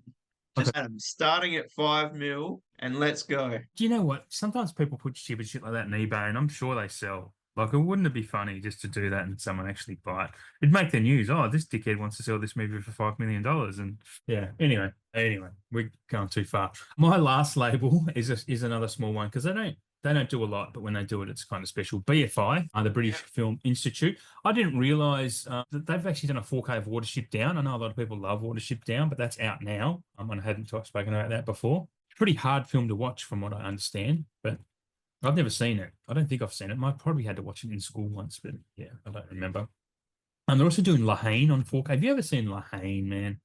Okay. Just Adam, starting at 5 mil and let's go. Do you know what? Sometimes people put stupid shit like that on eBay, and I'm sure they sell. Like, wouldn't it be funny just to do that and someone actually buy it? It'd make the news. Oh, this dickhead wants to sell this movie for $5 million, and yeah. Anyway, we're going too far. My last label is another small one because they don't do a lot, but when they do it, it's kind of special. BFI, the British Yeah. Film Institute. I didn't realize that they've actually done a 4K of Watership Down. I know a lot of people love Watership Down, but that's out now. And I hadn't spoken about that before. Pretty hard film to watch from what I understand, but I've never seen it. I don't think I've seen it. I probably had to watch it in school once, but yeah, I don't remember. And they're also doing La Haine on 4K. Have you ever seen La Haine, man?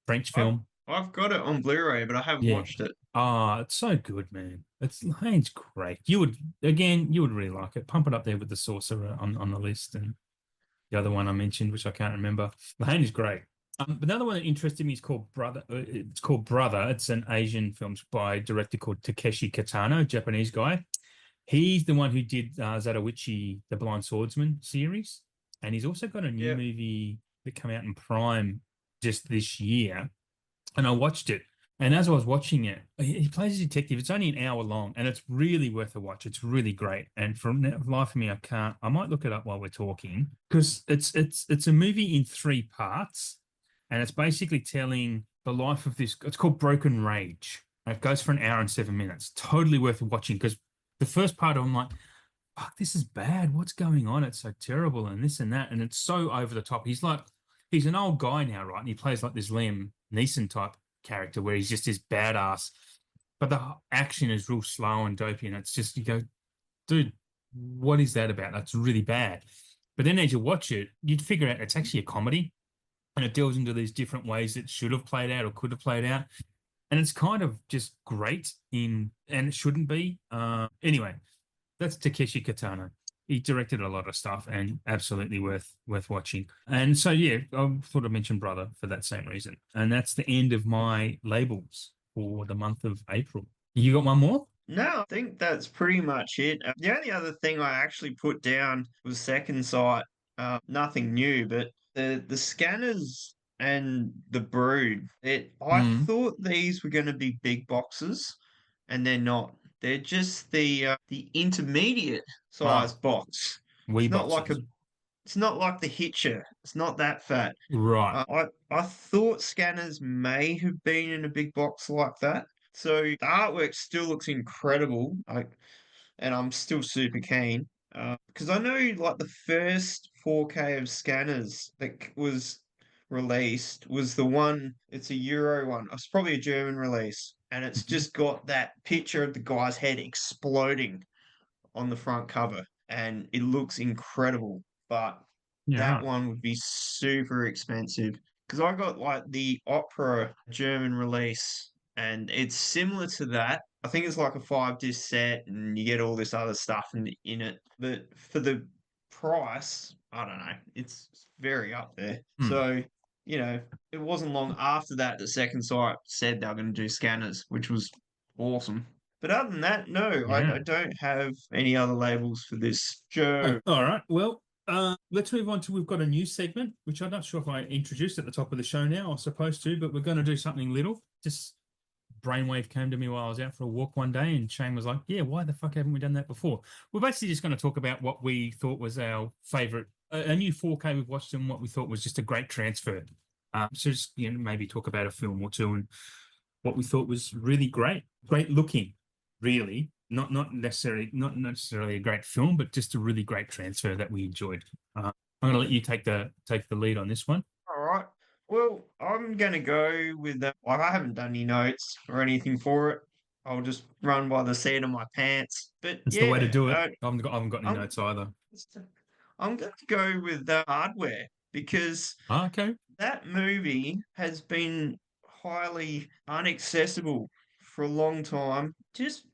French I've, film. I've got it on Blu-ray, but I haven't Yeah. watched it. Ah, it's so good, man. La Haine's great. You would really like it. Pump it up there with the Sorcerer on the list and the other one I mentioned, which I can't remember. La Haine is great. But the other one that interested me is called Brother. It's called Brother. It's an Asian film by a director called Takeshi Kitano, Japanese guy. He's the one who did Zatoichi, the Blind Swordsman series, and he's also got a new Yeah. movie that came out in Prime just this year. And I watched it, and as I was watching it, he plays a detective. It's only an hour long, and it's really worth a watch. It's really great. And for the life of me, I can't. I might look it up while we're talking because it's a movie in three parts, and it's basically telling the life of this. It's called Broken Rage. And it goes for an hour and 7 minutes. Totally worth watching because the first part I'm like, fuck, this is bad. What's going on? It's so terrible and this and that. And it's so over the top. He's an old guy now, right? And he plays like this Liam Neeson type character where he's just this badass. But the action is real slow and dopey. And it's just, you go, dude, what is that about? That's really bad. But then as you watch it, you'd figure out it's actually a comedy and it delves into these different ways that should have played out or could have played out. And it's kind of just great and it shouldn't be. Anyway, that's Takeshi Kitano. He directed a lot of stuff and absolutely worth watching. And so yeah, I thought I'd mention Brother for that same reason. And that's the end of my labels for the month of April. You got one more? No, I think that's pretty much it. The only other thing I actually put down was second sight. Nothing new, but the scanners and the brood. I Mm. thought these were going to be big boxes, and they're not. They're just the intermediate size Ah, box. wee It's not like a boxes. it's not like the Hitcher. It's not that fat. Right. I thought scanners may have been in a big box like that. So the artwork still looks incredible. And I'm still super keen because I know like the first 4K of scanners that was released was the one. It's a Euro one. It's probably a German release, and it's Mhm. just got that picture of the guy's head exploding on the front cover, and it looks incredible. But Yeah, that right. one would be super expensive because I got like the Opera German release, and it's similar to that. I think it's like a 5 disc set, and you get all this other stuff in it. But for the price, I don't know, it's very up there. Hmm. So, it wasn't long after that the second site said they were going to do scanners, which was awesome. But other than that, no, I Yeah. don't have any other labels for this show. All right. Well, let's move on to we've got a new segment, which I'm not sure if I introduced at the top of the show now. I was supposed to, but we're going to do something little. Just brainwave came to me while I was out for a walk one day, and Shane was like, "Yeah, why the fuck haven't we done that before?" We're basically just going to talk about what we thought was our favorite, a new 4K we've watched, and what we thought was just a great transfer. So just maybe talk about a film or two and what we thought was really great looking, really. Not necessarily a great film, but just a really great transfer that we enjoyed. I'm going to let you take the lead on this one. All right. Well, I'm gonna go with that. Like, I haven't done any notes or anything for it. I'll just run by the seat of my pants. But It's the way to yeah, do it. I haven't got any I'm notes either. I'm going to go with the hardware because Ah, okay. that movie has been highly inaccessible for a long time. Just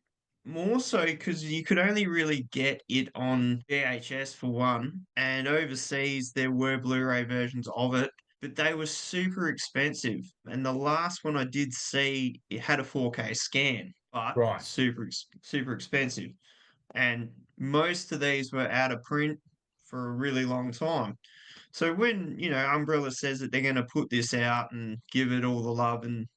more so because you could only really get it on VHS for one, and overseas there were Blu-ray versions of it, but they were super expensive. And the last one I did see, it had a 4K scan, but Right. super expensive. And most of these were out of print for a really long time. So when, Umbrella says that they're going to put this out and give it all the love and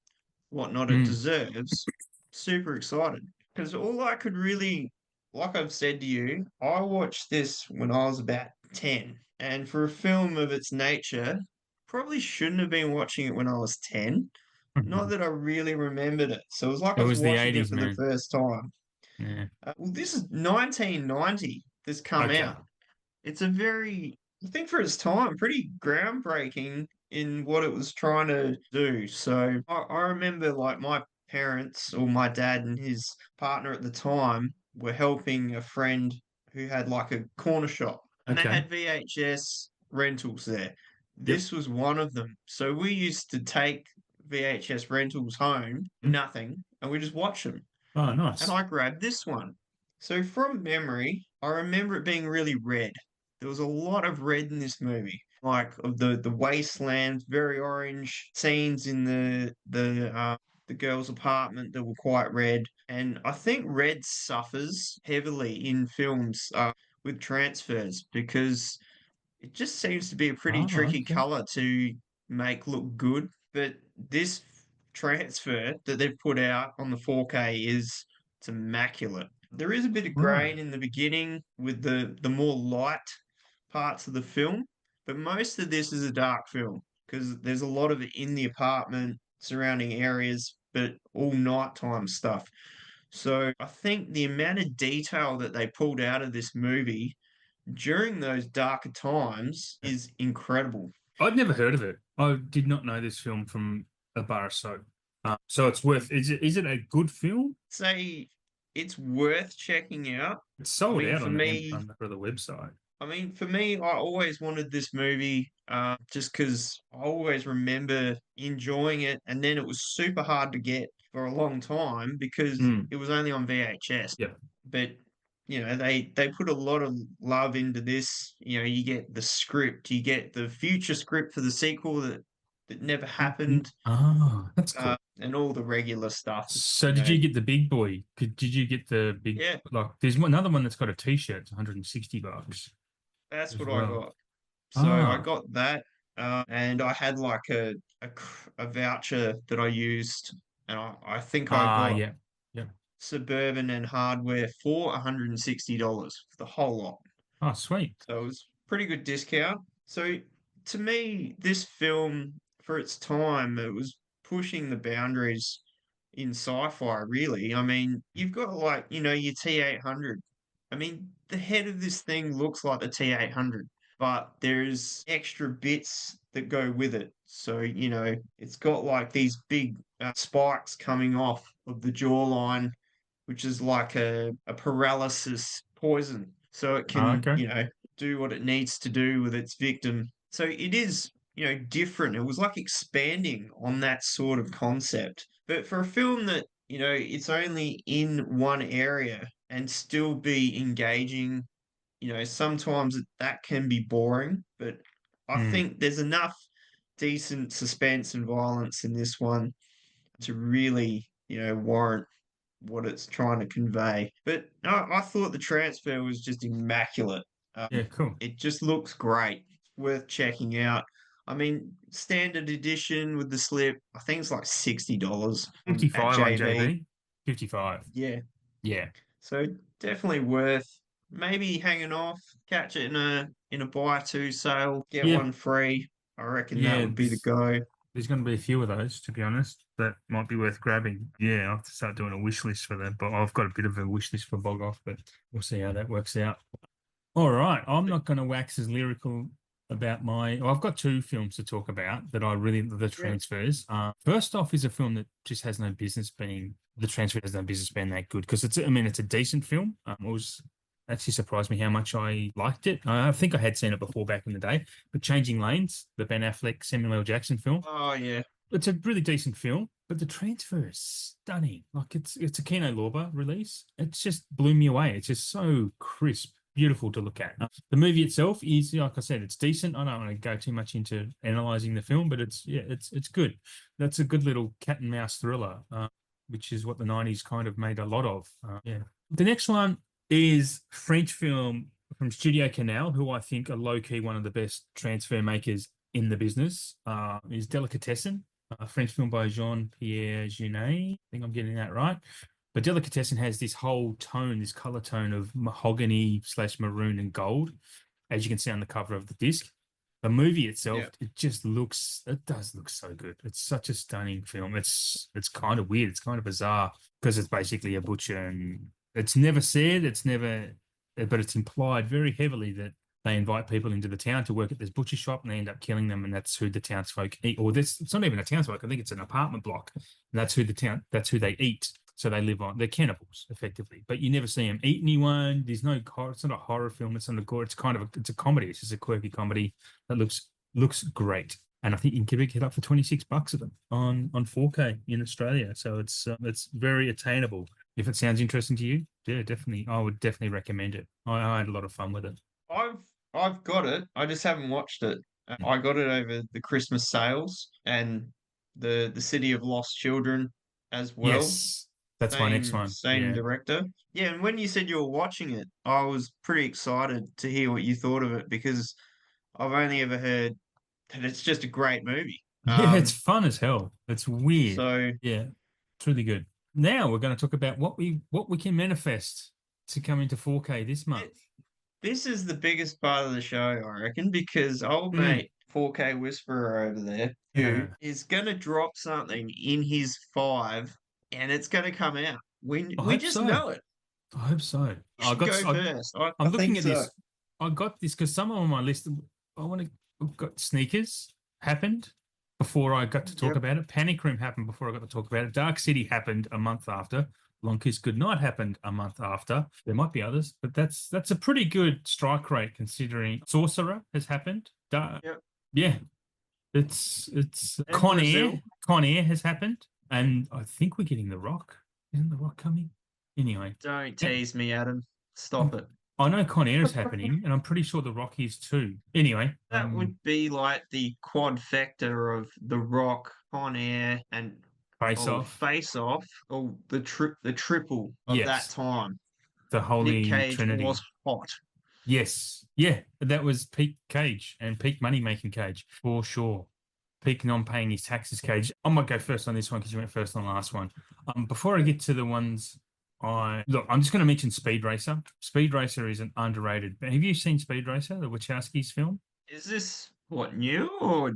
whatnot it Mm. deserves, super excited. Because all I could really, like I've said to you, I watched this when I was about 10. And for a film of its nature, probably shouldn't have been watching it when I was 10. Not that I really remembered it. So it was like It I was was the watching it 80s, for the man. first time. Yeah. Well, this is 1990 that's come Okay. out. It's a very, I think for its time, pretty groundbreaking in what it was trying to do. So I remember like my parents or my dad and his partner at the time were helping a friend who had like a corner shop and they Okay. had VHS rentals there. Yep. This was one of them. So we used to take VHS rentals home, Mm. nothing, and we just watch them. Oh, And nice. I grabbed this one. So from memory, I remember it being really red. There was a lot of red in this movie, like of the wasteland, very orange scenes in the girl's apartment that were quite red. And I think red suffers heavily in films with transfers because it just seems to be a pretty Oh, tricky okay. color to make look good. But this transfer that they've put out on the 4K is it's immaculate. There is a bit of Right. grain in the beginning with the more light parts of the film, but most of this is a dark film because there's a lot of it in the apartment, surrounding areas, but all nighttime stuff. So I think the amount of detail that they pulled out of this movie during those darker times is incredible. I'd never heard of it. I did not know this film from a bar of soap. So it's worth. Is it a good film? Say it's worth checking out. It's I sold mean, out for on me, for the website. I always wanted this movie just because I always remember enjoying it, and then it was super hard to get for a long time because Mm. it was only on VHS. Yep. But they put a lot of love into this. You get the script, you get the future script for the sequel that never happened, Oh, that's cool. and all the regular stuff. So did you get the big boy? Did you get the big Yeah, like? There's another one that's got a T-shirt. It's $160 that's as what I well. got. So I Ah, got that, and I had like a voucher that I used, and I think I got yeah, yeah. Suburban and Hardware for $160 for the whole lot. Oh, sweet. So it was pretty good discount. So to me, this film, for its time, it was pushing the boundaries in sci-fi, really. I mean, you've got like, your T-800. I mean, the head of this thing looks like the T-800, but there's extra bits that go with it. So, it's got like these big spikes coming off of the jawline, which is like a paralysis poison. So it Ah, can, okay. do what it needs to do with its victim. So it is, different. It was like expanding on that sort of concept. But for a film that, it's only in one area and still be engaging, sometimes that can be boring. But I Mm. think there's enough decent suspense and violence in this one to really, warrant what it's trying to convey. But no, I thought the transfer was just immaculate. Yeah, cool. It just looks great. It's worth checking out. I mean, standard edition with the slip, I think it's like $60 at 55 on JB. JB. 55. Yeah. Yeah. So definitely worth maybe hanging off, catch it in a buy two sale, get Yeah. one free. I reckon that Yeah. would be the go. There's going to be a few of those, to be honest, that might be worth grabbing. Yeah, I'll have to start doing a wish list for that. But I've got a bit of a wish list for Bog Off, but we'll see how that works out. All right. I'm But not going to wax as lyrical about I've got two films to talk about that I really the Yeah. transfers. First off is a film that just has no business being the transfer has no business being that good because I mean, it's a decent film. It was actually surprised me how much I liked it. I think I had seen it before back in the day, but Changing Lanes, the Ben Affleck Samuel L. Jackson film, Oh yeah. it's a really decent film, but the transfer is stunning. Like it's a Kino Lorber release. It just blew me away. It's just so crisp, beautiful to look at. The movie itself is, like I said, it's decent. I don't want to go too much into analyzing the film, but it's good. That's a good little cat and mouse thriller, which is what the '90s kind of made a lot of. Yeah. The next one is French film from Studio Canal, who I think are low key one of the best transfer makers in the business. Is Delicatessen, a French film by Jean-Pierre Jeunet. I think I'm getting that right. But Delicatessen has this whole tone, this color tone of mahogany / maroon and gold, as you can see on the cover of the disc. The movie itself, Yeah. it does look so good. It's such a stunning film. It's kind of weird. It's kind of bizarre because it's basically a butcher, and it's never said, but it's implied very heavily that they invite people into the town to work at this butcher shop, and they end up killing them, and that's who the townsfolk eat. Or this, it's not even a townsfolk. I think it's an apartment block. And that's who they eat. So they live on. They're cannibals, effectively. But you never see them eat anyone. There's no horror. It's not a horror film. It's not a gore. It's kind of it's a comedy. It's just a quirky comedy that looks great. And I think you can pick it up for $26 of them on 4K in Australia. So it's very attainable. If it sounds interesting to you, yeah, definitely. I would definitely recommend it. I had a lot of fun with it. I've I've got it. I just haven't watched it. I got it over the Christmas sales and the City of Lost Children as well. Yes, that's my next Same one. same Yeah. director. Yeah, and when you said you were watching it, I was pretty excited to hear what you thought of it because I've only ever heard that it's just a great movie. Yeah, it's fun as hell. It's weird. So Yeah, it's really good. Now we're going to talk about what we can manifest to come into 4K this month. it, this is the biggest part of the show, I reckon, because old Mm. mate 4K Whisperer over there, who is gonna drop something in his five, and it's gonna come out. I We hope just so. know it. I hope so. You should go first. I'm I looking think at so. this. I got this because someone on my list. I want to. I've got Sneakers happened before I got to talk Yep. about it. Panic Room happened before I got to talk about it. Dark City happened a month after. Long Kiss Goodnight happened a month after. There might be others, but that's a pretty good strike rate considering Sorcerer has happened. Yep. Yeah, it's And Brazil. Con Air has happened, and I think we're getting The Rock. Isn't The Rock coming? Anyway, Don't yeah, tease me, Adam. Stop it. I know Con Air is happening, and I'm pretty sure The Rock is too. Anyway, That would be like the quadfecta of The Rock, Con Air, and Face Off. Face Off, or the triple of that Yes, time. the Nick Holy Cage Trinity. was hot. Yes, yeah, that was peak Cage and peak money making Cage for sure. Peak non-paying his taxes Cage. I might go first on this one because you went first on the last one. Before I get to the ones I'm just going to mention Speed Racer. Speed Racer is an underrated. Have you seen Speed Racer, the Wachowskis film? Is this what new or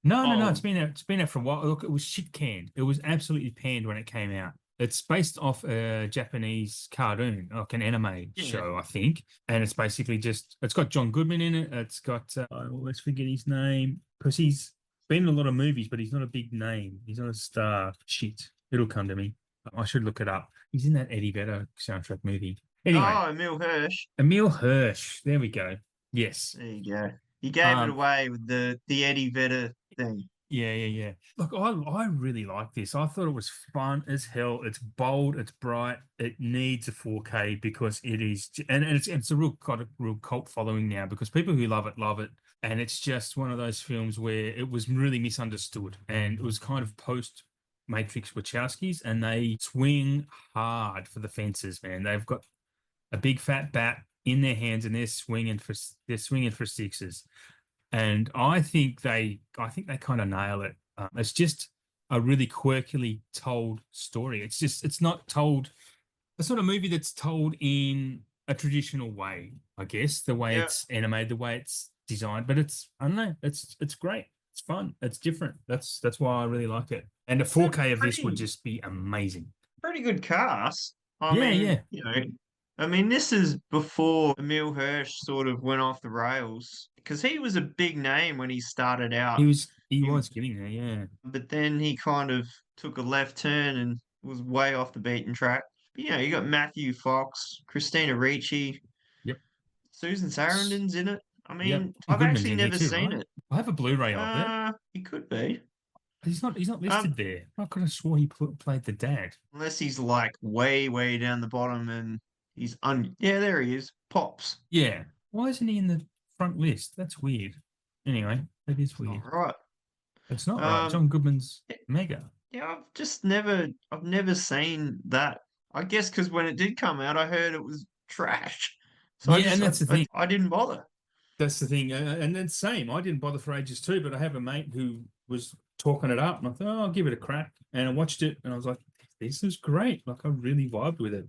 No. It's old? been out. It's been out for a while. Look, it was shit canned. It was absolutely panned when it came out. It's based off a Japanese cartoon, like an anime Yeah. show, I think. And it's basically it's got John Goodman in it. It's got, I always forget his name because he's been in a lot of movies, but he's not a big name. He's not a star. Shit. It'll come to me. I should look it up. He's in that Eddie Vedder soundtrack movie. Anyway, Oh, Emil Hirsch. Emil Hirsch. There we go. Yes. There you go. You gave it Um, away with the Eddie Vedder thing. Yeah. Look, I really like this. I thought it was fun as hell. It's bold, it's bright. It needs a 4K because it is, and it's a got a real cult following now because people who love it. And it's just one of those films where it was really misunderstood, and it was kind of post Matrix Wachowskis, and they swing hard for the fences, man. They've got a big fat bat in their hands, and they're swinging for sixes. And I think they kind of nail it. It's just a really quirkily told story. It's not told. It's not a movie that's told in a traditional way, I guess, the way Yeah. it's animated, the way it's designed. But I don't know. It's great. It's fun. It's different. That's why I really like it. And a It's a 4K of this would pretty just be amazing. pretty good cast. I Yeah, mean, yeah. I mean, this is before Emil Hirsch sort of went off the rails because he was a big name when he started out. He He, was getting there, yeah. but then he kind of took a left turn and was way off the beaten track. But, you got Matthew Fox, Christina Ricci, Yep. Susan S- Sarandon's in it. I Yep. mean, And I've Goodman's actually in here never too, seen right? it. I have a Blu-ray of it. He could be. He's not Um, listed there. I could have swore he played the dad. unless he's like way, way down the bottom and yeah, there he is. Pops. Yeah. Why isn't he in the front list? That's weird. Anyway, that is It's not weird. right. It's not right. Um, John Goodman's mega. yeah, I've never seen that. I guess because when it did come out, I heard it was trash. So Yeah, and that's the thing. I didn't bother. That's the thing. And then same. I didn't bother for ages too, but I have a mate who was talking it up, and I thought, oh, I'll give it a crack. And I watched it, and I was like, this is great. Like I really vibed with it.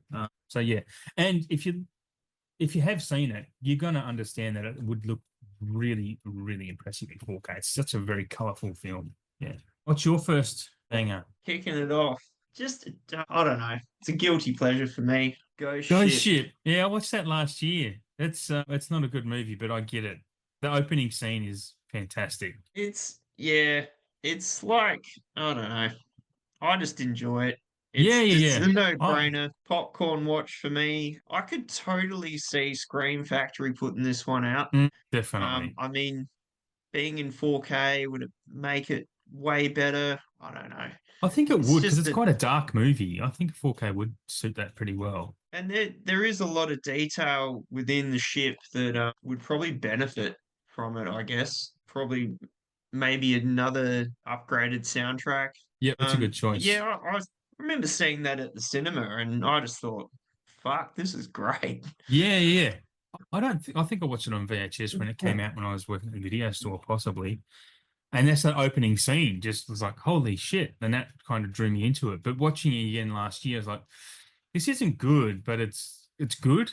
So yeah. And if you have seen it, you're gonna understand that it would look really, really impressive in 4K. It's such a very colorful film. Yeah. What's your first banger? Kicking it off. Just, I don't know. It's a guilty pleasure for me. Ghost Ghost ship. Ship. Yeah, I watched that last year. It's not a good movie, but I get it. The opening scene is fantastic. Yeah, it's like, I don't know. I just enjoy it. Yeah, It's yeah, a yeah. Oh, no-brainer popcorn watch for me. I could totally see Scream Factory putting this one out. definitely. I mean, being in 4K would it make it way better? I don't know. I think it It's would because just it's that, quite a dark movie. I think 4K would suit that pretty well. and there is a lot of detail within the ship that would probably benefit from it. I guess probably maybe another upgraded soundtrack. Yep, that's a good But yeah, choice. I remember seeing that at the cinema, and I just thought, "Fuck, this is great." Yeah, yeah. I don't think I think I watched it on VHS when it came out when I was working at the video store, possibly. And that's that opening scene just was like, holy shit. And that kind of drew me into it. But watching it again last year, I was like, this isn't good, but it's good.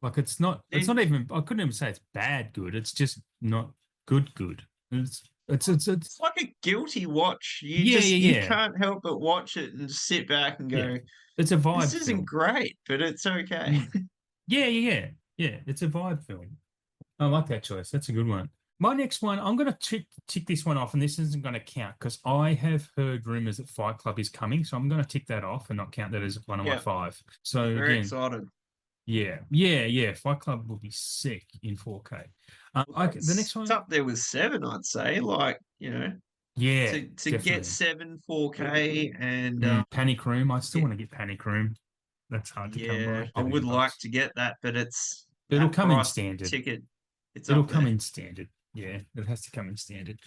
Like it's not It, even I couldn't even say it's bad good. It's just not good. It's it's like a guilty watch. yeah, You yeah, can't help but watch it and just sit back and yeah. Yeah. go, It's a "This vibe isn't film. great, but it's okay." Mm. Yeah, yeah, yeah. Yeah. It's a vibe film. I like that choice. That's a good one. My next one, I'm going to tick this one off, and this isn't going to count because I have heard rumors that Fight Club is coming, so I'm going to tick that off and not count that as one of my Yeah, five. So very again, excited. yeah. Fight Club will be sick in 4K. The next It's one, up there with seven, I'd say. Like, yeah, to get definitely. seven 4K and Panic Room. I still it, want to get Panic Room. That's hard to come yeah, by. I would like $30. to get that, but it's It'll that come in price per standard. ticket. It's It'll up come there. in standard. Yeah, it has to come in standard.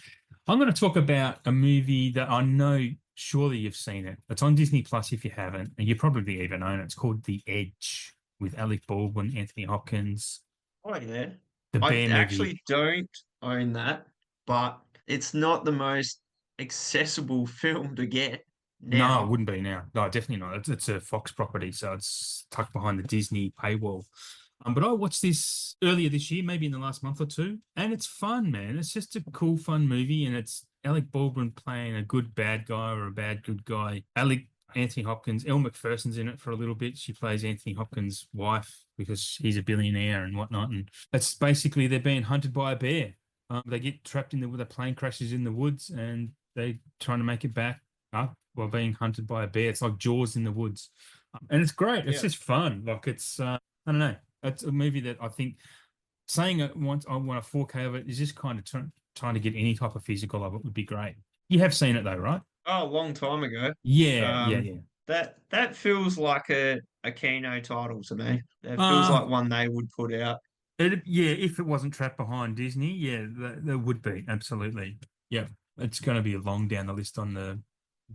I'm going to talk about a movie that I know surely you've seen it. It's on Disney Plus if you haven't, and you probably even own it. It's called The Edge with Alec Baldwin, Anthony Hopkins, Oh yeah. the I bear movie. actually don't own that, but it's not the most accessible film to get No, it now. wouldn't be now. No, definitely not. It's a Fox property, so it's tucked behind the Disney paywall. But I watched this earlier this year, maybe in the last month or two, and it's fun, man. It's just a cool, fun movie, and it's Alec Baldwin playing a good bad guy or a bad good guy. Anthony Hopkins, Elle Macpherson's in it for a little bit. She plays Anthony Hopkins' wife because he's a billionaire and whatnot. And it's basically they're being hunted by a bear. They get trapped in the plane crashes in the woods, and they trying to make it back up while being hunted by a bear. It's like Jaws in the woods, and it's great. It's Yeah. just fun. Like it's I don't know. It's a movie that I think saying it once I want a 4K of it is just kind of trying to get any type of physical of it would be great. You have seen it though, right? Oh, a long time ago. Yeah, yeah, Um, yeah. that feels like a Kino title to me. That feels Uh like one they would put out. yeah, if it wasn't trapped behind Disney, yeah, there would be absolutely. Yeah, it's going to be long down the list on the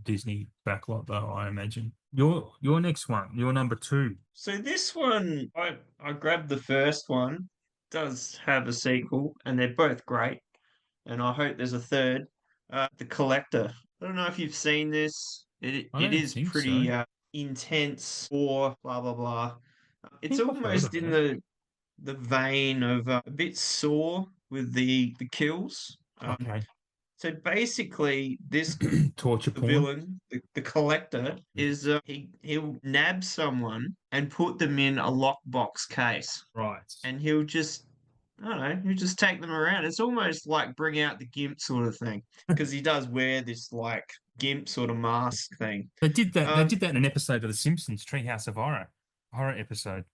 Disney backlot, though. I imagine your next one, your number two. So this one, I grabbed the first one. Does have a sequel, and they're both great. And I hope there's a third. The Collector. I don't know if you've seen this. I It don't is think so. pretty I intense or blah blah blah. It's think I've heard almost of in it. the vein of a bit sore with the kills. Okay. So basically, this Torture the porn. villain, the collector, is he'll nab someone and put them in a lockbox case, Right. and he'll just I don't know, he'll just take them around. It's almost like bring out the gimp sort of thing because he does wear this like gimp sort of mask thing. They did that. They Um, did that in an episode of The Simpsons, Treehouse of horror episode.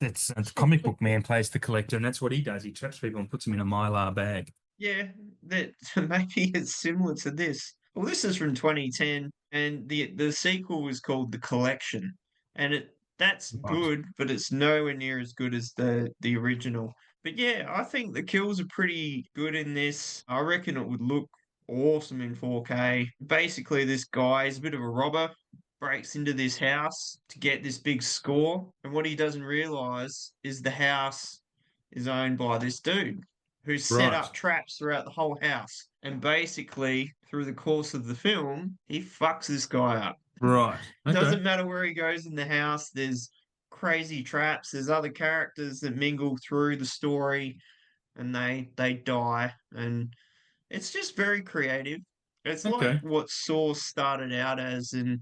That's the comic book man plays the collector, and that's what he does. He traps people and puts them in a mylar bag. yeah, that maybe it's similar to this. Well, this is from 2010, and the sequel is called The Collection, and that's Right. good, but it's nowhere near as good as the original. But yeah, I think the kills are pretty good in this. I reckon it would look awesome in 4K. Basically, this guy is a bit of a robber, breaks into this house to get this big score, and what he doesn't realize is the house is owned by this dude who set Right. up traps throughout the whole house. And basically, through the course of the film, he fucks this guy up. Right. Okay. Doesn't matter where he goes in the house, there's crazy traps, there's other characters that mingle through the story and they die. And it's just very creative. It's like Okay. what Saw started out as, and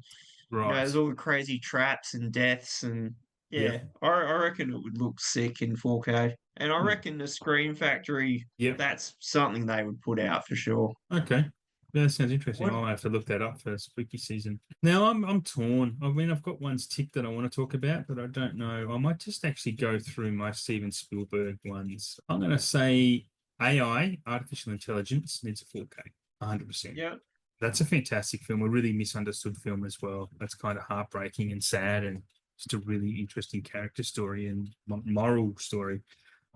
there's Right. all the crazy traps and deaths, and Yep. yeah, I reckon it would look sick in 4K. And I Hmm. reckon the Screen Factory, Yep. that's something they would put out for sure. Okay. Yeah, that sounds interesting. What? I'll have to look that up for spooky season. Now I'm torn. I mean, I've got ones ticked that I want to talk about, but I don't know. I might just actually go through my Steven Spielberg ones. I'm going to say AI, artificial intelligence, needs a 4K, 100%. Yeah, That's a fantastic film, a really misunderstood film as well. That's kind of heartbreaking and sad, and just a really interesting character story and moral story.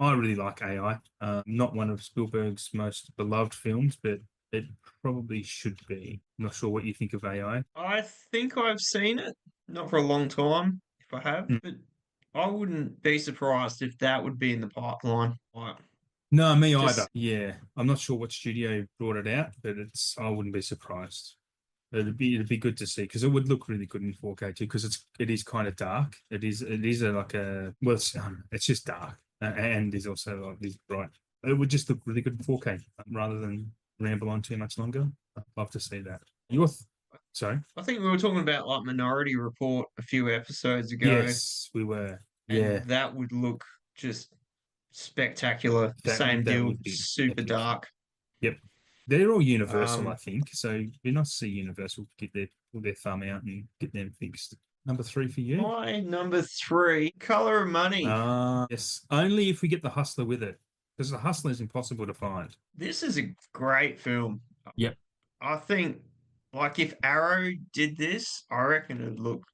I really like AI. Not one of Spielberg's most beloved films, but it probably should be. Not sure what you think of AI. I think I've seen it. Not for a long time, if I have, Hmm. but I wouldn't be surprised if that would be in the pipeline. Like, No, me either. just Yeah, I'm not sure what studio brought it out, but I wouldn't be surprised. It'd be good to see because it would look really good in 4K too because it is kind of dark. It is like a well, it's just dark and there's also like this bright. It would just look really good in 4K rather than ramble on too much longer. I'd love to see that. Sorry. I think we were talking about like Minority Report a few episodes ago, Yes, we were. and Yeah, that would look just spectacular. that Same that deal, would be super epic. dark. Yep, they're all Universal, I Um, think. So it'd be nice to see Universal get their thumb out and get them fixed. Number three for you. my number three, Color of Money. Yes, only if we get the Hustler with it, because the Hustler is impossible to find. This is a great film. Yep. I think, like, if Arrow did this, I reckon it'd look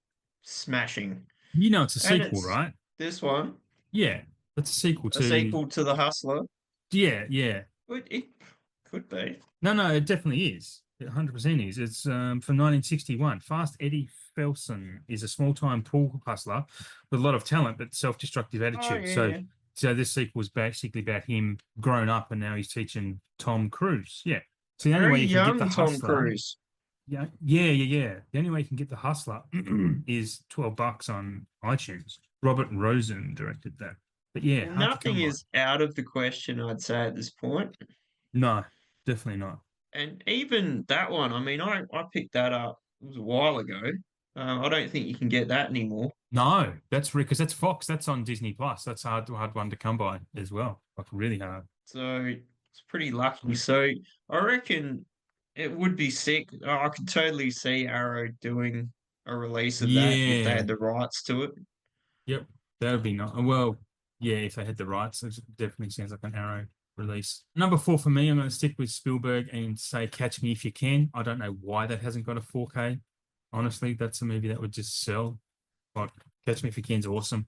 smashing. You know it's a And sequel, it's right? this one, Yeah, it's a sequel a to. sequel to The Hustler. Yeah, yeah. It could be. No, no, it definitely is. It 100% is. It's from 1961. Fast Eddie Felson is a small-time pool hustler with a lot of talent but self-destructive Oh, attitude. yeah, So, yeah. so this sequel is basically about him grown up and now he's teaching Tom Cruise. Yeah. So the only Very way you can get the young Tom hustler, Cruise. yeah, yeah, yeah, yeah. The only way you can get the hustler is $12 on iTunes. Robert Rosen directed that. But yeah, hard to Nothing come by. is out of the question, I'd say, at this point. No, definitely not. And even that one, I mean, I picked that up, it was a while ago. I don't think you can get that anymore. No, that's because that's Fox. That's on Disney Plus. That's hard one to come by as well. Like really hard. So it's pretty lucky. So I reckon it would be sick. I could totally see Arrow doing a release of that if they Yeah. had the rights to it. Yep. That would be nice. Well, yeah, if they had the rights, it definitely sounds like an Arrow release. Number four for me, I'm going to stick with Spielberg and say Catch Me If You Can. I don't know why that hasn't got a 4K. Honestly, that's a movie that would just sell. Like Catch Me If You Can's awesome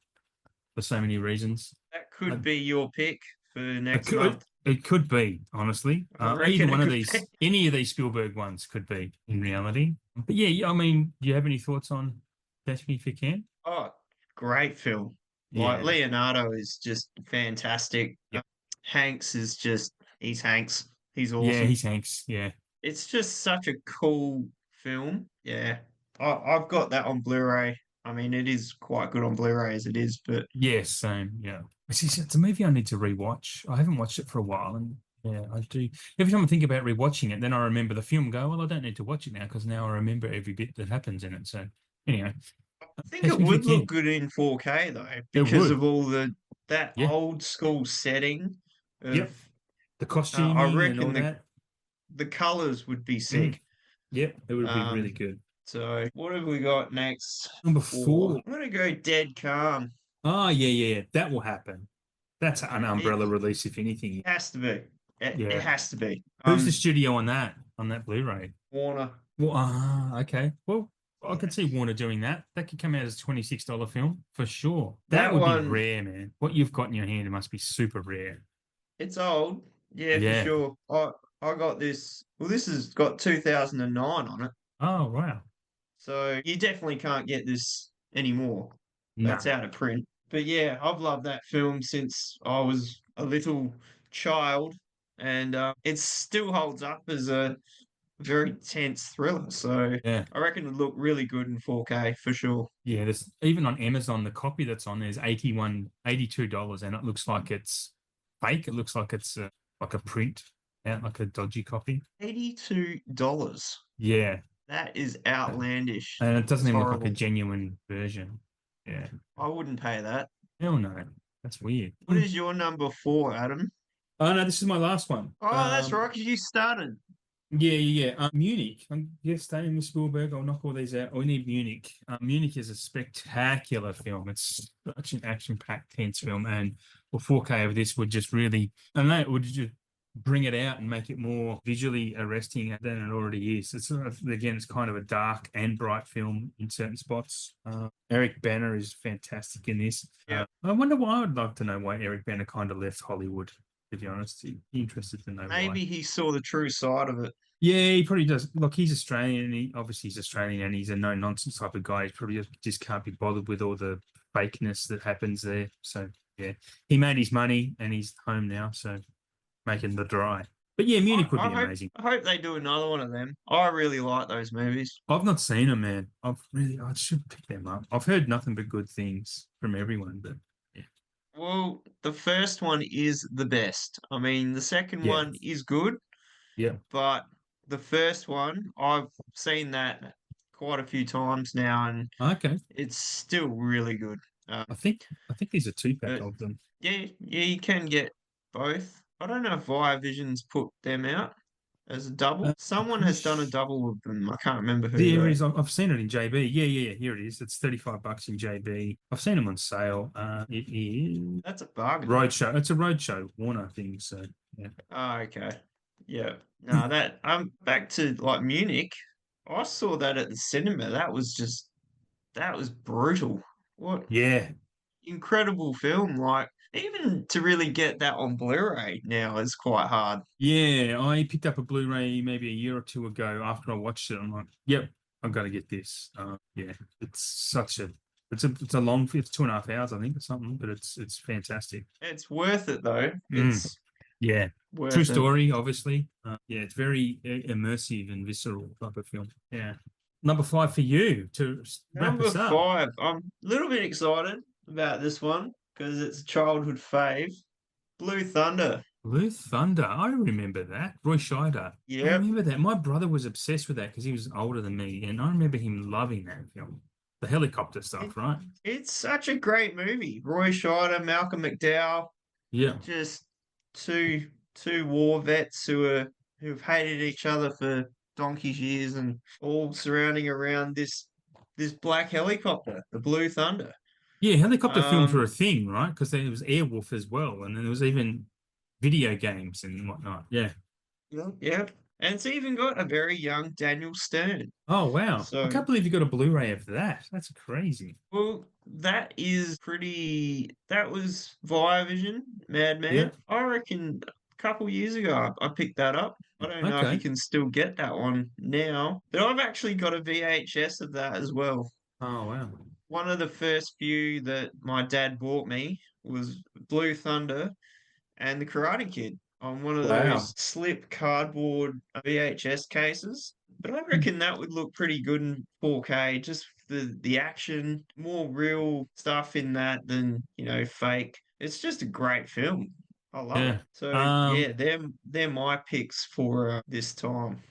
for so many reasons. That I, could be your pick for It next could, month. it could be, honestly. I Either reckon it one of could be. these, any of these Spielberg ones could be in reality. But yeah, I mean, do you have any thoughts on Catch Me If You Can? Oh, great film. Like Yeah. Leonardo is just fantastic. Yep. Hanks is just he's Hanks. He's Yeah, awesome. he's Hanks. Yeah. It's just such a cool film. Yeah. I've got that on Blu-ray. I mean, it is quite good on Blu-ray as it is, but Yeah, same. Yeah. It's a movie I need to rewatch. I haven't watched it for a while and Yeah, I do. Every time I think about rewatching it, then I remember the film. Go, well, I don't need to watch it now because now I remember every bit that happens in it. So anyway, I think catch it me if you would look can. good in 4K though, It because would. of all that Yeah. old school setting Yep. of. The I costuming and all reckon that. the colors would be Mm. sick. Yep. It would be really Um, good. so what have we got next? Number For four. I'm gonna go Dead Calm. Oh, yeah, yeah, yeah. That will happen. That's an It umbrella release, if anything. has to be. It Yeah. has to be. Who's the studio on that Blu-ray? Warner. Well, okay. Well, I could see Warner doing that. That could come out as a $26 film for sure. That That would be one, rare, man. What you've got in your hand, it must be super rare. it's old. Yeah, for Yeah. sure. I got this. Well, this has got 2009 on it. Oh, wow. So you definitely can't get this anymore. That's No. out of print. But yeah, I've loved that film since I was a little child, and it still holds up as a very tense thriller. So Yeah. I reckon it would look really good in 4K for sure. Yeah. There's even on Amazon, the copy that's on there is $82, and it looks like it's fake. It looks like it's like a print, yeah, like a dodgy copy. $82. Yeah. That is outlandish. And it doesn't It's even look like a horrible. genuine version. Yeah. I wouldn't pay that. Hell no. That's weird. What is your number four, Adam? Oh no, this is my last one. Oh, that's right, because you started. Yeah, yeah, yeah. Munich. Yeah, staying with Spielberg. I'll knock all these out. We need Munich. Munich is a spectacular film. It's such an action-packed, tense film, and well, 4K of this would just really, I don't know, it would just bring it out and make it more visually arresting than it already is. It's again, it's kind of a dark and bright film in certain spots. Eric Banner is fantastic in this. Yeah. I wonder why. I'd like to know why Eric Banner kind of left Hollywood. To be honest, interested to know why. Maybe he saw the true side of it. Yeah, he probably does. Look, he's Australian, and he's Australian, and he's a no nonsense type of guy. He probably just can't be bothered with all the fakeness that happens there. So yeah, he made his money, and he's home now. So making the dry. But yeah, Munich would be amazing. I hope they do another one of them. I really like those movies. I've not seen them, man. I should pick them up. I've heard nothing but good things from everyone, but yeah, Well, the first one is the best. I mean, the second yeah, one is good, yeah. but the first one, I've seen that quite a few times now, and Okay, it's still really good. I think there's a two pack But of them. yeah, you can get both. I don't know if Via Vision's put them out as a double. I'm Someone pretty has done a sure. double of them. I can't remember who There though. is. I've seen it in JB. Yeah, yeah, yeah. Here it is. It's $35 in JB. I've seen them on sale. It is That's a bargain. Roadshow. It's a Roadshow Warner thing. So yeah. Oh, okay. Yeah. No, that I'm back to like Munich. I saw that at the cinema. That was brutal. What Yeah. incredible film. Like even to really get that on Blu-ray now is quite hard. Yeah. I picked up a Blu-ray maybe a year or two ago after I watched it. I'm like, yep, I've got to get this. Yeah. It's such a it's a long it's 2.5 hours, I think, or something, but it's fantastic. It's worth it though. Mm, It's yeah. True worth it. story, obviously. Yeah, it's very immersive and visceral type of film. Yeah. Number five for you to wrap Number us up. five. I'm a little bit excited about this one because it's a childhood fave. Blue Thunder. Blue Thunder. I remember that. Roy Scheider. I Yep. remember that. My brother was obsessed with that because he was older than me, and I remember him loving that film. The helicopter It, stuff, right? it's such a great movie. Roy Scheider, Malcolm McDowell, Yeah. just two war vets who've hated each other for donkey's years and all surrounding around this black helicopter, the Blue Thunder. Yeah, helicopter films were Um, a thing, right? Because there was Airwolf as well, and then there was even video games and whatnot. Yeah. yeah, and it's even got a very young Daniel Stern. Oh wow. I So, can't believe you got a Blu-ray of that. That's crazy. well, that is pretty. That was Via Vision, Yeah. Madman. I reckon a couple years ago I picked that up. I don't know if you Okay. can still get that one now, but I've actually got a VHS of that as well. Oh wow. One of the first few that my dad bought me was Blue Thunder and The Karate Kid on one of Wow. those slip cardboard VHS cases. But I reckon that would look pretty good in 4K, just the action, more real stuff in that than, fake. It's just a great film. I love Yeah. it. So Um, yeah, they're my picks for this time.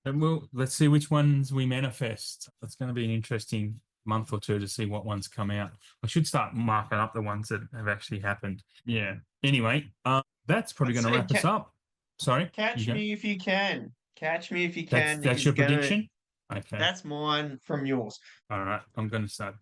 and let's see which ones we manifest. It's going to be an interesting month or two to see what ones come out. I should start marking up the ones that have actually happened. Yeah. Anyway, that's probably I'd going to say wrap us up. Sorry, you catch go. me if you can. Catch me if you That's can that's is your gonna. prediction. Okay. That's mine from yours. All right. I'm going to start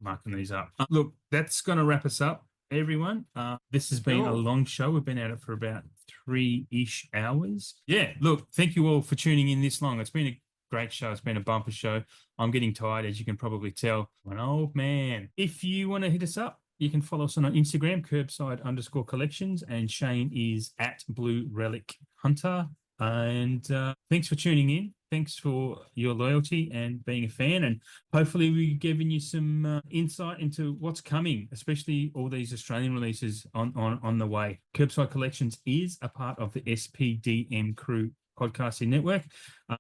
marking these up. Look, that's going to wrap us up, everyone. This has been a Cool. long show. We've been at it for about 3-ish hours. Yeah. Look, thank you all for tuning in this long. It's been a great show. It's been a bumper show. I'm getting tired, as you can probably tell. I'm an old man. If you want to hit us up, you can follow us on Instagram, _collections, and Shane is at Blue Relic Hunter. And thanks for tuning in. Thanks for your loyalty and being a fan. And hopefully, we've given you some insight into what's coming, especially all these Australian releases on the way. KerbSide Collections is a part of the SPDM Crew podcasting network.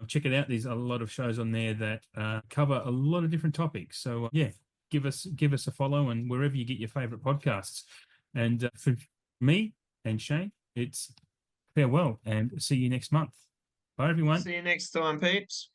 Check it out. There's a lot of shows on there that cover a lot of different topics. So yeah, give us a follow, and wherever you get your favorite podcasts. And for me and Shane, it's farewell and see you next month. Bye, everyone. See you next time, peeps.